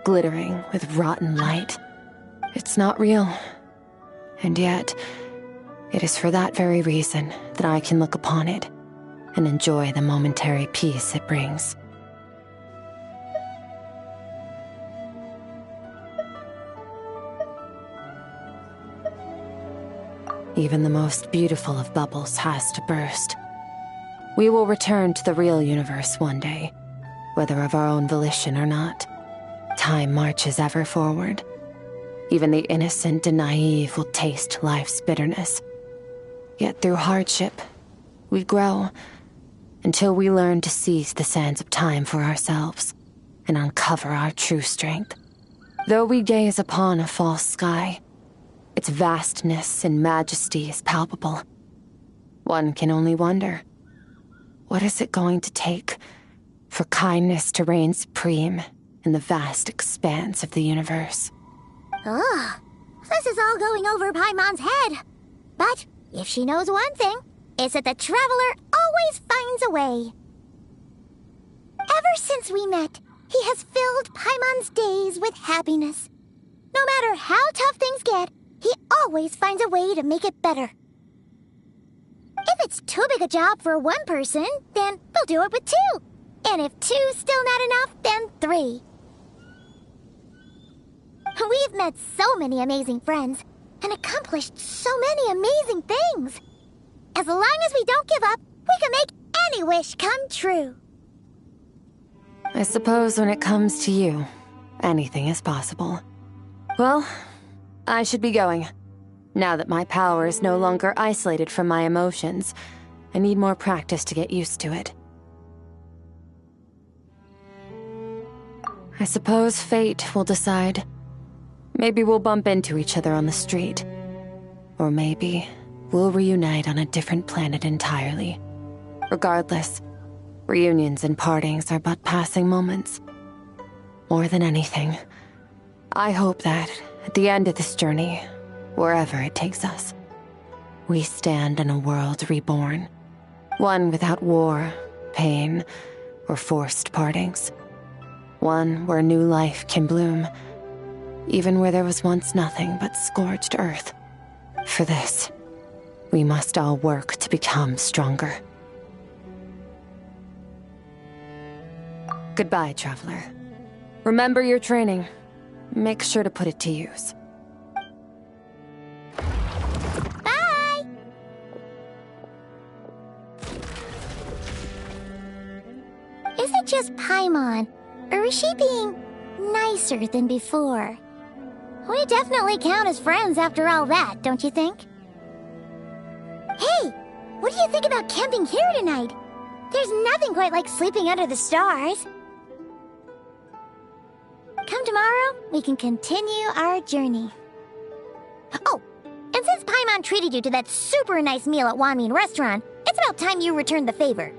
glittering with rotten light. It's not real. And yet, it is for that very reason that I can look upon it and enjoy the momentary peace it brings. Even the most beautiful of bubbles has to burst. We will return to the real universe one day, whether of our own volition or not. Time marches ever forward. Even the innocent and naive will taste life's bitterness. Yet through hardship, we grow until we learn to seize the sands of time for ourselves and uncover our true strength. Though we gaze upon a false sky, its vastness and majesty is palpable. One can only wonder, what is it going to take for kindness to reign supreme in the vast expanse of the universe? Ugh, this is all going over Paimon's head. But if she knows one thing, it's that the Traveler always finds a way. Ever since we met, he has filled Paimon's days with happiness. No matter how tough things get, he always finds a way to make it better. If it's too big a job for one person, then we'll do it with two. And if two's still not enough, then three. We've met so many amazing friends and accomplished so many amazing things. As long as we don't give up, we can make any wish come true. I suppose when it comes to you, anything is possible. Well, I should be going. Now that my power is no longer isolated from my emotions, I need more practice to get used to it. I suppose fate will decide. Maybe we'll bump into each other on the street. Or maybe we'll reunite on a different planet entirely. Regardless, reunions and partings are but passing moments. More than anything, I hope that at the end of this journey, wherever it takes us, we stand in a world reborn. One without war, pain, or forced partings. One where new life can bloom, even where there was once nothing but scorched earth. For this, we must all work to become stronger. Goodbye, Traveler. Remember your training. Make sure to put it to use. Bye! Is it just Paimon, or is she being nicer than before? We definitely count as friends after all that, don't you think? Hey, what do you think about camping here tonight? There's nothing quite like sleeping under the stars. Come tomorrow, we can continue our journey. Oh, and since Paimon treated you to that super nice meal at Wanmin Restaurant, it's about time you returned the favor.